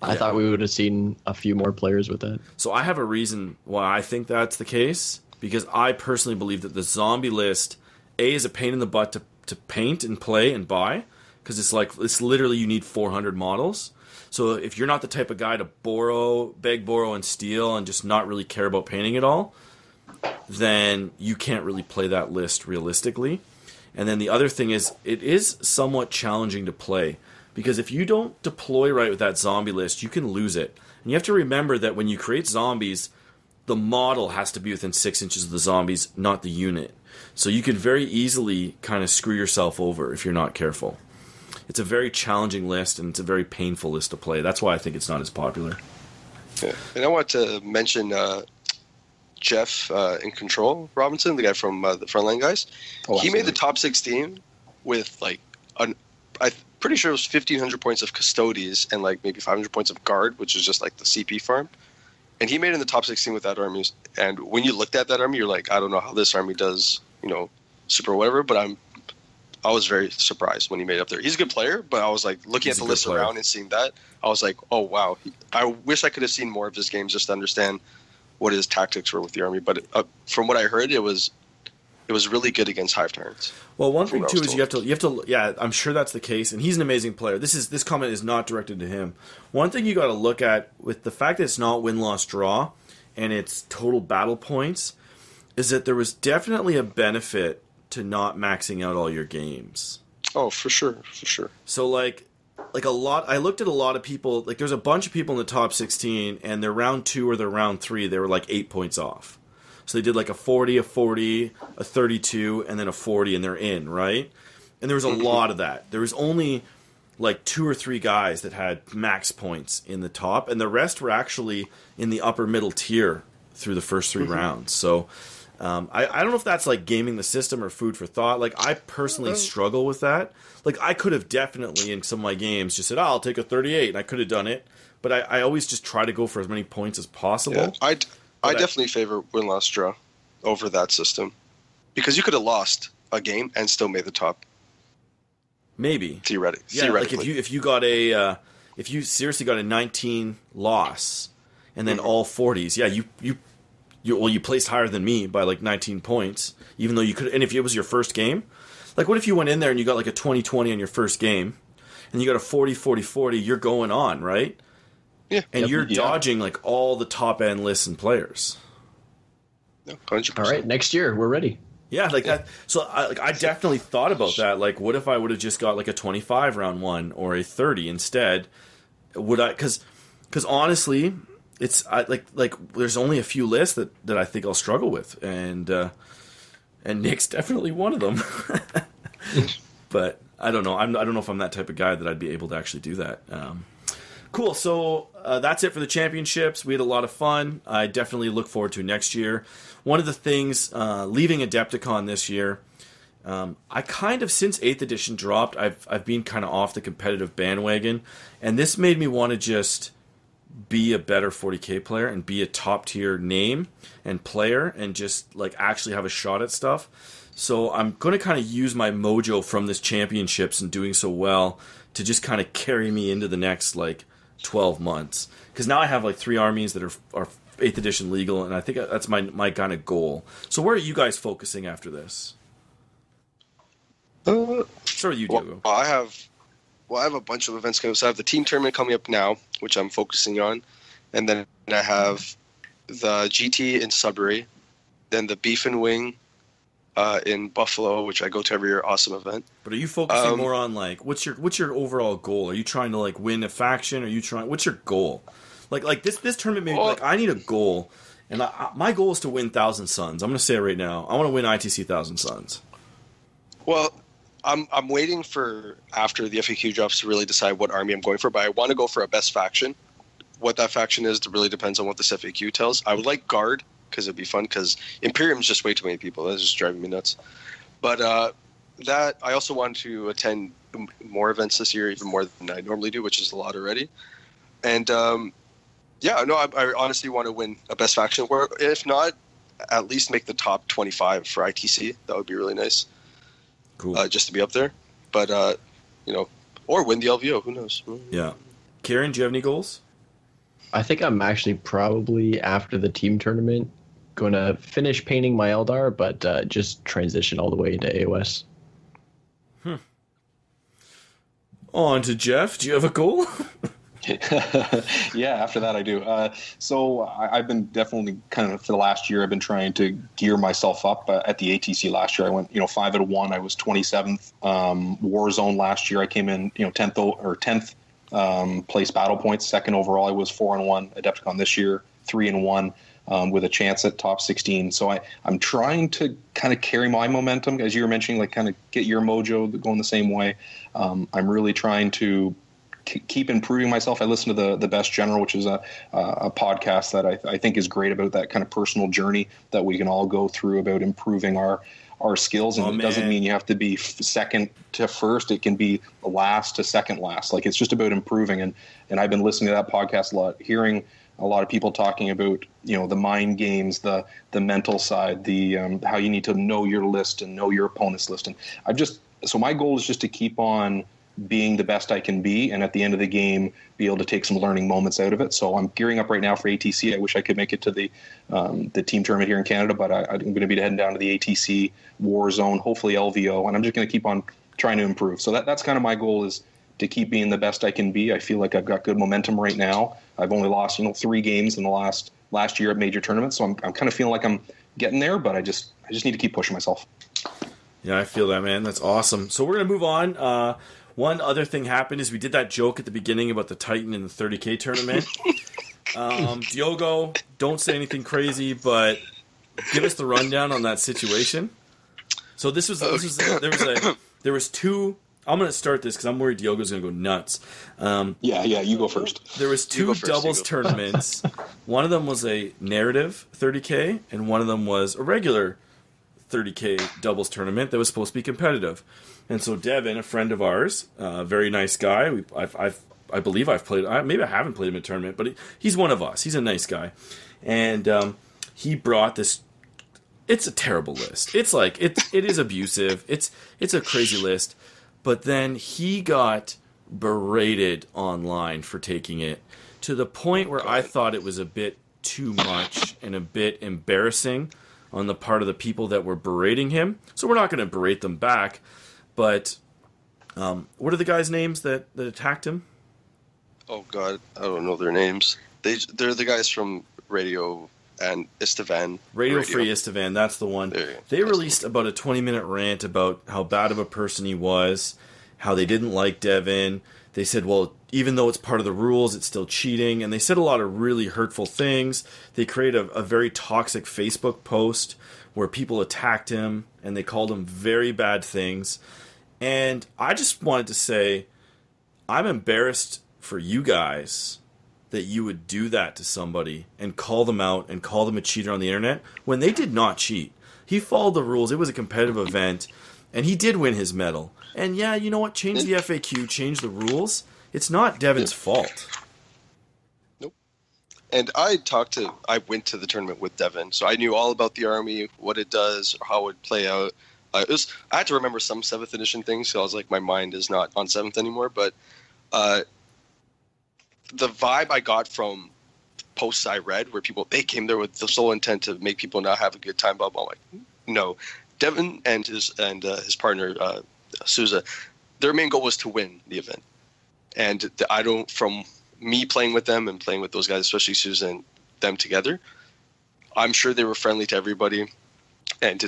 I thought we would have seen a few more players with that. So I have a reason why I think that's the case, because I personally believe that the zombie list, is a pain in the butt to paint and play and buy, because it's literally you need 400 models. So if you're not the type of guy to beg, borrow, and steal and just not really care about painting it all, then you can't really play that list realistically. And then the other thing is, it is somewhat challenging to play, because if you don't deploy right with that zombie list, you can lose it. And you have to remember that when you create zombies, the model has to be within 6 inches of the zombies, not the unit. So you can very easily kind of screw yourself over if you're not careful. It's a very challenging list, and it's a very painful list to play. That's why I think it's not as popular. Yeah. And I want to mention Geoff in Control Robinson, the guy from the Frontline guys. He made the top 16 with I'm pretty sure it was 1,500 points of Custodes and like maybe 500 points of Guard, which is just like the CP farm. And he made it in the top 16 with that army. And when you looked at that army, you're like, I don't know how this army does, super whatever. But I was very surprised when he made it up there. He's a good player, but I was like looking at the list around and seeing that, I was like, oh wow. I wish I could have seen more of his games just to understand what his tactics were with the army. But from what I heard, it was really good against Hive Tyrants. Well, one thing too is you have to yeah, I'm sure that's the case, and he's an amazing player. This comment is not directed to him. One thing you got to look at with the fact that it's not win loss draw and it's total battle points is that there was definitely a benefit to not maxing out all your games. Oh, for sure. So like a lot, I looked at a lot of people, like there's a bunch of people in the top 16 and their round 2 or their round 3, they were like 8 points off. So they did like a 40, a 40, a 32, and then a 40, and they're in, right? And there was a lot of that. There was only like 2 or 3 guys that had max points in the top, and the rest were actually in the upper middle tier through the first 3 rounds. So I don't know if that's like gaming the system or food for thought. Like I personally struggle with that. Like I could have definitely in some of my games just said, I'll take a 38, and I could have done it. But I always just try to go for as many points as possible. Yeah, I definitely favor win-loss draw over that system. Because you could have lost a game and still made the top. Maybe. Theoretically. Yeah, like if you got if you seriously got a 19 loss and then all 40s, yeah, you placed higher than me by like 19 points, even though you could. And if it was your first game, like what if you went in there and you got like a 20-20 on your first game, and you got a 40-40-40, you're going on, right? Yeah. And you're dodging like all the top end lists and players. Yeah, 100%. All right, next year we're ready. Yeah, like that. So I definitely thought about that. Like, what if I would have just got like a 25 round 1 or a 30 instead? Would I? Because honestly, it's like there's only a few lists that I think I'll struggle with, and Nick's definitely one of them. But I don't know. I don't know if I'm that type of guy that I'd be able to actually do that. Cool. So that's it for the championships. We had a lot of fun. I definitely look forward to next year. One of the things, leaving Adepticon this year, I kind of, since 8th edition dropped, I've been kind of off the competitive bandwagon, and this made me want to just be a better 40k player and be a top tier name and player and just like actually have a shot at stuff. So I'm going to kind of use my mojo from this championships and doing so well to just kind of carry me into the next like 12 months. Because now I have like 3 armies that are 8th edition legal, and I think that's my kind of goal. So where are you guys focusing after this? Start with you, Diogo. Well, I have a bunch of events coming. So I have the team tournament coming up now, which I'm focusing on, and then I have the GT in Sudbury, then the Beef and Wing in Buffalo, which I go to every year. Awesome event. But are you focusing more on like what's your overall goal? Are you trying to like win a faction? What's your goal? Like this tournament maybe like I need a goal, and my goal is to win Thousand Suns. I'm going to say it right now. I want to win ITC Thousand Suns. Well, I'm waiting for after the FAQ drops to really decide what army I'm going for, but I want to go for a best faction. What that faction is really depends on what this FAQ tells. I would like Guard because it'd be fun, because Imperium's just way too many people. That's just driving me nuts. But that I also want to attend more events this year, even more than I normally do, which is a lot already. And I honestly want to win a best faction, or if not, at least make the top 25 for ITC. That would be really nice. Cool. Just to be up there, but or win the LVO. Who knows? Yeah. Ciaran, do you have any goals? I think I'm actually probably after the team tournament going to finish painting my Eldar, but just transition all the way into AOS. On to Geoff. Do you have a goal? Yeah, after that I do. So I've been definitely kind of for the last year, I've been trying to gear myself up. At the ATC last year, I went 5-1. I was 27th. Warzone last year, I came in 10th place battle points, second overall. I was 4-1. Adepticon this year, 3-1. With a chance at top 16. So I'm trying to kind of carry my momentum, as you were mentioning, like kind of get your mojo going the same way. I'm really trying to keep improving myself. I listen to the Best General, which is a podcast that I think is great about that kind of personal journey that we can all go through about improving our skills. And it doesn't mean you have to be second to first. It can be last to second last. Like, it's just about improving. And I've been listening to that podcast a lot, hearing a lot of people talking about, the mind games, the mental side, the how you need to know your list and know your opponent's list. And so my goal is just to keep on being the best I can be, and at the end of the game, be able to take some learning moments out of it. So I'm gearing up right now for ATC. I wish I could make it to the team tournament here in Canada, but I'm going to be heading down to the ATC Warzone, hopefully LVO, and I'm just going to keep on trying to improve. So that's kind of my goal, is to keep being the best I can be. I feel like I've got good momentum right now. I've only lost 3 games in the last year at major tournaments, so I'm kind of feeling like I'm getting there, but I just need to keep pushing myself. Yeah, I feel that, man. That's awesome. So we're going to move on. One other thing happened is we did that joke at the beginning about the Titan in the 30K tournament. Diogo, don't say anything crazy, but give us the rundown on that situation. So there was 2. I'm going to start this because I'm worried Diogo's going to go nuts. Yeah, you go first. There was 2 doubles tournaments. One of them was a narrative 30K, and one of them was a regular 30K doubles tournament that was supposed to be competitive. And so Devin, a friend of ours, very nice guy. I believe I've played. Maybe I haven't played him in a tournament, but he's one of us. He's a nice guy, and he brought this. It's a terrible list. It's like it is abusive. It's a crazy list. But then he got berated online for taking it, to the point where I thought it was a bit too much and a bit embarrassing on the part of the people that were berating him. So we're not going to berate them back. But what are the guys' names that attacked him? Oh God, I don't know their names. They're the guys from Radio and Istvan. Radio Free Istvan, that's the one. They released about a 20-minute rant about how bad of a person he was, how they didn't like Devin. They said, well, even though it's part of the rules, it's still cheating. And they said a lot of really hurtful things. They created a very toxic Facebook post where people attacked him and they called him very bad things. And I just wanted to say, I'm embarrassed for you guys that you would do that to somebody and call them out and call them a cheater on the internet when they did not cheat. He followed the rules. It was a competitive event, and he did win his medal. And yeah, you know what? Change the FAQ, change the rules. It's not Devin's fault. Nope. And I went to the tournament with Devin, so I knew all about the army, what it does, how it would play out. I had to remember some 7th edition things, so I was like, my mind is not on 7th anymore. But the vibe I got from posts I read, where they came there with the sole intent to make people not have a good time, blah blah. I'm like, no, Devin and his partner Souza, their main goal was to win the event, and from me playing with them and playing with those guys, especially Souza and them together, I'm sure they were friendly to everybody and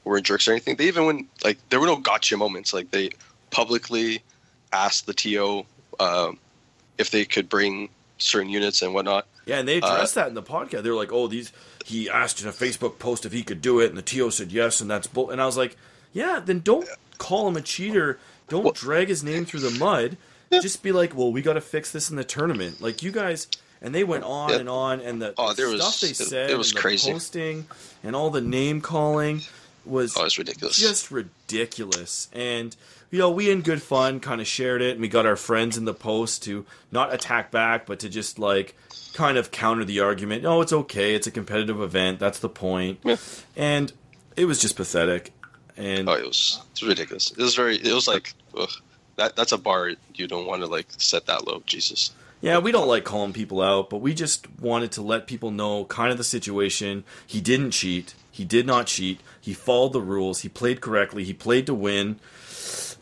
weren't jerks or anything. They even went, like, there were no gotcha moments. Like, they publicly asked the TO if they could bring certain units and whatnot. Yeah, and they addressed that in the podcast. They were like, "Oh, he asked in a Facebook post if he could do it, and the TO said yes, and that's bull." And I was like, "Yeah, then don't call him a cheater. Don't drag his name through the mud. Just be like, well, we got to fix this in the tournament." Like, you guys, and they went on and on, and the stuff they said, it was and the crazy. Posting, and all the name calling was it's ridiculous. Just ridiculous. And we in good fun kind of shared it, and we got our friends in the post to not attack back, but to just like kind of counter the argument. No, it's okay. It's a competitive event. That's the point. Yeah. And it was just pathetic. And it's ridiculous. It was like, ugh, that's a bar you don't want to like set that low. Jesus. Yeah, we don't like calling people out, but we just wanted to let people know kind of the situation. He didn't cheat. He did not cheat. He followed the rules. He played correctly. He played to win.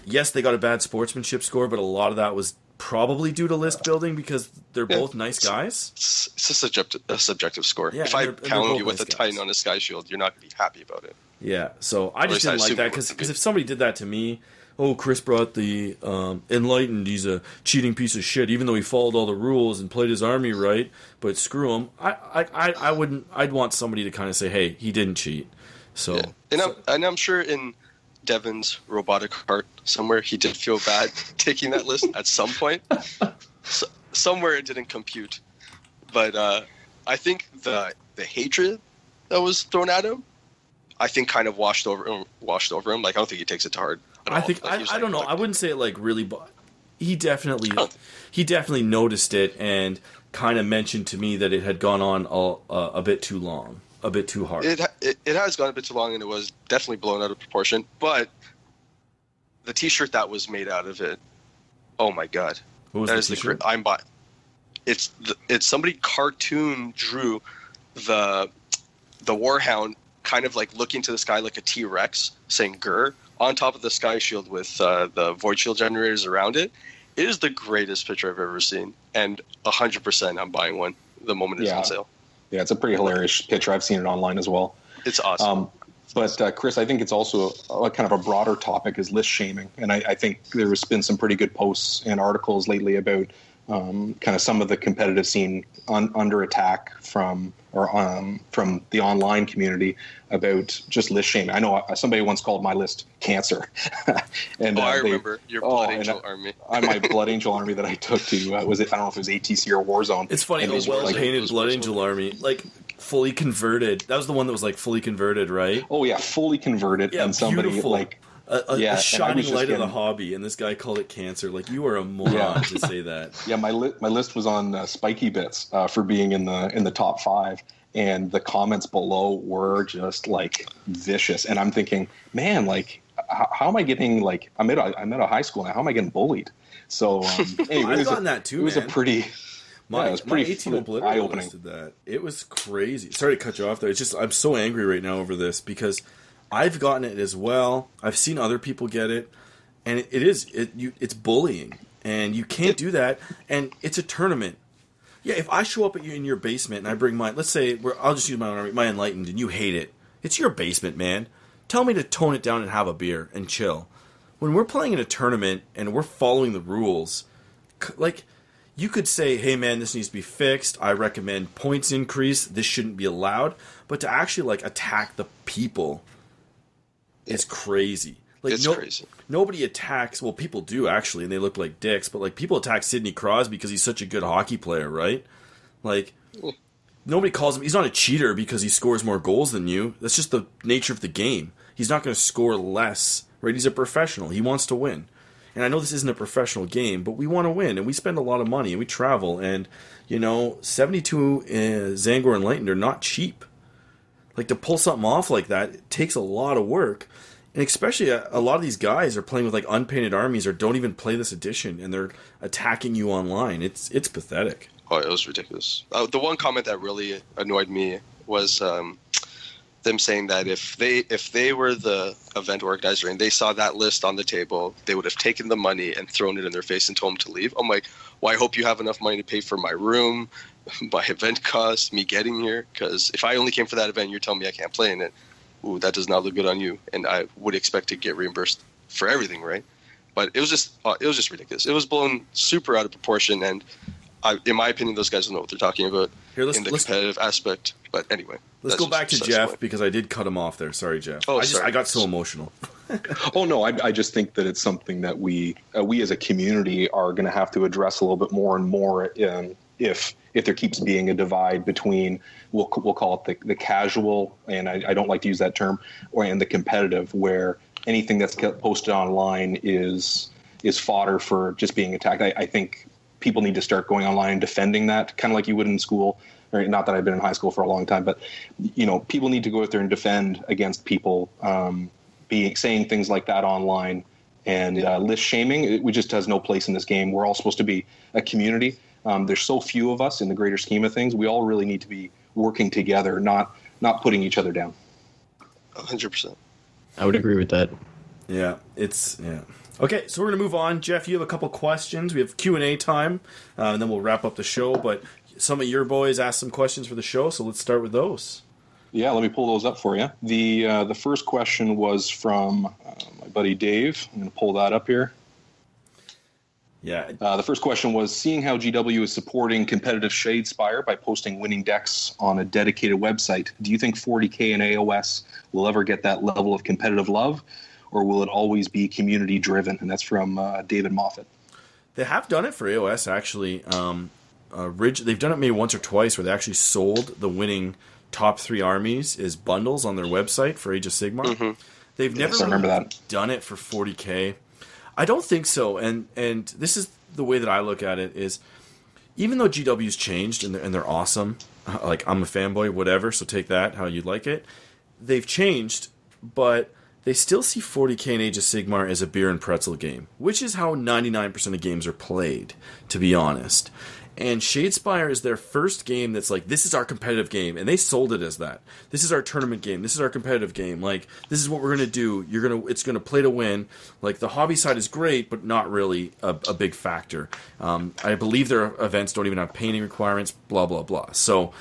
Yes, they got a bad sportsmanship score, but a lot of that was probably due to list building because they're both nice guys. It's a subjective score. Yeah, if I pound you with a Titan on a Sky Shield, you're not going to be happy about it. Yeah, so I just didn't like that because if somebody did that to me, oh, Chris brought the Enlightened, he's a cheating piece of shit, even though he followed all the rules and played his army right, but screw him. I wouldn't. I'd want somebody to kind of say, hey, he didn't cheat. So, yeah. And I'm sure in Devin's robotic heart somewhere he did feel bad taking that list at some point. So, somewhere it didn't compute, but I think the hatred that was thrown at him, I think kind of washed over him. Like, I don't think he takes it to heart. I think I don't know. I wouldn't say it like really, but he definitely noticed it and kind of mentioned to me that it had gone on a bit too long, a bit too hard. It has gone a bit too long, and it was definitely blown out of proportion. But the T-shirt that was made out of it, oh my god, what was that the is T-shirt? I'm buying. It's somebody cartoon drew the Warhound kind of like looking to the sky like a T-Rex saying "grr" on top of the sky shield with the void shield generators around it. It is the greatest picture I've ever seen, and 100% I'm buying one the moment it's on sale. Yeah, it's a pretty hilarious picture. I've seen it online as well. It's awesome. But Chris, I think it's also a kind of a broader topic is list shaming, and I think there's been some pretty good posts and articles lately about kind of some of the competitive scene under attack from the online community about just list shaming. I know somebody once called my list cancer. And I remember your Blood Angel army. My Blood Angel army that I took to I don't know if it was ATC or Warzone. It's funny, a well-painted Blood Angel army, like fully converted. That was the one that was like fully converted, right? Oh yeah, fully converted, and somebody beautiful. Like. A shining light of the hobby, and this guy called it cancer. Like, you are a moron to say that. Yeah, my list was on Spiky Bits for being in the top 5, and the comments below were just like vicious. And I'm thinking, man, like, how am I getting like I'm at a high school now? How am I getting bullied? So anyway, I've gotten that too. It was man. a pretty. It was pretty eye-opening. That it was crazy. Sorry to cut you off there. It's just I'm so angry right now over this because I've gotten it as well. I've seen other people get it, and it's bullying, and you can't do that. And it's a tournament. Yeah, if I show up at you in your basement and I bring mine, let's say I'll just use my Enlightened, and you hate it. It's your basement, man. Tell me to tone it down and have a beer and chill. When we're playing in a tournament and we're following the rules, like you could say, "Hey, man, this needs to be fixed. I recommend points increase. This shouldn't be allowed." But to actually like attack the people. It's crazy. Like it's crazy. Nobody attacks. Well, people do actually, and they look like dicks. But like people attack Sidney Crosby because he's such a good hockey player, right? Like nobody calls him. He's not a cheater because he scores more goals than you. That's just the nature of the game. He's not going to score less, right? He's a professional. He wants to win. And I know this isn't a professional game, but we want to win, and we spend a lot of money, and we travel, and 72 Zangor and Leighton are not cheap. Like to pull something off like that, it takes a lot of work. And especially a lot of these guys are playing with like unpainted armies or don't even play this edition, and they're attacking you online. It's pathetic. Oh, it was ridiculous. The one comment that really annoyed me was them saying that if they were the event organizer and they saw that list on the table, they would have taken the money and thrown it in their face and told them to leave. I'm like, well, I hope you have enough money to pay for my room, my event costs, me getting here. Because if I only came for that event, you're telling me I can't play in it. Ooh, that does not look good on you, and I would expect to get reimbursed for everything, right? But it was just ridiculous. It was blown super out of proportion, and in my opinion, those guys don't know what they're talking about in the competitive aspect. But anyway, let's go back to Geoff because I did cut him off there. Sorry, Geoff. Oh, I got so emotional. Oh no, I just think that it's something that we as a community are going to have to address a little bit more and more. If there keeps being a divide between, we'll call it the casual, and I don't like to use that term, and the competitive, where anything that's posted online is fodder for just being attacked. I think people need to start going online and defending that, kind of like you would in school. Or not that I've been in high school for a long time, but people need to go out there and defend against people saying things like that online, and list shaming. It just has no place in this game. We're all supposed to be a community. There's so few of us in the greater scheme of things. We all really need to be working together, not putting each other down. 100%. I would agree with that. Yeah, Okay, so we're going to move on. Geoff, you have a couple questions. We have Q&A time, and then we'll wrap up the show. But some of your boys asked some questions for the show, so let's start with those. Yeah, let me pull those up for you. The first question was from my buddy Dave. I'm going to pull that up here. Yeah. The first question was, seeing how GW is supporting competitive Shadespire by posting winning decks on a dedicated website, do you think 40K and AOS will ever get that level of competitive love, or will it always be community driven? And that's from David Moffat. They have done it for AOS, actually. They've done it maybe once or twice where they actually sold the winning top 3 armies as bundles on their website for Age of Sigmar. Mm-hmm. They've never done it for 40K. I don't think so, and this is the way that I look at it is, even though GW's changed and they're awesome, like I'm a fanboy, whatever, so take that how you'd like it, they've changed, but they still see 40K and Age of Sigmar as a beer and pretzel game, which is how 99% of games are played, to be honest. And Shadespire is their first game that's like, this is our competitive game, and they sold it as that. This is our tournament game. This is our competitive game. Like, this is what we're gonna do. It's gonna play to win. Like, the hobby side is great, but not really a big factor. I believe their events don't even have painting requirements. Blah blah blah. So,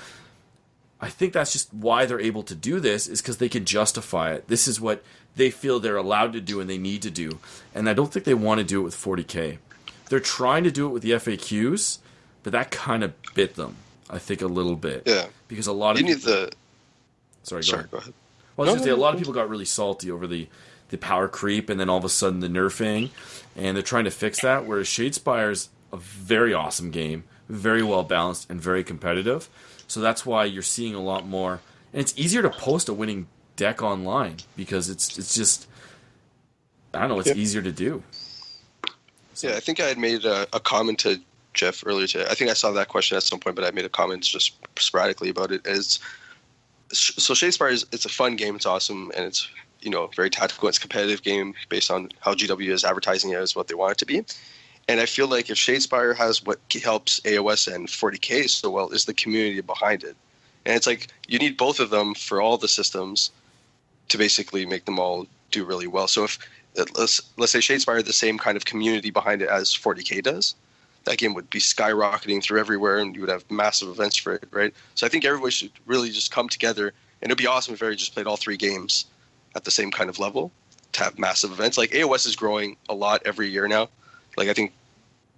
I think that's just why they're able to do this, is because they can justify it. This is what they feel they're allowed to do and they need to do. And I don't think they want to do it with 40K. They're trying to do it with the FAQs. But that kind of bit them, I think, a little bit. Yeah. Because a lot of Sorry, go ahead. Well, I was going to say, a lot of people got really salty over the power creep and then all of a sudden the nerfing. And they're trying to fix that, whereas Shadespire's a very awesome game, very well balanced, and very competitive. So that's why you're seeing a lot more. And it's easier to post a winning deck online because it's just, I don't know, it's easier to do. So. Yeah, I think I had made a comment to Geoff earlier today. I think I saw that question at some point, but I made a comment just sporadically about it. So Shadespire it's a fun game. It's awesome, and it's very tactical. It's a competitive game based on how GW is advertising it as what they want it to be. And I feel like if Shadespire has what helps AOS and 40K so well is the community behind it. And it's like you need both of them for all the systems to basically make them all do really well. So if let's say Shadespire had the same kind of community behind it as 40K does, that game would be skyrocketing through everywhere, and you would have massive events for it, right? So I think everybody should really just come together, and it would be awesome if everybody just played all 3 games at the same kind of level to have massive events. Like, AOS is growing a lot every year now. Like, I think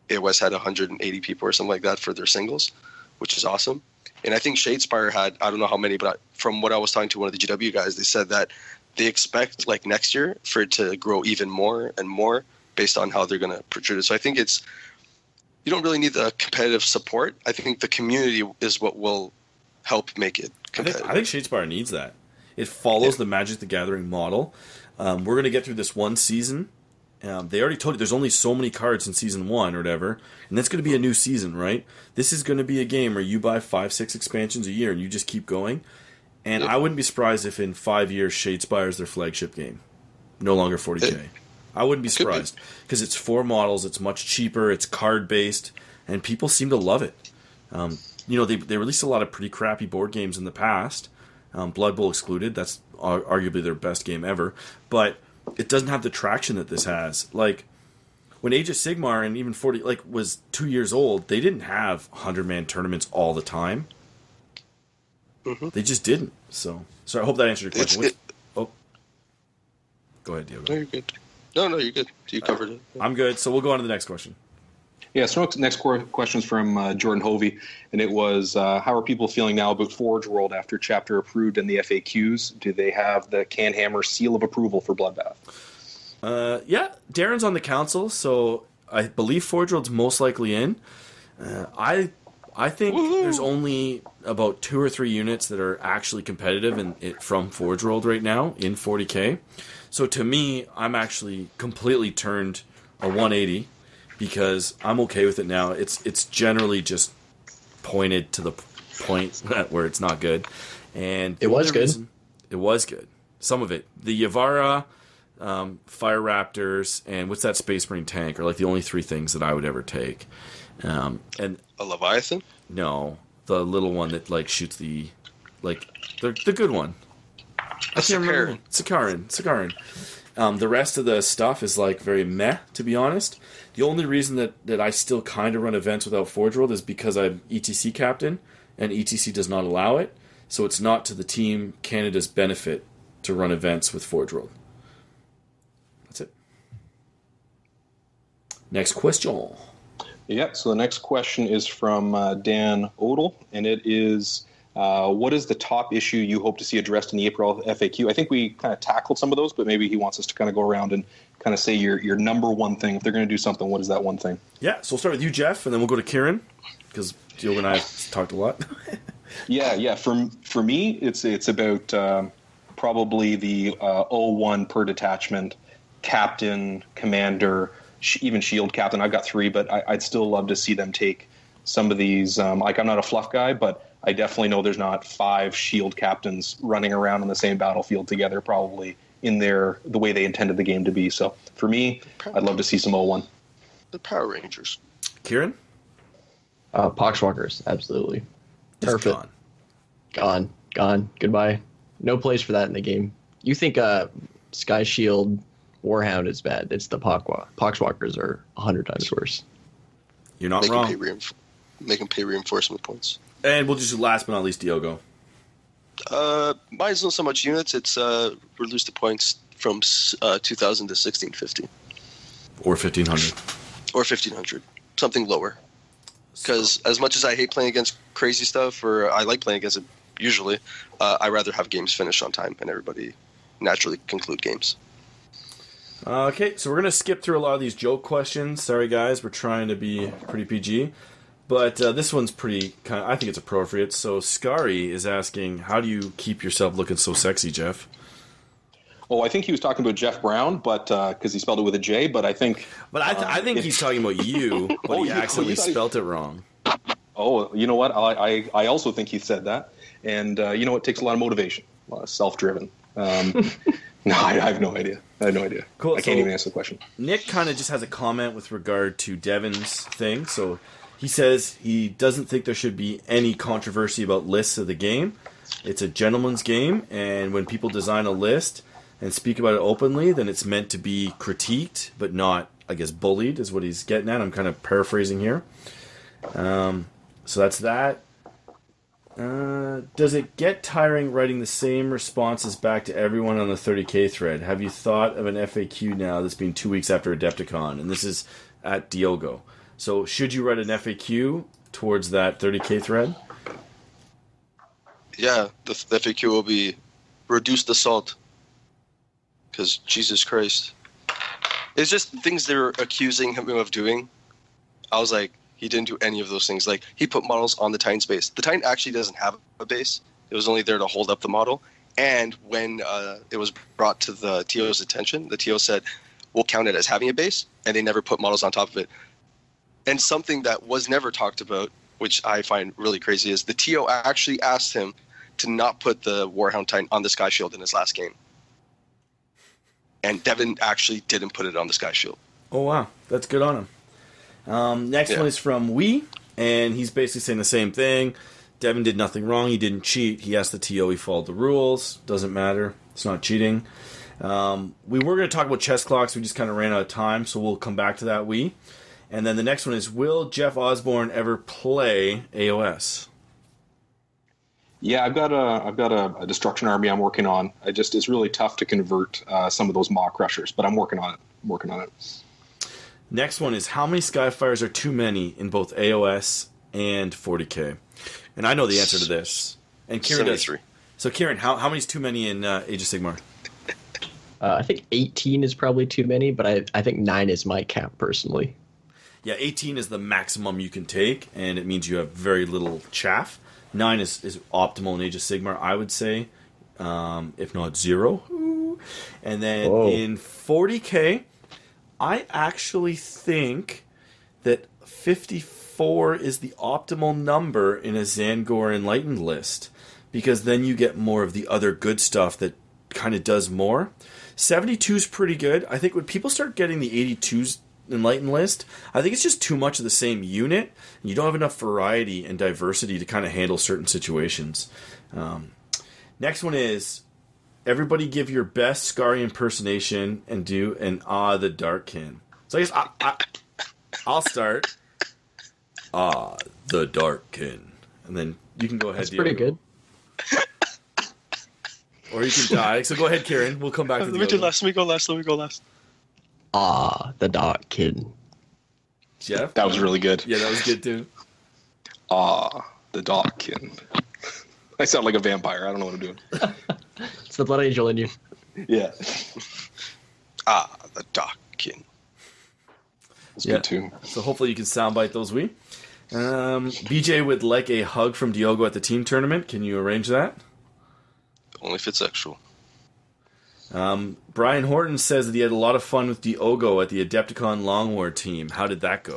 AOS had 180 people or something like that for their singles, which is awesome. And I think Shadespire had, I don't know how many, but from what I was talking to one of the GW guys, they said that they expect like next year for it to grow even more and more based on how they're going to protrude it. So I think you don't really need the competitive support. I think the community is what will help make it competitive. I think Shadespire needs that. It follows the Magic the Gathering model. We're going to get through this one season. They already told you there's only so many cards in season 1 or whatever, and that's going to be a new season, right? This is going to be a game where you buy 5-6 expansions a year and you just keep going. And I wouldn't be surprised if in 5 years Shadespire is their flagship game. No longer 40K. I wouldn't be surprised because it's 4 models, it's much cheaper, it's card based, and people seem to love it. They released a lot of pretty crappy board games in the past, Blood Bowl excluded. That's arguably their best game ever, but it doesn't have the traction that this has. Like when Age of Sigmar and even 40 was 2 years old, they didn't have 100-man tournaments all the time. Mm-hmm. They just didn't. So I hope that answered your question. Go ahead, Diogo. No, you're good. No, you're good. You covered it. Yeah. I'm good. So we'll go on to the next question. Yeah, so next question is from Jordan Hovey, and it was, how are people feeling now about Forge World after chapter approved and the FAQs? Do they have the CanHammer seal of approval for Bloodbath? Yeah, Darren's on the council, so I believe Forge World's most likely in. I think there's only about 2 or 3 units that are actually competitive from Forge World right now in 40K. So to me, I'm actually completely turned a 180 because I'm okay with it now. It's generally just pointed to the point where it's not good. And it was good. It was good. Some of it. The Yavara, Fire Raptors, and what's that Space Marine tank are like the only 3 things that I would ever take. And a Leviathan? No, the little one that like shoots the good one. I can't remember. Ciaran. The rest of the stuff is like very meh, to be honest. The only reason that I still kind of run events without Forge World is because I'm ETC captain, and ETC does not allow it. So it's not to the Team Canada's benefit to run events with Forge World. That's it. Next question. Yeah, so the next question is from Dan Odell, and it is, what is the top issue you hope to see addressed in the April FAQ? I think we kind of tackled some of those, but maybe he wants us to kind of go around and kind of say your number one thing. If they're going to do something, what is that one thing? Yeah, so we'll start with you, Geoff, and then we'll go to Ciaran, because Diogo and I have talked a lot. Yeah. For me, it's about probably the 01 per detachment, captain, commander, even shield captain. I've got 3, but I'd still love to see them take some of these. I'm not a fluff guy, but I definitely know there's not 5 shield captains running around on the same battlefield together, probably in the way they intended the game to be. So for me, I'd love to see some 01. The Power Rangers. Ciaran? Poxwalkers, absolutely. Perfect. Gone. Goodbye. No place for that in the game. You think Sky Shield Warhound is bad. It's the Poxwalkers are 100 times worse. You're not wrong. Make them pay reinforcement points. And we'll just do last but not least, Diogo. Mine's not so much units. It's reduce the points from 2,000 to 1,650. Or 1,500. Or 1,500. Something lower. Because as much as I hate playing against crazy stuff, or I like playing against it usually, I rather have games finish on time and everybody naturally conclude games. Okay, so we're going to skip through a lot of these joke questions. Sorry, guys. We're trying to be pretty PG. But this one's pretty I think it's appropriate. So Scary is asking, how do you keep yourself looking so sexy, Geoff? Oh, I think he was talking about Jeff Brown, but because he spelled it with a J. But I think, I think he's talking about you, but he accidentally spelt it wrong. Oh, you know what? I also think he said that, and you know, it takes a lot of motivation, a lot of self-driven. No, I have no idea. Cool. I can't even answer the question. Nick kind of just has a comment with regard to Devin's thing. So he says he doesn't think there should be any controversy about lists of the game. It's a gentleman's game, and when people design a list and speak about it openly, then it's meant to be critiqued, but not, I guess, bullied, is what he's getting at. I'm kind of paraphrasing here. So that's that. Does it get tiring writing the same responses back to everyone on the 30K thread? Have you thought of an FAQ now that's been 2 weeks after Adepticon? And this is at Diogo. So should you write an FAQ towards that 30K thread? Yeah, the FAQ will be reduced assault. Because Jesus Christ. It's just things they're accusing him of doing. I was like, he didn't do any of those things. Like, he put models on the Titan's base. The Titan actually doesn't have a base. It was only there to hold up the model. And when it was brought to the TO's attention, the TO said, we'll count it as having a base, and they never put models on top of it. And something that was never talked about, which I find really crazy, is the TO actually asked him to not put the Warhound Titan on the Sky Shield in his last game. And Devin actually didn't put it on the Sky Shield. Oh, wow. That's good on him. Next one is from Wee, and he's basically saying the same thing. Devin did nothing wrong. He didn't cheat. He asked the TO. He followed the rules. Doesn't matter. It's not cheating. We were going to talk about chess clocks. We just kind of ran out of time, so we'll come back to that, Wee. And then the next one is, will Geoff Osborne ever play AOS? Yeah, I've got a destruction army I'm working on. It's really tough to convert some of those Maw Crushers, but I'm working on it. Next one is, how many Skyfires are too many in both AOS and 40k? And I know the answer to this. And Ciaran does. So Ciaran, how many is too many in Age of Sigmar? I think 18 is probably too many, but I think 9 is my cap personally. Yeah, 18 is the maximum you can take, and it means you have very little chaff. 9 is optimal in Age of Sigmar, I would say, if not 0. And then in 40k, I actually think that 54 is the optimal number in a Zangor Enlightened list, because then you get more of the other good stuff that kind of does more. 72 is pretty good. I think when people start getting the 82s Enlightened list, I think it's just too much of the same unit, and you don't have enough variety and diversity to kind of handle certain situations. Next one is, everybody give your best Skari impersonation and do an the Darkkin. So I guess I'll start. The Darkkin. And then you can go ahead. That's pretty good. Or you can die. So go ahead, Ciaran. We'll come back to the Let me go last. The Darkkin. Geoff? That was really good. Yeah, that was good too. The Darkkin. I sound like a vampire. I don't know what I'm doing. It's the blood angel in you. Yeah. The Darkkin. That's good too. So hopefully you can soundbite those Wii. BJ would like a hug from Diogo at the team tournament. Can you arrange that? Only if it's sexual. Brian Horton says that he had a lot of fun with Diogo at the Adepticon Long War team. How did that go?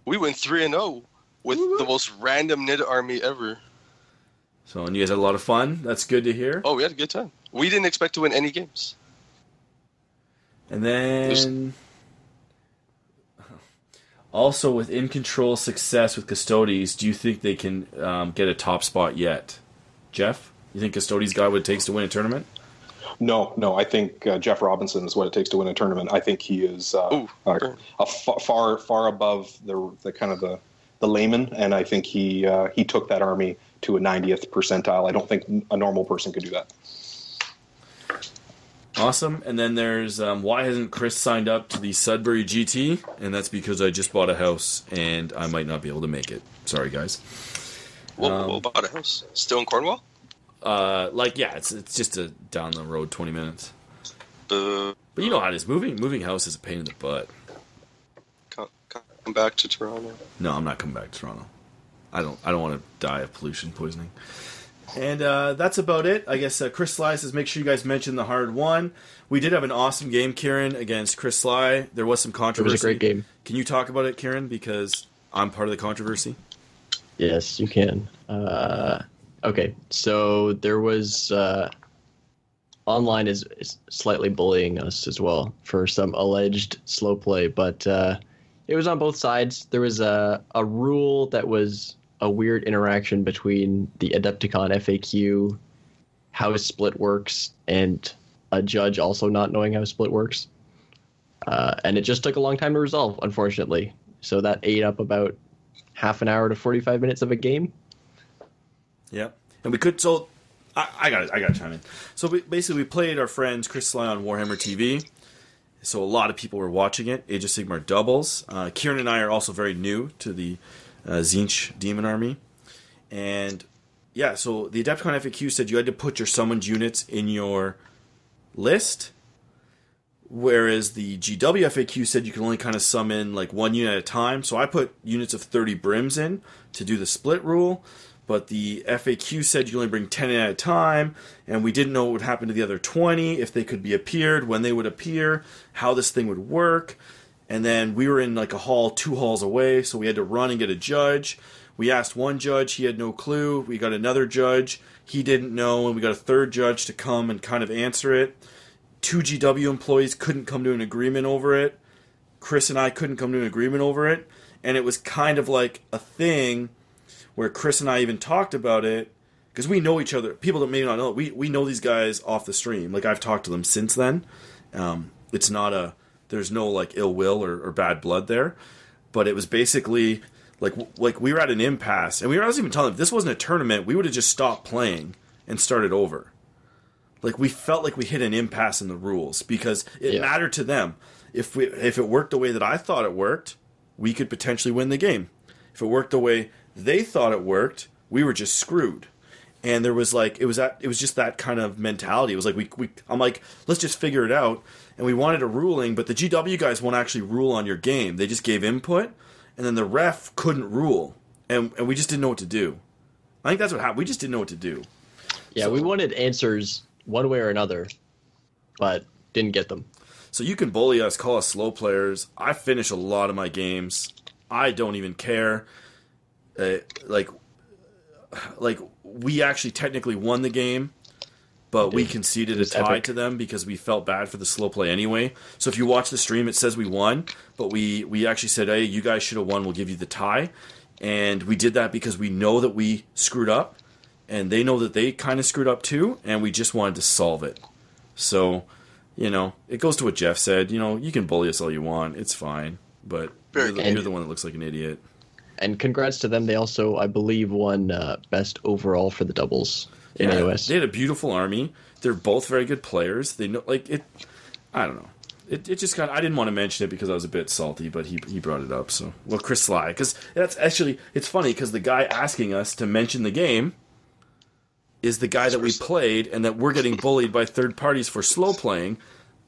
We went 3-0 with the most random knit army ever. So, and you guys had a lot of fun? That's good to hear. Oh, we had a good time. We didn't expect to win any games. And then... Also, with In Control success with Custodes, do you think they can get a top spot yet? Geoff? You think Custodes got what it takes to win a tournament? No. I think Jeff Robinson is what it takes to win a tournament. I think he is far above the kind of the layman, and I think he took that army to a 90th percentile. I don't think a normal person could do that. Awesome. And then there's why hasn't Chris signed up to the Sudbury GT? And that's because I just bought a house and I might not be able to make it. Sorry, guys. What bought a house? Still in Cornwall? It's just down the road 20 minutes. But you know how it is. Moving house is a pain in the butt. Come back to Toronto. No, I'm not coming back to Toronto. I don't want to die of pollution poisoning. And that's about it. I guess Chris Sly says make sure you guys mention the hard one. We did have an awesome game, Ciaran, against Chris Sly. There was some controversy. It was a great game. Can you talk about it, Ciaran? Because I'm part of the controversy. Yes, you can. Okay, so there was... online is slightly bullying us as well for some alleged slow play, but it was on both sides. There was a rule that was a weird interaction between the Adepticon FAQ, how split works, and a judge also not knowing how split works. And it just took a long time to resolve, unfortunately. So that ate up about half an hour to 45 minutes of a game. Yep. And we could... So I got to chime in. So we played our friends Chris Sly on Warhammer TV. So a lot of people were watching it. Age of Sigmar doubles. Ciaran and I are also very new to the Tzeentch Demon Army. And yeah, so the Adepticon FAQ said you had to put your summoned units in your list, Whereas the GW FAQ said you can only kind of summon like 1 unit at a time. So I put units of 30 brims in to do the split rule. But the FAQ said you can only bring 10 in at a time. And we didn't know what would happen to the other 20, if they could be appeared, when they would appear, how this thing would work. And then we were in like a hall 2 halls away, so we had to run and get a judge. We asked one judge, he had no clue. We got another judge, he didn't know. And we got a third judge to come and kind of answer it. 2 GW employees couldn't come to an agreement over it. Chris and I couldn't come to an agreement over it. And it was kind of like a thing where Chris and I even talked about it, because we know each other. People that may not know, we know these guys off the stream. Like, I've talked to them since then. It's not there's no like ill will or bad blood there. But it was basically like we were at an impasse, and I was even telling them, if this wasn't a tournament, we would have just stopped playing and started over. Like, we felt like we hit an impasse in the rules, because it mattered to them. If it worked the way that I thought it worked, we could potentially win the game. If it worked the way they thought it worked, we were just screwed. And there was like, it was just that kind of mentality. It was like, I'm like, let's just figure it out. And we wanted a ruling, but the GW guys won't actually rule on your game. They just gave input, and then the ref couldn't rule. And we just didn't know what to do. I think that's what happened. We just didn't know what to do. Yeah, we wanted answers one way or another, but didn't get them. So you can bully us, call us slow players. I finish a lot of my games. I don't even care. Like we actually technically won the game, but we conceded a tie to them because we felt bad for the slow play anyway. So if you watch the stream, it says we won, but we actually said, hey, you guys should have won. We'll give you the tie. And we did that because we know that we screwed up, and they know that they kind of screwed up too, and we just wanted to solve it. So, it goes to what Geoff said. You can bully us all you want. It's fine. But you're the one that looks like an idiot. And congrats to them. They also, I believe, won best overall for the doubles in AOS. They had a beautiful army. They're both very good players. They know, like, it. I don't know. It just kind of, I didn't want to mention it because I was a bit salty, but he brought it up. So, well, Chris Sly, because that's actually, it's funny because the guy asking us to mention the game is the guy that we played, and that we're getting bullied by third parties for slow playing,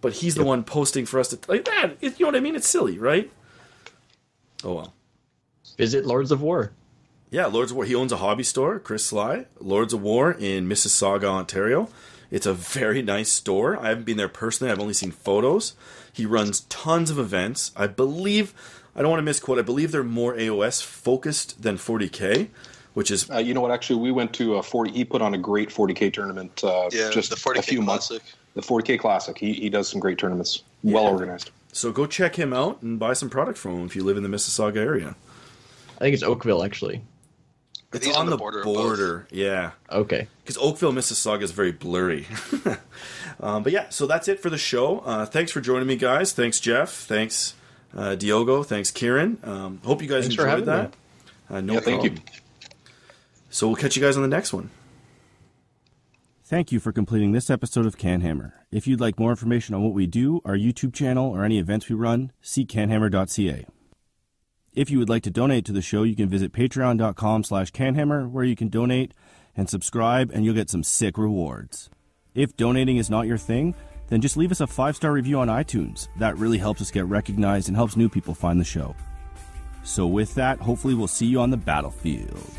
but he's the one posting for us to, like that. You know what I mean? It's silly, right? Oh well. Visit Lords of War. Yeah, Lords of War. He owns a hobby store, Chris Sly. Lords of War in Mississauga, Ontario. It's a very nice store. I haven't been there personally. I've only seen photos. He runs tons of events. I believe, I don't want to misquote, I believe they're more AOS focused than 40K, which is... you know what, actually, we went to he put on a great 40K tournament just the 40K a few months. The 40K Classic. He does some great tournaments. Well organized. So go check him out and buy some product from him if you live in the Mississauga area. I think it's Oakville, actually. It's on the border. Yeah. Okay. Because Oakville, Mississauga is very blurry. But yeah, so that's it for the show. Thanks for joining me, guys. Thanks, Geoff. Thanks, Diogo. Thanks, Ciaran. Hope you guys enjoyed that. No problem. Thank you. So we'll catch you guys on the next one. Thank you for completing this episode of CanHammer. If you'd like more information on what we do, our YouTube channel, or any events we run, see canhammer.ca. If you would like to donate to the show, you can visit patreon.com/canhammer, where you can donate and subscribe, and you'll get some sick rewards. If donating is not your thing, then just leave us a 5-star review on iTunes. That really helps us get recognized and helps new people find the show. So with that, hopefully we'll see you on the battlefield.